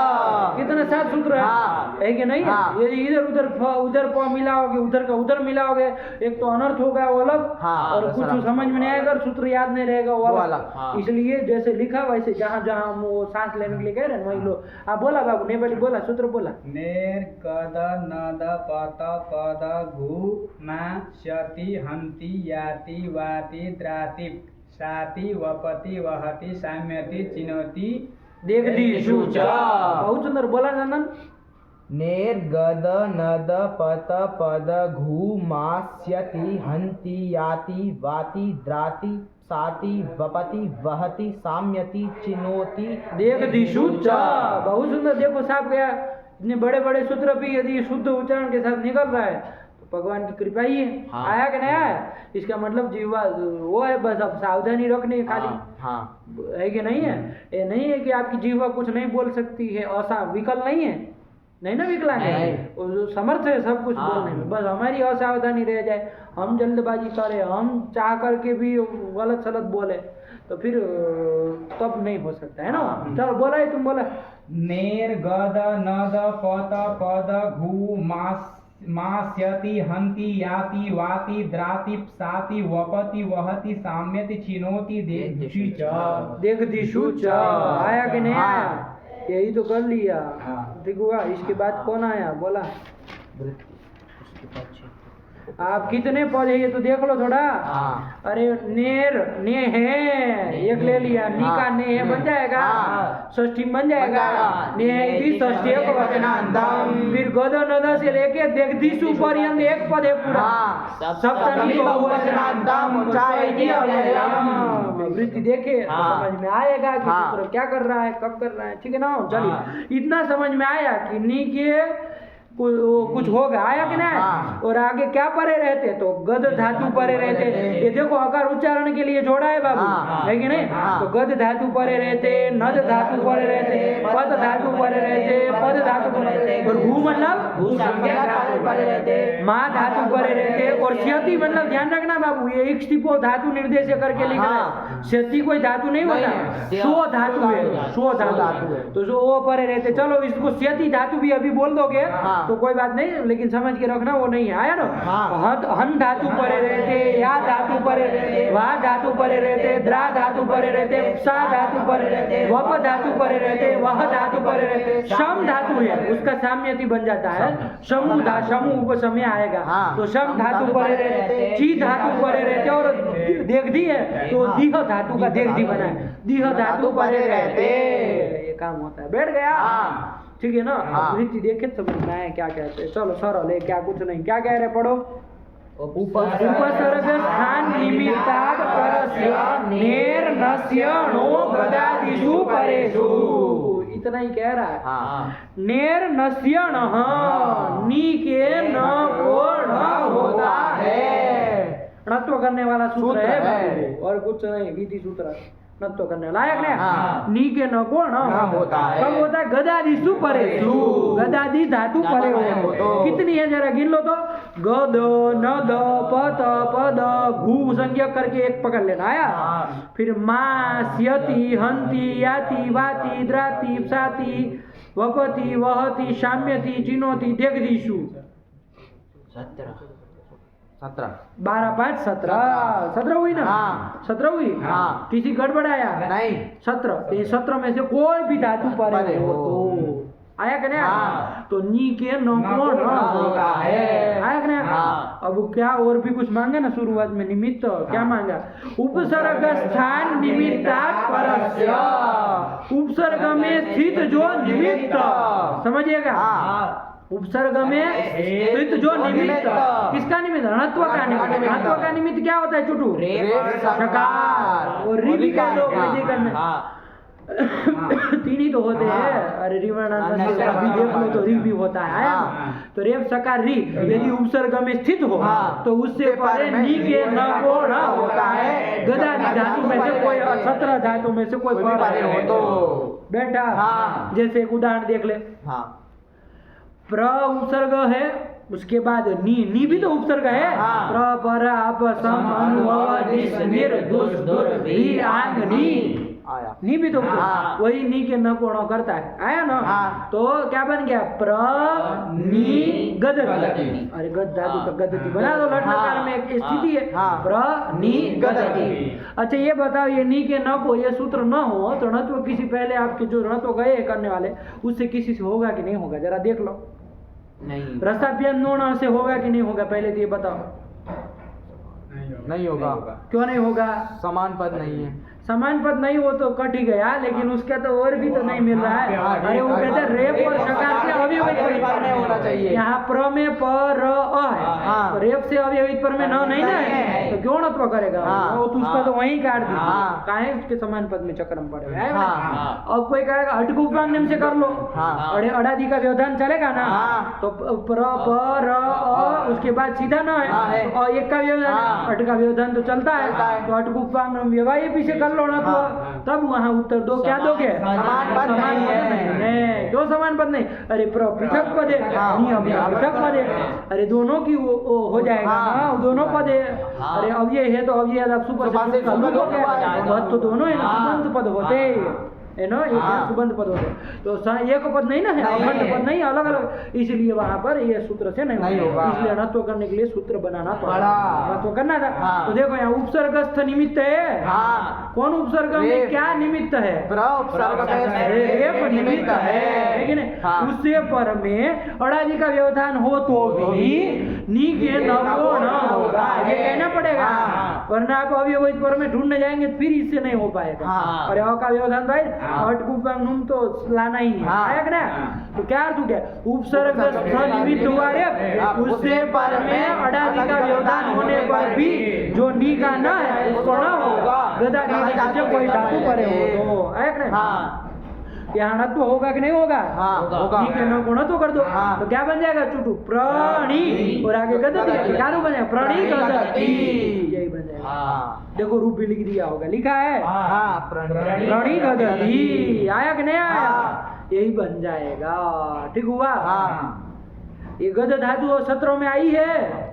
कितना सात सूत्र है हाँ। है कि नहीं है हाँ। यदि इधर उधर उधर प मिलाओगे उधर का उधर मिलाओगे एक तो अनर्थ होगा वो अलग हाँ, और कुछ दूसरा। समझ में नहीं आएगा और सूत्र याद नहीं रहेगा वो वो अलग अलग, हाँ। इसलिए जैसे लिखा वैसे जहाँ जहाँ हम वो सांस लेने के लिए कह रहे हैं वही लो आप बोला बाबू नेपाली बोला सूत्र बोला नेर कद नद पत पद घू मा स्यति हंति याति वाति द्राति साति वपति वहति साम्यति चिनोति देखदिशु च बहुत सुंदर बोला जानन नेर गद नद पत पद घू मास्यति हंति याति वाति द्राति साति वपति वहति साम्यति चिनोति देखदिशु च बहुत सुंदर देखो साहब गया इतने बड़े बड़े सूत्र भी यदि शुद्ध उच्चारण के साथ निकल रहा है तो भगवान की कृपा ही है हाँ। आया कि नहीं आया इसका मतलब जीवा वो है बस अब सावधानी रखनी है खाली हाँ है कि नहीं है ये नहीं है कि आपकी जीवा कुछ नहीं बोल सकती है ऐसा विकल नहीं है नहीं ना विकलांग है नहीं। वो जो समर्थ है सब कुछ हाँ। बोलने में बस हमारी असावधानी रह जाए हम जल्दबाजी करें हम चाह करके भी गलत सलत बोले तो फिर तब नहीं हो सकता है ना चलो बोला है तुम बोला नेर गद नद पत पद घू मास्यति हंति याति वाति द्राति साति वपति वहति साम्यति चिनोति देखदिशु च देखदिशु च आया कि नहीं आया यही तो कर लिया हाँ। ठीक हुआ इसके बाद कौन आया बोला आप कितने पद है ये तो देख लो थोड़ा। हाँ। अरे नेर ने है एक ले लिया, नी का ने है बन जाएगा, हाँ। षष्ठी बन जाएगा, ने है इति षष्ठी एक वचनांतम। फिर गद नद से लेके देखदिशु पर्यंत एक पद है पूरा। हाँ। सप्तमी बहुवचनांतम चाय हाँ, वृत्ति देखे तो हाँ। समझ में आएगा कि हाँ। सूत्र क्या कर रहा है, कब कर रहा है। ठीक है ना, चलिए इतना समझ में आया कि नी के कुछ होगा, आया कि नहीं। हाँ। और आगे क्या परे रहते तो गद धातु परे रहते। ये देखो अकार उच्चारण के लिए जोड़ा है बाबू, हाँ। है कि नहीं। हाँ। तो गद धातु परे रहते, नद धातु परे रहते, पद धातु परे रहते, पद धातु परे रहते, और भू मतलब परे रहते, माँ धातु परे रहते, और क्षति मतलब ध्यान रखना बाबू, ये एक स्टिपो धातु निर्देश करके लिखना है। हाँ। क्षति कोई धातु नहीं होता, नहीं। शो धातु है, शो धातु है। तो जो वो परे रहते, चलो इसको क्षति धातु भी अभी बोल दोगे हाँ। तो कोई बात नहीं, लेकिन समझ के रखना वो नहीं है, आया ना। हाँ। हन धातु परे रहते, या धातु परे रहते, वा धातु परे रहते, द्रा धातु परे रहते, सा धातु परे रहते, वप धातु परे रहते, वह धातु परे रहते। शम धातु है उसका साम्यति बन जाता है समूह समूह उपसमय आएगा। हाँ। तो शम धातु परे रहते, ची धातु परे रहते, और देखदी है तो दीह धातु का देखदी बना है, दीह धातु परे रहते, ये काम होता है। बैठ गया, हाँ। ठीक है ना। हाँ। वृत्ति देखे समझ में आए क्या कहते हैं। चलो सरल है, क्या कुछ नहीं, क्या कह रहे पढ़ो। उपसर्ग स्थान निमित्तात् परस्य नेर नस्य नो गदादिषु परेषु, इतना ही कह रहा है। हाँ। नेर नस्य नः, नी के न को न होता है। णत्व करने वाला सूत्र है बाबू, और कुछ नहीं, विधि सूत्र नत्व करने लायक नहीं। हाँ। नी के न को न होता है। कब होता है, गदादिषु परेषु, गदादि धातु परे हो तो। कितनी है जरा गिन लो तो। गद नद पत पद घू संज्ञक करके एक पकड़ लेना, आया। फिर माँ स्यति हंति याति वाति द्राति साति वपति वहति साम्यति चिनोति देखदिषु। 17 12 5 17 17 हुई ना। हाँ। 17 हुई। हाँ। किसी गड़बड़ाया नहीं। 17, ये 17 में से कोई भी धातु परे परे हो हो तो आया कि नहीं। हाँ। तो नी के न को न होता है, आया कि नहीं। हाँ। अब क्या और भी कुछ मांगा ना शुरुआत में, निमित्त क्या मांगा। उपसर्ग स्थान निमित्तात् परस्य, उपसर्ग में स्थित जो निमित्त, समझिएगा। हाँ। उपसर्ग में स्थित जो निमित्त, किसका निमित्त, णत्व का निमित्त। णत्व का निमित्त क्या होता है चुटू, रेफ, सकार और री भी कह दो, हाँ। तीन ही तो होते हैं। अरे रिवर्णांत अभी देख लो तो री भी होता है, आया ना? तो रेफ सकार री यदि उपसर्ग में स्थित हो हाँ। तो उससे परे नी के न को न होता है। गदादि धातु में से कोई 17 धातु में से कोई परे हो तो बेटा। हाँ। जैसे एक उदाहरण देख ले, हाँ। प्र उपसर्ग है, उसके बाद नी भी तो उपसर्ग है। हाँ। प्र पर आप सम अनुभव निस निर दुस दुर भी आंग नी, आया। नी भी तो उपसर्ग। हाँ। वही नी के न कोण करता है, आया ना। हाँ। तो क्या बन गया, प्र नी गदति। गदति। अरे गद धातु का गदति बना दो, लट लकार में एक स्थिति है। हाँ। प्र नी गदति। अच्छा ये बताओ, ये नी के न को ये सूत्र न हो तो णत्व किसी पहले आपके जो णत्व गए करने वाले उससे किसी से होगा कि नहीं होगा, जरा देख लो। नहीं। रसाभ्यन नोण से होगा कि नहीं होगा, पहले तो ये बताओ। नहीं होगा। क्यों नहीं होगा, समान पद नहीं है। समान पद नहीं हो तो कट ही गया, लेकिन उसका तो और भी तो नहीं मिल रहा है। अरे वो कहते हैं रेप और शकार से अव्यवहित में होना चाहिए। यहाँ प्र में प र अ है, हाँ। तो रेप से अव्यवहित पर में न नहीं ना है, तो क्यों णत्व करेगा। हाँ। वो तो उसका तो वहीं काट दी, हाँ। काहे उसके समान पद में चक्रम पड़ेगा, है ना? हाँ। अब कोई कहेगा अटकू उपांगम से कर लो, हाँ। अरे अड़ादि का व्यवधान चलेगा ना। हाँ। तो प्र प र अ उसके बाद सीधा न हाँ है, है। और एक का व्यवधान, हाँ। अट का व्यवधान तो चलता है। चलता है। तो अटकू उपांगम व्यवहार पीछे कर लो ना, तो तब वहाँ उत्तर दो, क्या दोगे, समान पद नहीं है। क्यों समान पद नहीं, अरे पृथक पद है, हाँ। नियम पृथक पद है, अरे दोनों की वो हो जाएगा हाँ। ना, दोनों पद है। हाँ। अरे अब ये है तो अब ये अब सुपर सुपर से से सुपर लूप हो हो गया, जाएगा। पद तो दोनों है ना, हाँ। सुबंध पद होते हैं। है ना, ये सुबंध पद होते हैं। तो एक पद नहीं ना है, अखंड पद नहीं, अलग अलग, इसलिए वहां पर ये सूत्र से नहीं होगा। इसलिए णत्व करने के लिए सूत्र बनाना पड़ा, णत्व करना था। तो देखो यहाँ उपसर्गस्थ निमित्त है, कौन उपसर्ग में क्या निमित्त है, निमित्त है कि नहीं। उससे पर में अड़ाजी का व्यवधान हो तो भी नी के न को न होगा, ये कहना पड़ेगा, वरना आप अव्यवहित पर में ढूंढने जाएंगे फिर इससे नहीं हो पाएगा। और अ का व्यवधान तो अटकुपंग तो लाना ही है, आया कि ना। तो क्या अर्थ हो गया, उपसर्ग निमित्त हुआ रे, उससे पर में अड़ाजी का व्यवधान होने पर भी जो नी का न है उसको न होगा, गदा से कोई धातु परे हो तो, आया कि ना। यहाँ तो होगा कि नहीं होगा, ठीक है, न गुण तो कर दो, तो क्या बन जाएगा चुटू, प्रणी, और आगे गदती, क्या रूप बन जाएगा, प्रणी गदती, यही बन जाएगा। देखो रूप भी लिख दिया होगा, लिखा है प्रणी गदती, आया कि नहीं आया, यही बन जाएगा, ठीक हुआ। ये गद धातु सत्रों में आई है,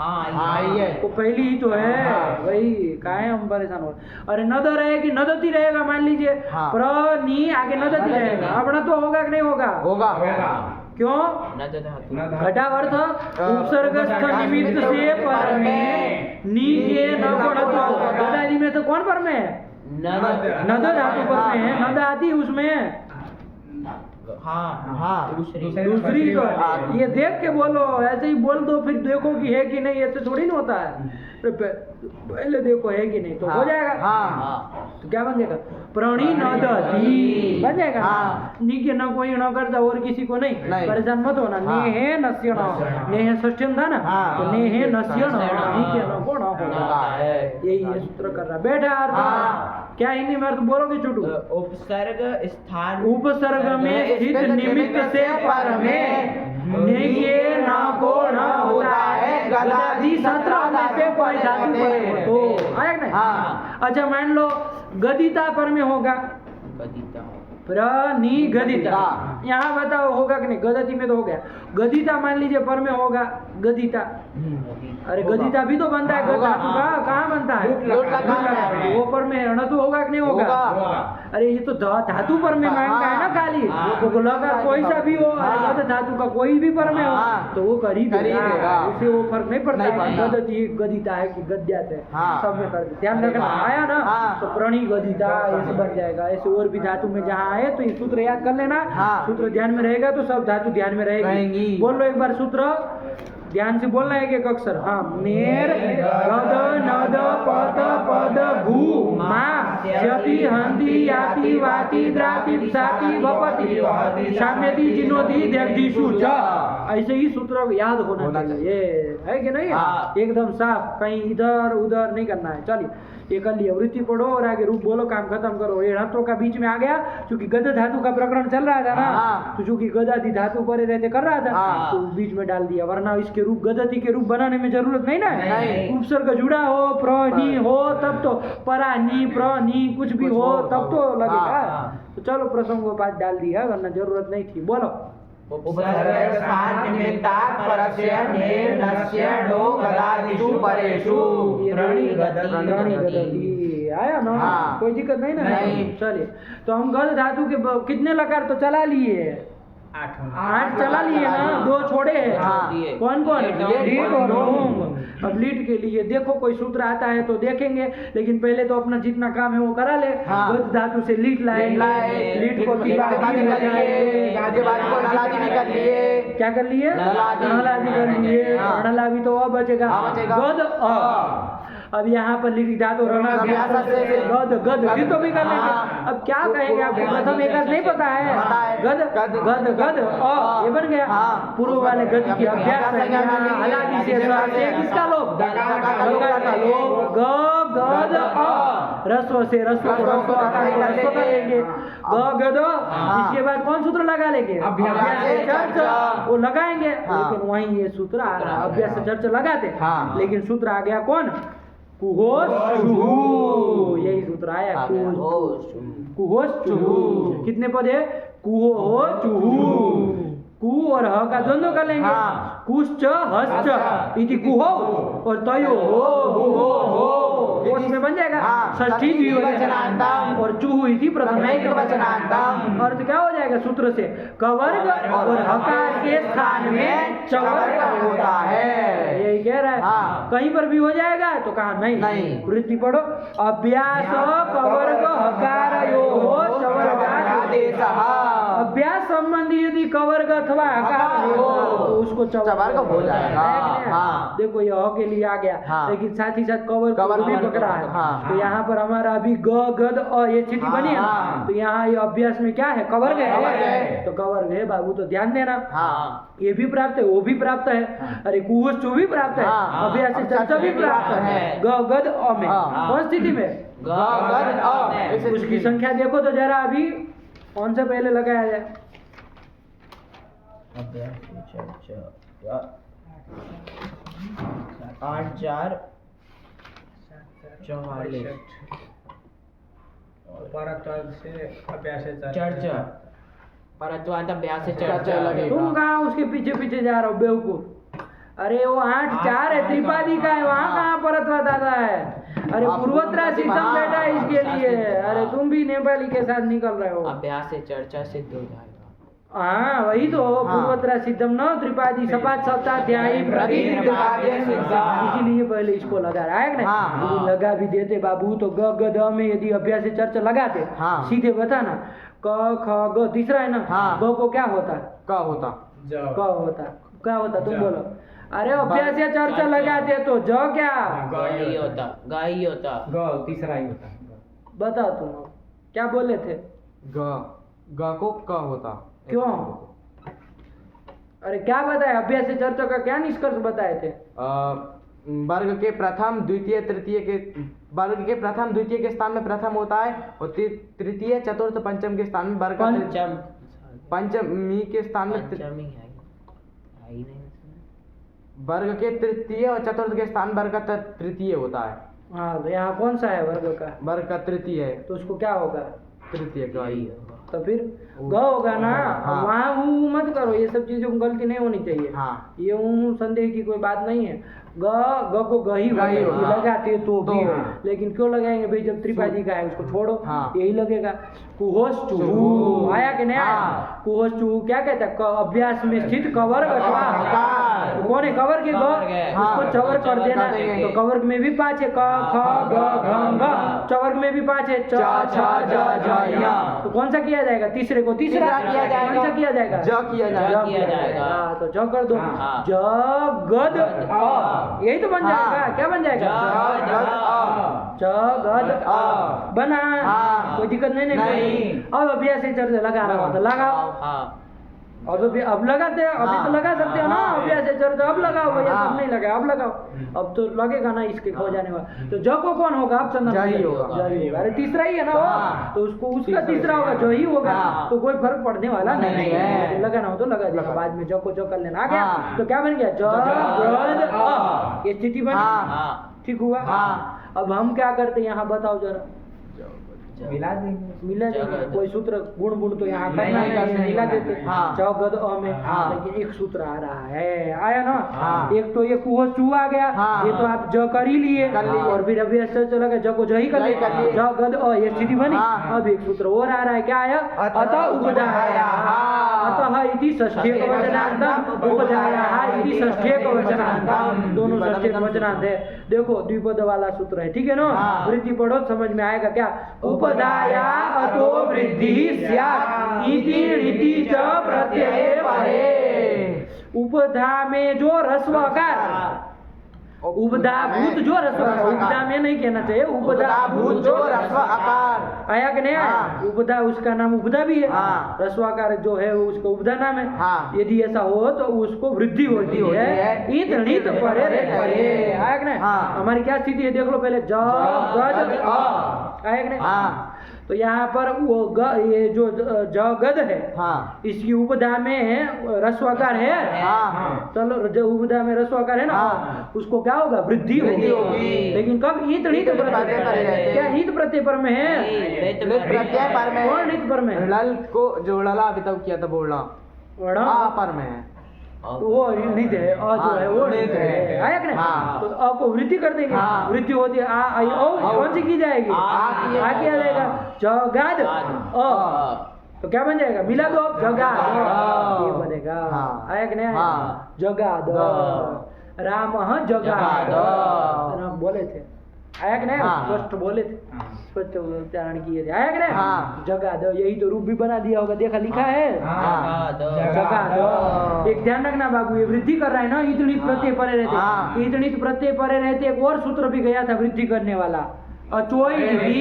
आई है, तो पहली ही तो है भाई, काहे हम परेशान हो। अरे नद रहेगी, नदती रहेगा, मान लीजिए प्र नी आगे नदती रहेगा, अपना तो होगा कि नहीं होगा, होगा। क्यों, घटावर्थ उपसर्गस्थ निमित्त से पर में नी के न को, गदादी में तो कौन पर में है, नद धातु पर में है, नद आती उसमें, दूसरी तो ये देख के बोलो, ऐसे ही बोल दो फिर देखो कि है कि नहीं, ऐसे थोड़ी ना होता है, पहले देखो है कि नहीं तो हो जाएगा। तो क्या बन जाएगा, प्रणी नदती बन जाएगा, नी के न कोई न करता और किसी को नहीं, परेशान मत होना। नेहे नस्य न, नेहे षष्ठ्यम था ना, तो नेहे नस्य न, नी के न को न होगा, यही ये सूत्र कर रहा। बैठा अर्थ क्या हिंदी में अर्थ बोलोगे चुटू, उपसर्ग स्थान, उपसर्ग में स्थित निमित्त से पर में नेगे न को न होता है, गदादी सत्र से कोई धातु परे हो तो, आया ना। अच्छा मान लो गदिता पर में होगा, प्रनी गदिता, यहाँ बताओ होगा कि नहीं, गदती में तो हो गया, गदिता मान लीजिए पर में होगा, गदिता, अरे गदिता भी तो बनता है, गद धातु का कहाँ बनता है, वो पर में ण तो होगा कि नहीं होगा, अरे ये तो धातु पर में मांगता है ना खाली, तो लगा कोई सा भी हो, गद धातु का कोई भी पर में हो तो वो कर ही देगा, उसे वो फर्क नहीं पड़ता है गदती गदिता है कि गद्यात है, सब में कर ध्यान रखना। आया ना, तो प्रणी गदिता ऐसे बन जाएगा। ऐसे और भी धातु में जहाँ आए तो ये सूत्र याद कर लेना, सूत्र ध्यान में रहेगा तो सब धातु ध्यान में रहेगी। बोल लो एक बार सूत्र, ध्यान से बोलना है एक अक्षर, हाँ, नेर गद नद पद पद भू मा यति हंति याति वाति द्राति साति वपति साम्यति जिनोति देवदिशु च, ऐसे ही सूत्र याद होना चाहिए, है कि नहीं, एकदम साफ, कहीं इधर उधर नहीं करना है। चलिए ये कर लिया, वृत्ति पढ़ो और आगे रूप बोलो, काम खत्म करो। ये णत्व का बीच में आ गया, क्योंकि गद धातु का प्रकरण चल रहा था ना, तो चूंकि गदादि धातु परे रहते कर रहा था, तो बीच में डाल दिया, वरना इसके रूप गदति के रूप बनाने में जरूरत नहीं ना। उपसर्ग जुड़ा हो, प्रनी हो तब तो, परा नी प्रनी कुछ भी हो तब तो लगेगा। तो चलो प्रसंगोपात डाल दिया, वरना जरूरत नहीं थी। बोलो, उपसर्ग स्थान निमित्तात् परस्य नेर नस्य णो गदादिषु परेषु, प्रणी गदति आया ना, कोई दिक्कत नहीं ना। चलिए तो हम गद धातु के कितने लकार तो चला लिए, 8 चला लिए ना, 2 छोड़े हैं, कौन कौन, लीट और होम। अब लीट के लिए देखो कोई सूत्र आता है तो देखेंगे, लेकिन पहले तो अपना जितना काम है वो करा ले। गद धातु से लीट लाएंगे, लीट को क्या कर लिए, नलादि कर लिए, नला भी तो अब बचेगा गद अ। अब यहाँ पर लिख धातु गद गद फिर तो भी कर लेंगे। अब क्या कहेंगे, आपको प्रथम एक नहीं पता है, गद गद गद अ, ये बन गया। पूर्व वाले गद की अभ्यास हलादी से किसका लोप, का लोप, ग गद अ, रस्व से रस्व को रस्व रस्व कर लेंगे, ग गद। इसके बाद कौन सूत्र लगा लेंगे, अभ्यास से चर्च, वो लगाएंगे, लेकिन वहीं ये सूत्र आ रहा, अभ्यास से चर्च लगाते, लेकिन सूत्र आ गया कौन, कुहोस चुहू, यही सूत्र आया, कुहोस चुहू। कितने पद है, कुहो हो चुहू, कु और ह का द्वंद्व कर लेंगे, कुश्च हश्च इति कुहो और तयो हो उसमें बन जाएगा हाँ, षष्ठी द्विवचनान्तम और चूहू इति प्रथम प्रथमैकवचनान्तम। अर्थ क्या हो जाएगा सूत्र से कवर्ग और हकार के स्थान में चवर्ग होता है। यही कह रहा है। हाँ। कहीं पर भी हो जाएगा तो कहा नहीं नहीं। वृत्ति पढ़ो अभ्यास कवर्ग हकारयोः चवर्गादेशः। अभ्यास संबंधी यदि कवर्ग अथवा हकार हो तो उसको चवर्ग हो जाएगा। हाँ। देखो ये के लिए आ गया हाँ। लेकिन साथ ही साथ कवर्ग कवर्ग भी भी पकड़ा है। हाँ। तो यहाँ पर हमारा अभी ग गद अ ये स्थिति हाँ, बनी है हाँ। तो यहाँ ये अभ्यास में क्या है कवर्ग कवर्ग है है। तो कवर्ग है बाबू तो ध्यान देना। हाँ। ये भी प्राप्त है वो भी प्राप्त है अरे कुहस चू भी प्राप्त है हाँ। अभ्यास से चर्चा भी प्राप्त है ग गद अ में हाँ। कौन स्थिति में ग गद अ ऐसे उसकी संख्या देखो तो जरा अभी कौन से पहले लगाया जाए 8 4 44 परत्वाद से अभ्यास से चर्चा परत्वाद अभ्यास से चर्चा चर्चा लगेगा। तुम कहाँ उसके पीछे पीछे जा रहे हो बेवकूफ अरे वो 8 4 है त्रिपादी का है वहाँ कहाँ परत्वाद आता है अरे हाँ, पूर्वोत्तरा सिद्धम हाँ, बेटा है इसके हाँ, लिए हाँ। अरे तुम भी नेपाली के साथ निकल रहे हो अभ्यास से चर्चा सिद्ध हो जाएगा। हाँ वही तो पूर्वोत्तरा सिद्धम न त्रिपादी सपाट सप्ताध्यायी इसीलिए पहले इसको लगा रहा है कि नहीं हाँ। यदि लगा भी देते बाबू तो ग ग द में यदि अभ्यास से चर्चा लगाते हाँ। सीधे बताना क ख ग तीसरा है ना हाँ। ग को क्या होता का होता क होता क्या होता तुम ज। बोलो अरे अभ्यास से चर्चा लगाते तो ज क्या गाई होता गाई होता ग तीसरा ही होता बताओ तुम क्या बोले थे ग को क होता क्यों अरे क्या बताया अभ्यास से चर्चा का क्या निष्कर्ष बताए थे वर्ग के प्रथम द्वितीय तृतीय के वर्ग के प्रथम द्वितीय के स्थान में प्रथम होता है और तृतीय चतुर्थ पंचम के स्थान में वर्ग का पंचम पंचमी के स्थान में पंचमी है ही नहीं इसमें। वर्ग के तृतीय और चतुर्थ के स्थान वर्ग का तृतीय होता है। हाँ तो यहाँ कौन सा है वर्ग का वर्ग का तृतीय है तो उसको क्या होगा तृतीय का ही। तो फिर ग होगा ना हाँ। वहाँ ऊ मत करो ये सब चीजों में गलती नहीं होनी चाहिए हाँ। ये संदेह की कोई बात नहीं है ग ग को ग ही ग ही होगा। होगा। लगाते तो भी हाँ। लेकिन क्यों लगाएंगे भाई जब त्रिपादी का है उसको छोड़ो हाँ। यही लगेगा कुहोस चूहू आया कि नहीं आया हाँ। कुहोस चूहू क्या कहता है अभ्यास में स्थित कवर्ग अथवा हकार। तो कौन है कवर्ग के ग कवर्ग है। उसको हाँ। चवर्ग कर देना कर देंगे। तो कवर्ग में भी 5 है क ख ग घ घ चवर्ग में भी 5 है च छ ज झ य तो कौन सा किया जाएगा तीसरे को तीसरा तीसरा किया जाएगा। कौन सा किया जाएगा ज किया जाएगा। ज किया जाएगा हाँ, तो ज कर दो हाँ। ज गद अ यही तो बन जाएगा हाँ। क्या बन जाएगा ज गद अ ज गद अ बना हाँ। कोई दिक्कत नहीं नहीं। अब अभ्यास से चर्चा लगा रहा हो तो लगाओ हाँ अब लगाते हैं अभी तो लगा सकते हो ना हाँ। अभ्यास से चर्चा अब लगाओ भैया हाँ। अब नहीं लगा अब लगाओ अब तो लगेगा ना इसके खो जाने वाला तो ज को कौन होगा अब चंदन ज ही होगा। ज ही होगा अरे तीसरा ही है ना वो हाँ। तो उसको उसका तीसरा होगा जो ही होगा हाँ। तो कोई फर्क पड़ने वाला नहीं नहीं है है। लगाना हो तो लगा देगा बाद में ज को ज कर लेना आ गया हाँ। तो क्या बन गया ज गद अ ये स्थिति बनी हाँ। हाँ ठीक हुआ हाँ। अब हम क्या करते हैं यहाँ बताओ जरा मिला देंगे मिला देंगे जगद। कोई सूत्र गुण गुण तो यहाँ नहीं, करना नहीं है करना, मिला नहीं देते करना। हाँ। च गद अ में हाँ। लेकिन एक सूत्र आ रहा है आया ना हाँ। एक तो ये कुहोस चू आ गया हाँ। ये तो आप ज कर ही लिए कर लिए। और फिर अभी ऐसा चला गया ज को ज ही कर ज ही कर लिए। ज गद अ ये स्थिति बनी हाँ। अब एक सूत्र और आ रहा है क्या आया अतः उपधायाः अतः इति षष्ठ्यक वचनान्तम उपधायाः इति षष्ठ्यक वचनान्तम दोनों षष्ठ्यक वचनांत है देखो द्विपद वाला सूत्र है ठीक है ना हाँ। वृद्धि पढ़ो समझ में आएगा क्या उपधाया अतो वृद्धि स्यात् इति णिति च प्रत्यये परे उपधा में जो रस्वकार उपधा भूत जो रस्वकार उपधा में नहीं कहना चाहिए उपधा भूत जो रस्व आकार आया कि नहीं आया हाँ। उपधा उसका नाम उपधा भी है हाँ। रस्वाकार जो है वो उसका उपधा नाम है हाँ। यदि ऐसा हो तो उसको वृद्धि होती होती है है। ईत णित परे रे परे आया कि नहीं हाँ। हमारी क्या स्थिति है देख लो पहले ज गद अ आया कि नहीं हाँ। तो यहाँ पर वो ये जो ज गद है हाँ। इसकी उपधा में रस्वाकार है हाँ। चलो जो उपधा में रस्वाकार है ना हाँ। उसको क्या होगा वृद्धि वृद्धि होगी होगी। लेकिन कब ईत णित ईत प्रत्यय पर रहते हैं। क्या ईत प्रत्यय पर में है प्रत्यय पर में कौन णित पर में है? लल को जो लला अभी तक किया था बोलना वर्ण आ पर में है तो वो नित है, अ जो है वो नित है, आया कि नहीं? हाँ। तो अ को वृद्धि कर देंगे, हाँ। वृद्धि होती है आ आई ओ, कौन सी की जाएगी? आ किया जाएगा, जगाद अ, तो क्या बन जाएगा? मिला दो जगाद ये बनेगा, हाँ। आया कि नहीं? हाँ। जगाद राम जगाद राम बोले थे, आया कि नहीं? हाँ। स्पष्ट बोले थे, स्पष्ट उच्चारण किए थे, आया कि नहीं? हाँ। जगाद यही तो रूप भी बना दिया होगा, देखा लिखा है जगाद। एक ध्यान रखना बाबू, ये वृद्धि कर रहा है ना, ईतणित प्रत्यय परे रहते, हाँ। ईतणित प्रत्यय परे रहते। एक और सूत्र भी गया था वृद्धि करने वाला, अचोइट भी,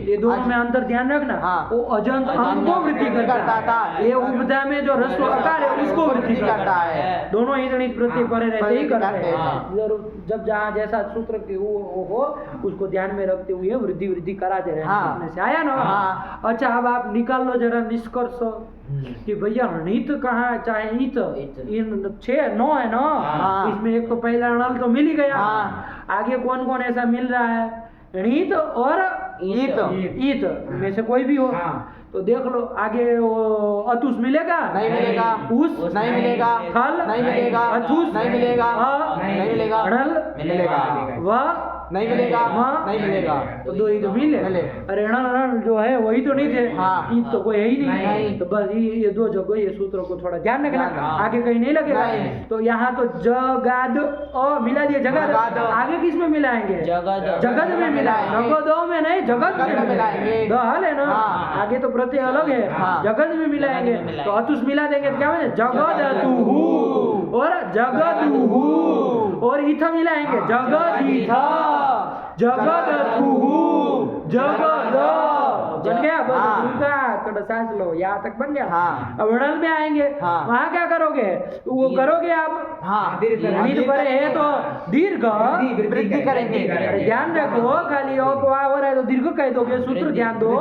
ये दोनों में अंतर ध्यान रखना। हाँ। वो अजंत अंग को वृद्धि करता है, ये उपधा में जो ह्रस्व अकार है उसको वृद्धि करता है। दोनों ईतणित प्रत्यय परे रहते ही करते हैं। जरूर जब जहाँ जैसा सूत्र की वो हो उसको ध्यान में रखते हुए वृद्धि कराते रहे। हाँ। इसमें से आया ना? हाँ। अच्छा, अब आप निकाल लो जरा निष्कर्ष कि भैया णित कहाँ चाहे ईत, इन 6-9 है ना, हाँ। इसमें एक तो पहला णल तो मिल ही गया, हाँ। आगे कौन कौन ऐसा मिल रहा है? णित और ईत। ईत में से कोई भी हो। हाँ। तो देख लो आगे वो अतुस मिलेगा? नहीं मिलेगा। उस नहीं मिलेगा। थल नहीं मिलेगा। अथुस नहीं मिलेगा। अ नहीं मिलेगा। णल मिलेगा। व नहीं मिलेगा। हाँ। नहीं मिलेगा। तो दो ही तो मिले। मिले। अरे णल जो है वही तो नहीं थे, हाँ। ईत तो कोई है ही नहीं। नहीं। तो बस ये दो जगह ये सूत्रों को थोड़ा ध्यान रखना, हाँ। आगे कहीं नहीं लगेगा। नहीं। तो यहाँ तो जगाद अ मिला दिया, जगाद जगाद। आगे किस में मिलाएंगे? जगद। जगद में मिलाएंगे, जगदों में नहीं, जगत में जगत में मिलाएंगे। द हल है ना, हाँ। आगे तो प्रत्यय अलग है, हाँ। जगत में मिलाएंगे। जगत में मिलाएंगे। तो अतुस मिला देंगे तो क्या बने? जगदतुहु और जगदुहु, और इथ मिलाएंगे जगदीथ जगदतुहु जगद, बन गया? बस हाँ। रुका, थोड़ा सांस लो, यहाँ तक बन गया। हाँ। अब णल में आएंगे, हाँ। वहाँ क्या करोगे? वो करोगे आप हाँ। णित परे है तो दीर्घ वृद्धि करेंगे। अरे ध्यान रखो, खाली ओ को आ हो रहा है तो दीर्घ कह दोगे, सूत्र ध्यान दो।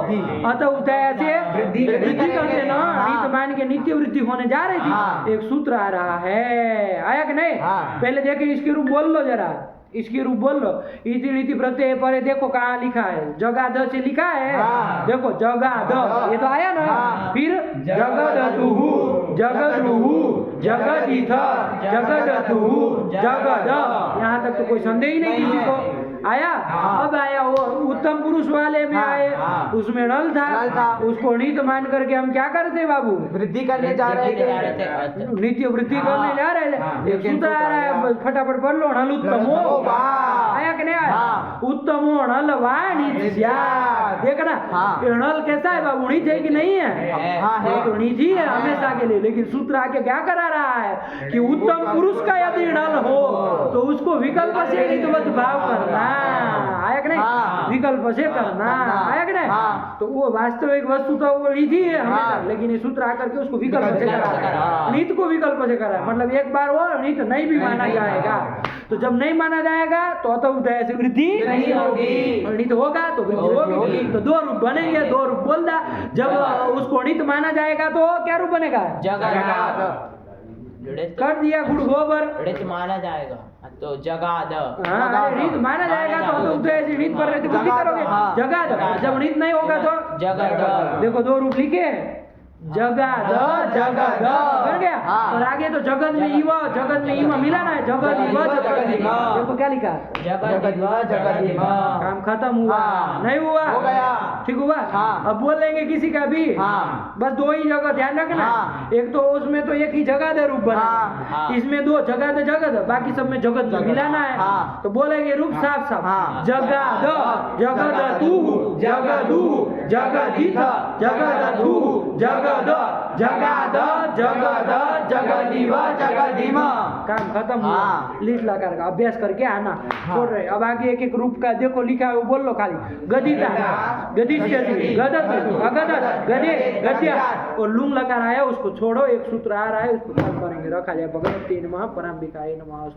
अतः उदय से वृद्धि वृद्धि करते ना, हाँ। णित मान के नित्य वृद्धि होने जा रही थी। हाँ। एक सूत्र आ रहा है, आया कि नहीं? हाँ। पहले देखिए इसके रूप बोल लो जरा, इसकी रूप बोल लो। इति नीति प्रत्यय परे देखो कहाँ लिखा है, जगाद से लिखा है। हाँ। देखो जगाद, ये तो आया ना। हाँ। फिर जगदतुहु जगदुहु जगदीथ जगदतुहु जगद, यहाँ तक तो कोई संदेह ही नहीं किसी को। आया? अब आया वो उत्तम पुरुष वाले में हाँ। आए, हाँ। उसमें णल णल था, था। उसको णित मान करके हम क्या करते बाबू? वृद्धि करने जा रहे थे। नित्य वृद्धि करने जा रहे थे। एक सूत्र आ रहा है, फटाफट पढ़ लो। णल उत्तमो, आया कि नहीं आया? हाँ। उत्तमो णल वाणिज्य, देखना। हाँ। ये णल कैसा है बाबू? णित है कि नहीं है? हाँ, है। तो णित ही है हमेशा के लिए, लेकिन सूत्र आके क्या करा रहा है कि उत्तम पुरुष का यदि णल हो तो उसको विकल्प से णितवत भाव करना, आया कि नहीं? हाँ। विकल्प से करना, आया कि नहीं? हाँ। तो वो वास्तविक वस्तु तो वो णित ही है हमेशा, हाँ। लेकिन ये सूत्र आकर के उसको विकल्प से करा है। हाँ। णित को विकल्प से करा है, मतलब एक बार वो णित नहीं भी माना जाएगा। तो जब नहीं माना जाएगा तो अतः उदय से वृद्धि नहीं होगी। और णित होगा तो वृद्धि होगी। तो दो रूप बनेंगे, दो रूप बोल दा। जब उसको णित माना जाएगा तो क्या रूप बनेगा? जगद। कर दिया गुड़ गोबर, ऋत माना जाएगा तो जगाद। हाँ, अरे णित माना जाएगा तो अतः उदय से णित पर रहते वृद्धि करोगे। हाँ। जगाद, जब णित नहीं होगा तो जगद। देखो दो रूप लिखे, जगाद जगद बन गया। हाँ। और आगे तो जगत में इव, जगत में इम मिलाना है, जगत इव जगत इम। देखो क्या लिखा? जगद। काम खत्म हुआ, हाँ। नहीं हुआ? हो गया। ठीक हुआ? हाँ। अब बोल लेंगे किसी का भी, हाँ। बस दो ही जगह ध्यान रखना। हाँ। एक तो उसमें तो एक ही जगह रूप बना, हाँ। इसमें दो जगह जगत, बाकी सब में जगत में मिलाना है। हाँ। तो बोलेंगे रूप साफ साफ, हाँ। जगाद जगदतुहु जगदुहु जगदीथ जगदतुहु जगद जगाद जगद जगदीव जगदीम। काम खत्म हुआ। हाँ। लीट लगा का अभ्यास करके आना। छोड़ रहे, अब आगे एक एक रूप का देखो लिखा है, वो बोल लो खाली। गदिता, गदिष्यति, गदत, अगदत, गदे, गद्य, और लूंग लगा रहा है उसको छोड़ो। एक सूत्र आ रहा है उसको ध्यान करेंगे, रखा जाए। भगवती नमः, पराम्बिकाय नमः।